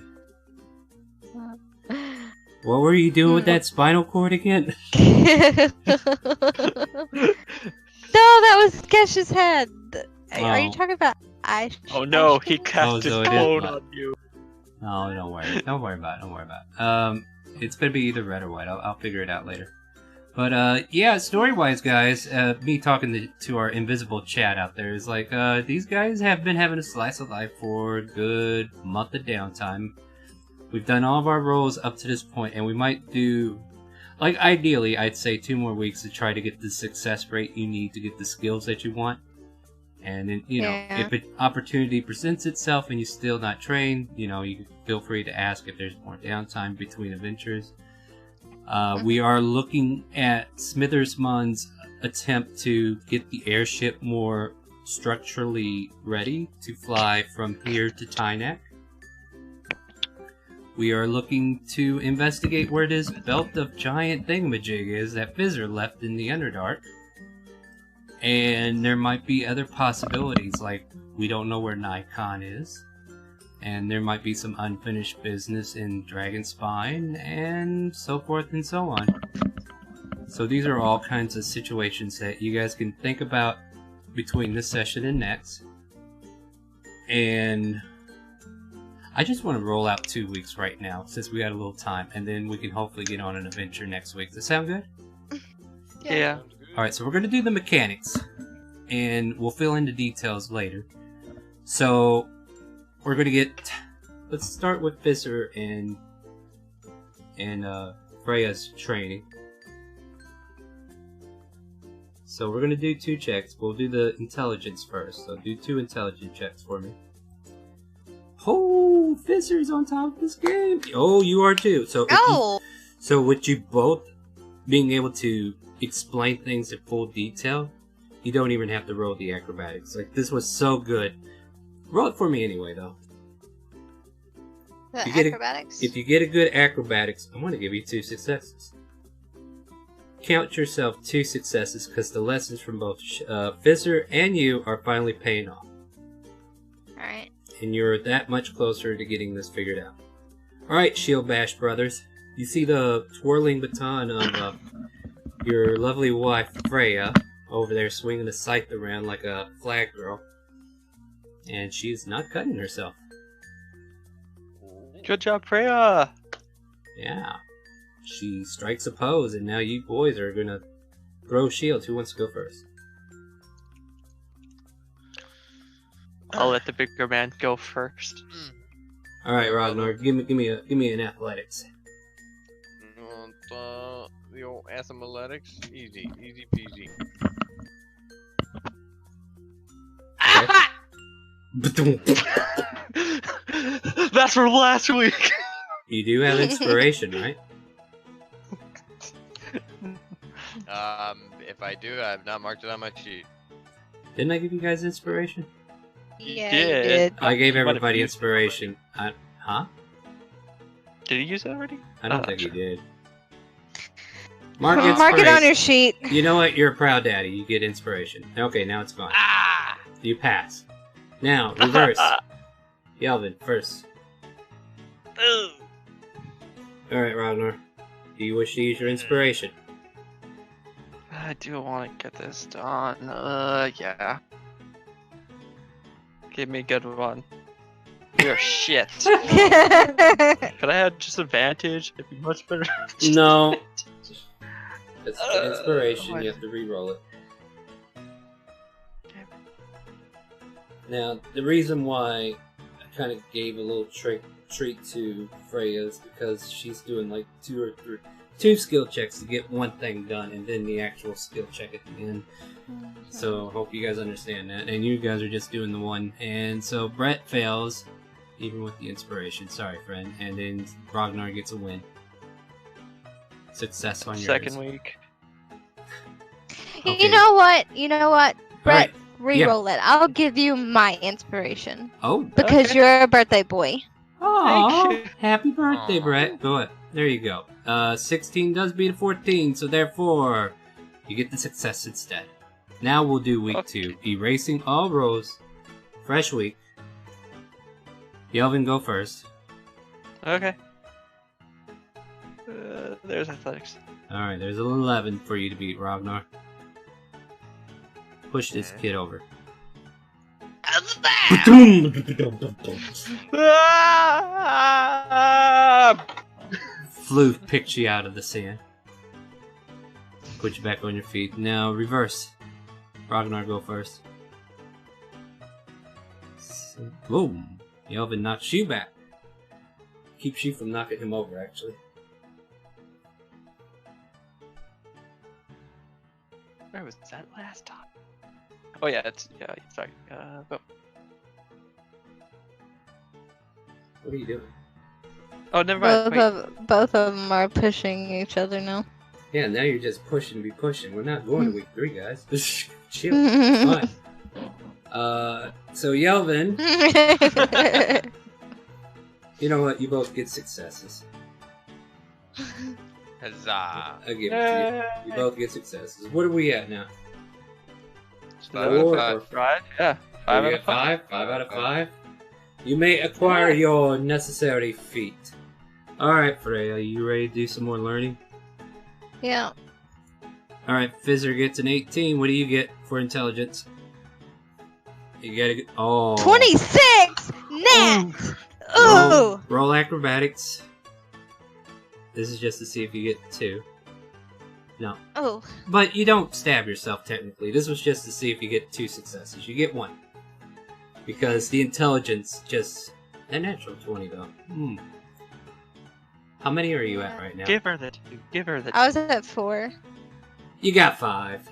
What were you doing with that spinal cord again? No, that was Gesh's head. Are you Oh. talking about eye? Oh no, he eye- cast his so it is clone black. on you. No, don't worry. Don't worry about it. Don't worry about it. It's gonna be either red or white. I'll figure it out later. But, yeah, story-wise, guys, me talking to our invisible chat out there is like, these guys have been having a slice of life for a good month of downtime. We've done all of our roles up to this point, and we might do, like, ideally, I'd say 2 more weeks to try to get the success rate you need to get the skills that you want. And then, you know, Yeah. if an opportunity presents itself and you're still not trained, you know, you can feel free to ask if there's more downtime between adventures. We are looking at Smithersmon's attempt to get the airship more structurally ready to fly from here to Tynac. We are looking to investigate where this belt of giant thingamajig is that Fizzer left in the Underdark. And there might be other possibilities, like we don't know where Nikon is. And there might be some unfinished business in Dragonspine, and so forth and so on. So these are all kinds of situations that you guys can think about between this session and next. And I just want to roll out 2 weeks right now, since we got a little time, and then we can hopefully get on an adventure next week. Does that sound good? Yeah. Alright, so we're going to do the mechanics, and we'll fill in the details later. So, we're going to get... Let's start with Fizzer and Freya's training. So we're going to do 2 checks. We'll do the intelligence first, so do 2 intelligence checks for me. Oh, Fizzer's on top of this game! Oh, you are too! So, Oh! so with you both being able to explain things in full detail, you don't even have to roll the acrobatics. Like, this was so good. Roll it for me anyway, though. The You get acrobatics? If you get a good acrobatics, I'm going to give you 2 successes. Count yourself 2 successes because the lessons from both Fizzer and you are finally paying off. Alright. And you're that much closer to getting this figured out. Alright, Shield Bash brothers. You see the twirling baton of your lovely wife, Freya, over there swinging the scythe around like a flag girl. And she's not cutting herself. Good job, Freya! Yeah. She strikes a pose, and now you boys are gonna throw shields. Who wants to go first? I'll let the bigger man go first. All right, Ragnar, give me an athletics. The old athletics, easy peasy. That's from last week! You do have inspiration, right? If I do, I've not marked it on my sheet. Didn't I give you guys inspiration? Yeah, did. you did. I gave Might have everybody used it inspiration. Huh? Did he use it already? I don't Oh, think he sure. did. Mark Mark it on inspiration. your sheet. You know what? You're a proud daddy. You get inspiration. Okay, now it's fine. Ah! You pass. Now, reverse. Yelvin, first. Ooh. Alright, Ragnar. Do you wish to use your inspiration? I do want to get this done. Yeah. Give me a good one. You're shit. Could I have disadvantage? It'd be much better. No. It's the inspiration. You have to re-roll it. Damn Now, the reason why I kind of gave a little treat to Freya is because she's doing like 2 skill checks to get one thing done, and then the actual skill check at the end. So, hope you guys understand that. And you guys are just doing the one. And so, Brett fails, even with the inspiration. Sorry, friend. And then Ragnar gets a win. Success on yours. Second week. Okay. You know what? Brett, Alright. re-roll it. I'll give you my inspiration. Oh. Because Okay. you're a birthday boy. Aw, Thank you. happy birthday, Aw. Brett. Go ahead. There you go. 16 does beat a 14, so therefore, you get the success instead. Now we'll do week 2. Erasing all rows. Fresh week. Yelvin, go first. Okay. There's athletics. Alright, there's an 11 for you to beat, Ragnar. Push this Okay. kid over. Ah! Floof picks you out of the sand. Put you back on your feet. Now, reverse. Ragnar, go first. Boom. Yelvin knocks you back. Keeps you from knocking him over, actually. Where was that last time? Oh yeah, it's sorry. But What are you doing? oh, never mind. Both of them are pushing each other now. Yeah, now you're just pushing me pushing. We're not going to week 3, guys. Chill. It's fine. So Yelvin, you know what? You both get successes. Huzzah! I'll give it to you. You both get successes. What are we at now? It's 4 5 out of or 5. 5? Yeah. 5 you out at of 5. 5 out of 5. You may acquire your necessary feat. Alright, Freya, you ready to do some more learning? Yeah. Alright, Fizzer gets an 18. What do you get for intelligence? You gotta get. Oh. 26! Nat! Roll, Ooh! roll acrobatics. This is just to see if you get 2. No. Oh. But you don't stab yourself, technically. This was just to see if you get 2 successes. You get 1. Because the intelligence just... A natural 20, though. How many are you at right now? Give her the 2. Give her the 2. I was at 4. You got 5.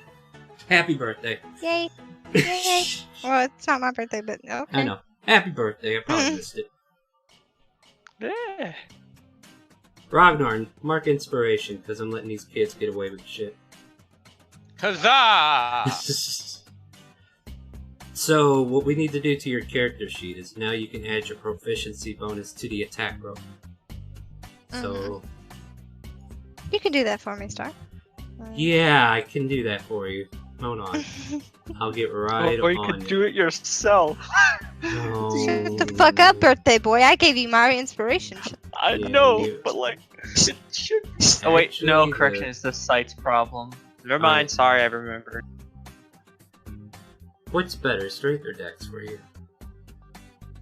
Happy birthday. Yay. Yay. Well, it's not my birthday, but okay. I know. Happy birthday. I probably missed it. Yeah. Ragnar, mark inspiration, because I'm letting these kids get away with shit. Huzzah! So, what we need to do to your character sheet is now you can add your proficiency bonus to the attack roll. So, You can do that for me, Star. yeah, I can do that for you. Hold on. I'll get right or you on could do it yourself. No. Shut the fuck up, birthday boy. I gave you my inspiration. I Yeah, know, you- but like, it should. Oh wait, no, Actually, correction. It's the site's problem. Never mind. Sorry, I remembered. What's better, strength or dex for you?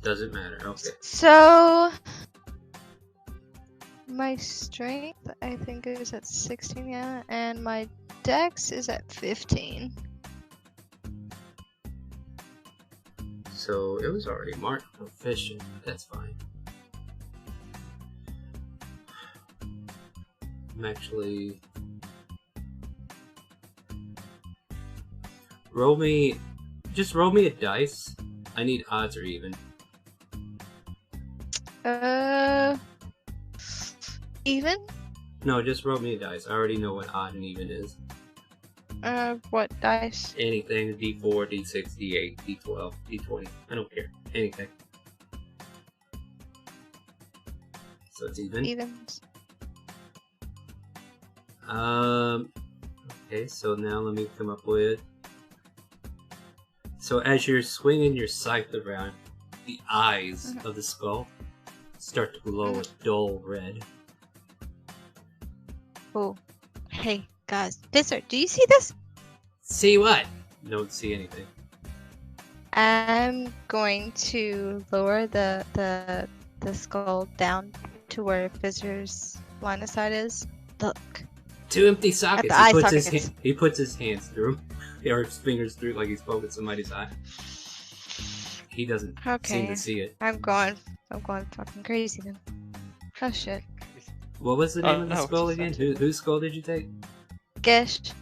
Doesn't matter. Okay. So, my strength, I think, is at 16, yeah, and my dex is at 15. So it was already marked proficient, but that's fine. I'm actually just roll me a dice. I need odds or even. Even? No, just roll me a dice. I already know what odd and even is. What dice? Anything, D4, D6, D8, D12, D20. I don't care. Anything. So it's even? Evens. Okay, so now let me come up with... So as you're swinging your scythe around, the eyes of the skull start to glow a dull red. Oh. Hey, guys. Blizzard, do you see this? See what? Don't see anything. I'm going to lower the skull down to where Fizzer's line of sight is. Look. Two empty sockets. the eye He sockets. he puts his hands through, or his fingers through, like he's poking somebody's eye. He doesn't seem Okay. to see it. I'm going fucking crazy then. Oh shit. What was the name of the no, skull it's again? just Whose skull did you take? Gesh.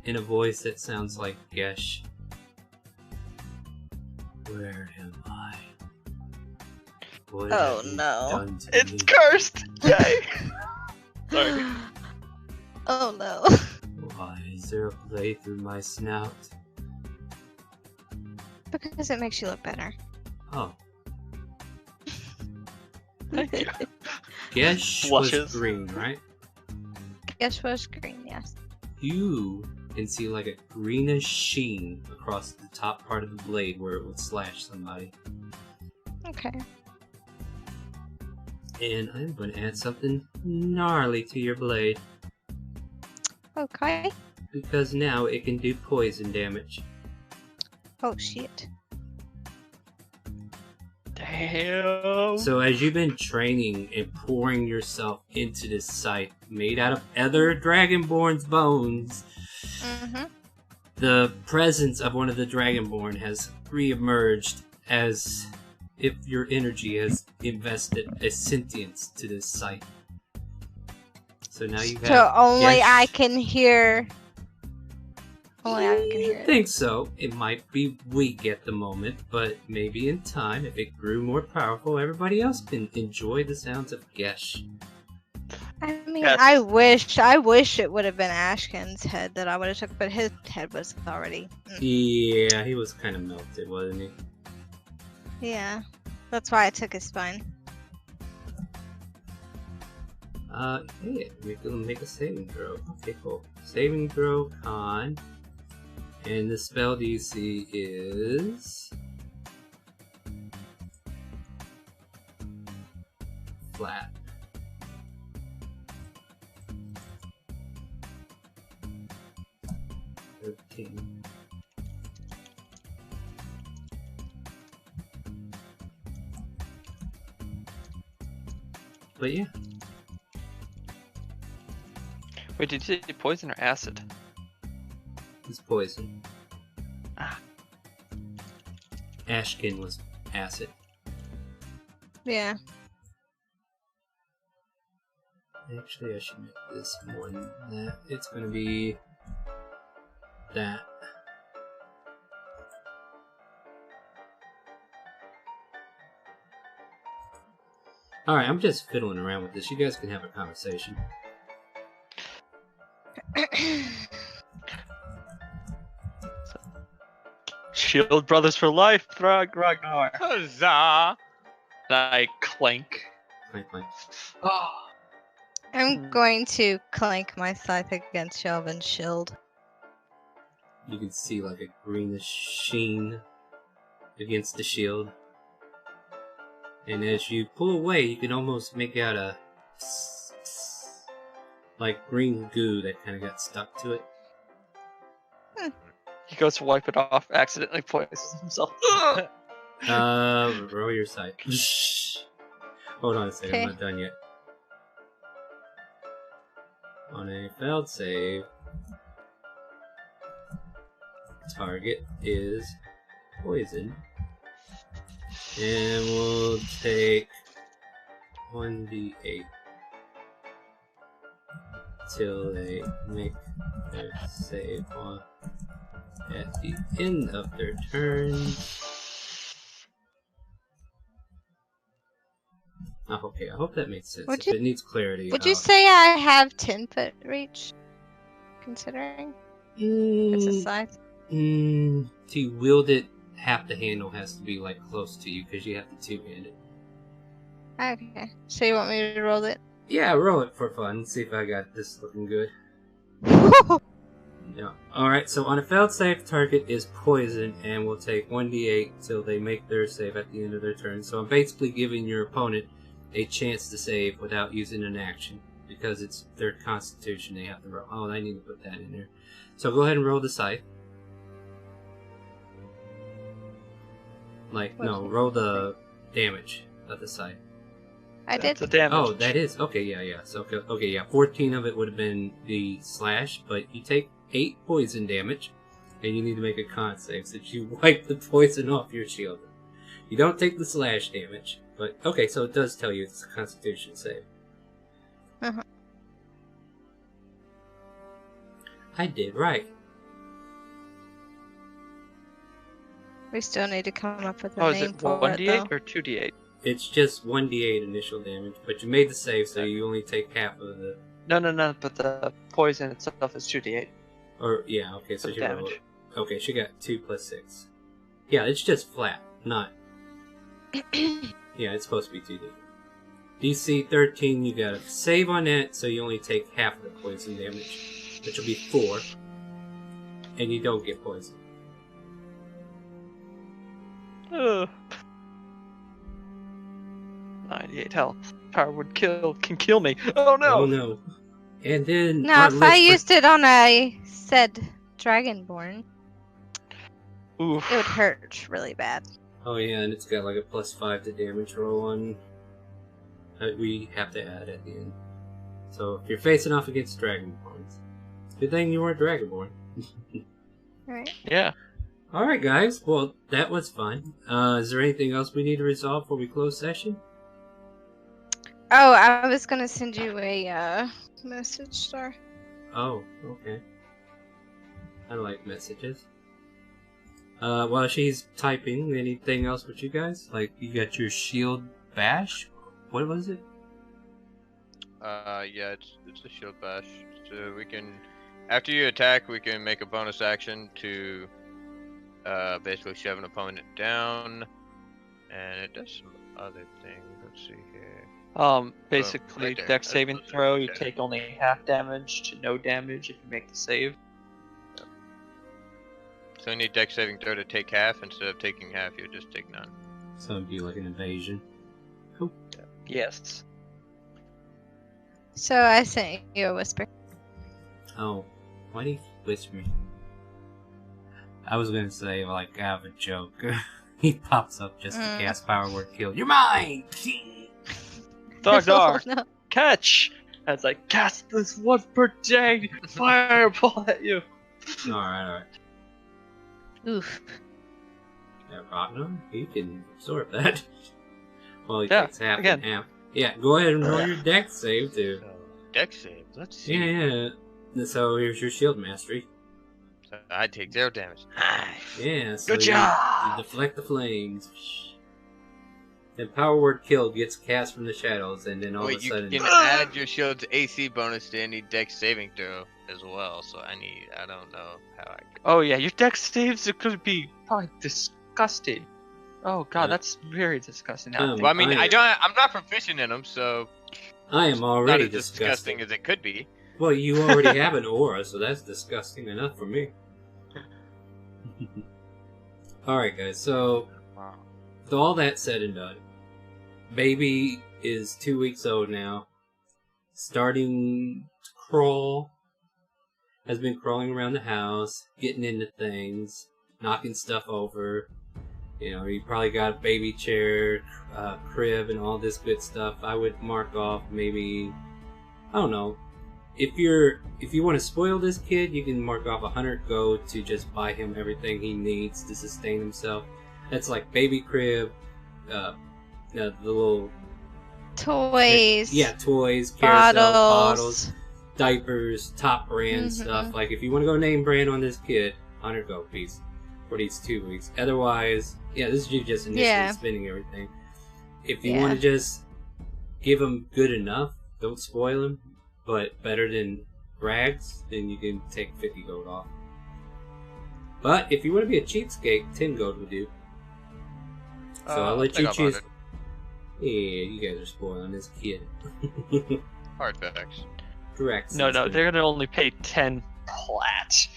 In a voice that sounds like Gesh. Where am I? What Oh, have you no. done to It's me? cursed. Yay. Sorry. Oh no. Why is there a blade through my snout? Because it makes you look better. Oh, Thank you. Gesh Blushes. was green, right? Gesh was green, yes. You can see like a greenish sheen across the top part of the blade where it would slash somebody. Okay. And I'm going to add something gnarly to your blade, Okay. because now it can do poison damage. Oh shit. Damn. So as you've been training and pouring yourself into this site made out of other Dragonborn's bones, Mm-hmm. the presence of one of the Dragonborn has re-emerged as if your energy has invested a sentience to this site. So now you have... So only Gesh. I can hear. Only I can hear I it. think so. It might be weak at the moment, but maybe in time, if it grew more powerful, everybody else can enjoy the sounds of Gesh. I mean, Yes. I wish it would have been Ashkin's head that I would have took, but his head was already. Yeah, he was kind of melted, wasn't he? Yeah, that's why I took his spine. Hey, make a saving throw. Okay, cool. Saving throw, con. And the spell DC is... flat. But yeah, Wait, did you say poison or acid? it's poison. Ah. Ashkin was acid. Yeah. Actually, I should make this more than that. It's gonna be that. Alright, I'm just fiddling around with this. You guys can have a conversation. Shield brothers for life, Throg Ragnar. Huzzah! I clank. Clank, clank. Oh. I'm going to clank my scythe against Shelvin's shield. You can see like a greenish sheen against the shield. And as you pull away, you can almost make out a like green goo that kind of got stuck to it. He goes to wipe it off, accidentally poisons himself. Roll your side. Hold on a second, I'm not done yet. On a failed save, target is poison. And we'll take 1d8 till they make their save on at the end of their turn. Oh, okay, I hope that makes sense. If it needs clarity. Would you say I have 10-foot reach? Considering it's a scythe? To wield it, half the handle has to be like close to you because you have to two-hand it. Okay. So you want me to roll it? Yeah, roll it for fun. See if I got this looking good. Yeah. Alright, so on a failed save, target is poisoned and will take 1d8 till they make their save at the end of their turn. So I'm basically giving your opponent a chance to save without using an action. Because it's their constitution they have to roll. Oh, I need to put that in there. So go ahead and roll the scythe. Roll the damage of the scythe. I did. The damage. Oh, that is okay. Yeah. So okay, yeah. 14 of it would have been the slash, but you take 8 poison damage, and you need to make a con save since you wipe the poison off your shield. You don't take the slash damage, but okay. So it does tell you it's a Constitution save. Uh-huh. I did right. We still need to come up with a Oh, is name it for 1d8 it, though. or 2d8? It's just 1d8 initial damage, but you made the save, so you only take half of the. No, but the poison itself is 2d8. Or yeah, okay. So For she damage. rolled. Okay, she got 2 plus 6. Yeah, it's just flat, not. Yeah, it's supposed to be 2d. DC 13, you got a save on that, so you only take half of the poison damage, which will be 4, and you don't get poisoned. Ugh. 98 health. Power would can kill me. Oh no! Oh no! And then Now, if I used it on a said Dragonborn, Oof. it would hurt really bad. Oh yeah, and it's got like a +5 to damage roll on. We have to add at the end. So if you're facing off against Dragonborns, good thing you weren't Dragonborn. Right. Yeah. Alright guys, well that was fun. Is there anything else we need to resolve before we close session? Oh, I was gonna send you a message, Star. Oh, okay. I like messages. While she's typing, anything else with you guys? Like, you got your shield bash? What was it? Yeah, it's a shield bash. So we can, after you attack, we can make a bonus action to basically shove an opponent down, and it does some other things. Let's see here. Basically, right there. dex saving That's throw, you okay. take only half damage to no damage if you make the save. So you need dex saving throw to take half. Instead of taking half, you just take none. So it'd be like an invasion. Cool. Yes. So I sent you a whisper. Oh, why do you whisper me? I was gonna say, like, I have a joke. He pops up just to cast power word kill. You're mine! Dogdar, No. catch! As I cast this one per day fireball at you. Alright. Oof. Yeah, Ragnar, you can absorb that. Well, he Yeah, takes half again. and half. Yeah, go ahead and roll your dex save, too. So dex save. Let's see. Yeah. So here's your shield mastery. So I take 0 damage. Nice. Yeah, so Good you job! deflect the flames. Then power word kill gets cast from the shadows, and then all Wait, of a you sudden... can add your shield's AC bonus to any dex saving throw. as well, so I don't know how I can. Oh yeah, your deck saves are gonna be probably disgusting. Oh god, Yeah. that's very disgusting. Now, Well, I mean, I'm not proficient in them, so I am not already as disgusting as it could be. Well, you already have an aura, so that's disgusting enough for me. Alright, guys, so Wow. with all that said and done, baby is 2 weeks old now, starting to crawl, has been crawling around the house, getting into things, knocking stuff over. You know, he probably got a baby chair, crib, and all this good stuff. I would mark off maybe, I don't know. If you want to spoil this kid, you can mark off 100 gold to just buy him everything he needs to sustain himself. That's like baby crib, the little Toys. yeah, toys, carousel, bottles, Bottles. diapers, top brand stuff. Like if you want to go name brand on this kid, 100 gold piece for these 2 weeks. Otherwise, yeah, this is you just initially spending everything. If you want to just give him good enough, don't spoil him, but better than rags, then you can take 50 gold off. But if you want to be a cheapskate, 10 gold would do. So I'll let you choose. Yeah, you guys are spoiling this kid. Hard facts. Correct. no, they're gonna only pay 10 plat.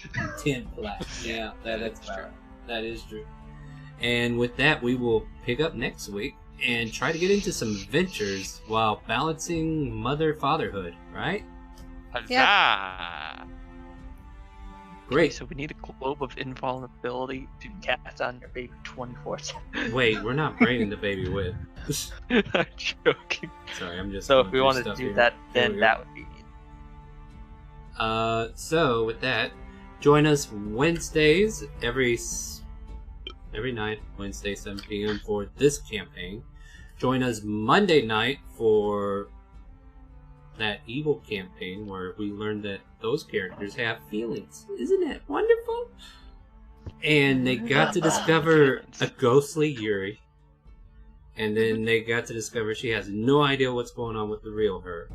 10 plat. Yeah, that's true. That is true. And with that, we will pick up next week and try to get into some adventures while balancing mother-fatherhood, right? Huzzah! Great. So we need a globe of invulnerability to cast on your baby 24/7. Wait, we're not braiding the baby with. I'm joking. Sorry, I'm just. So going if we through want to stuff do here. that, There then we go. that would be. So with that, join us Wednesdays every night, Wednesday 7 p.m. for this campaign. Join us Monday night for that evil campaign where we learned that those characters have feelings. Isn't that wonderful? And they got to discover a ghostly Yuri. And then they got to discover she has no idea what's going on with the real her.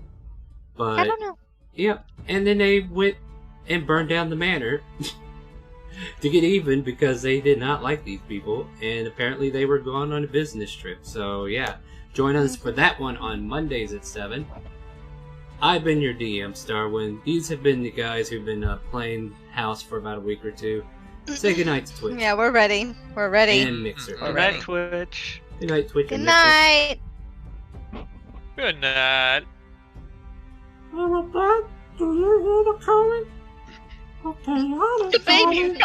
But I don't know. yep. And then they went and burned down the manor to get even because they did not like these people. And apparently they were going on a business trip. So yeah, join us for that one on Mondays at 7. I've been your DM, Starwind. These have been the guys who've been playing House for about a week or two. Say goodnight to Twitch. Yeah, we're ready. We're ready. And Mixer. All Good right. night, Twitch. Good night, Twitch. Good and Mixer. night. Good night. Do you hear the comment? Okay, The baby.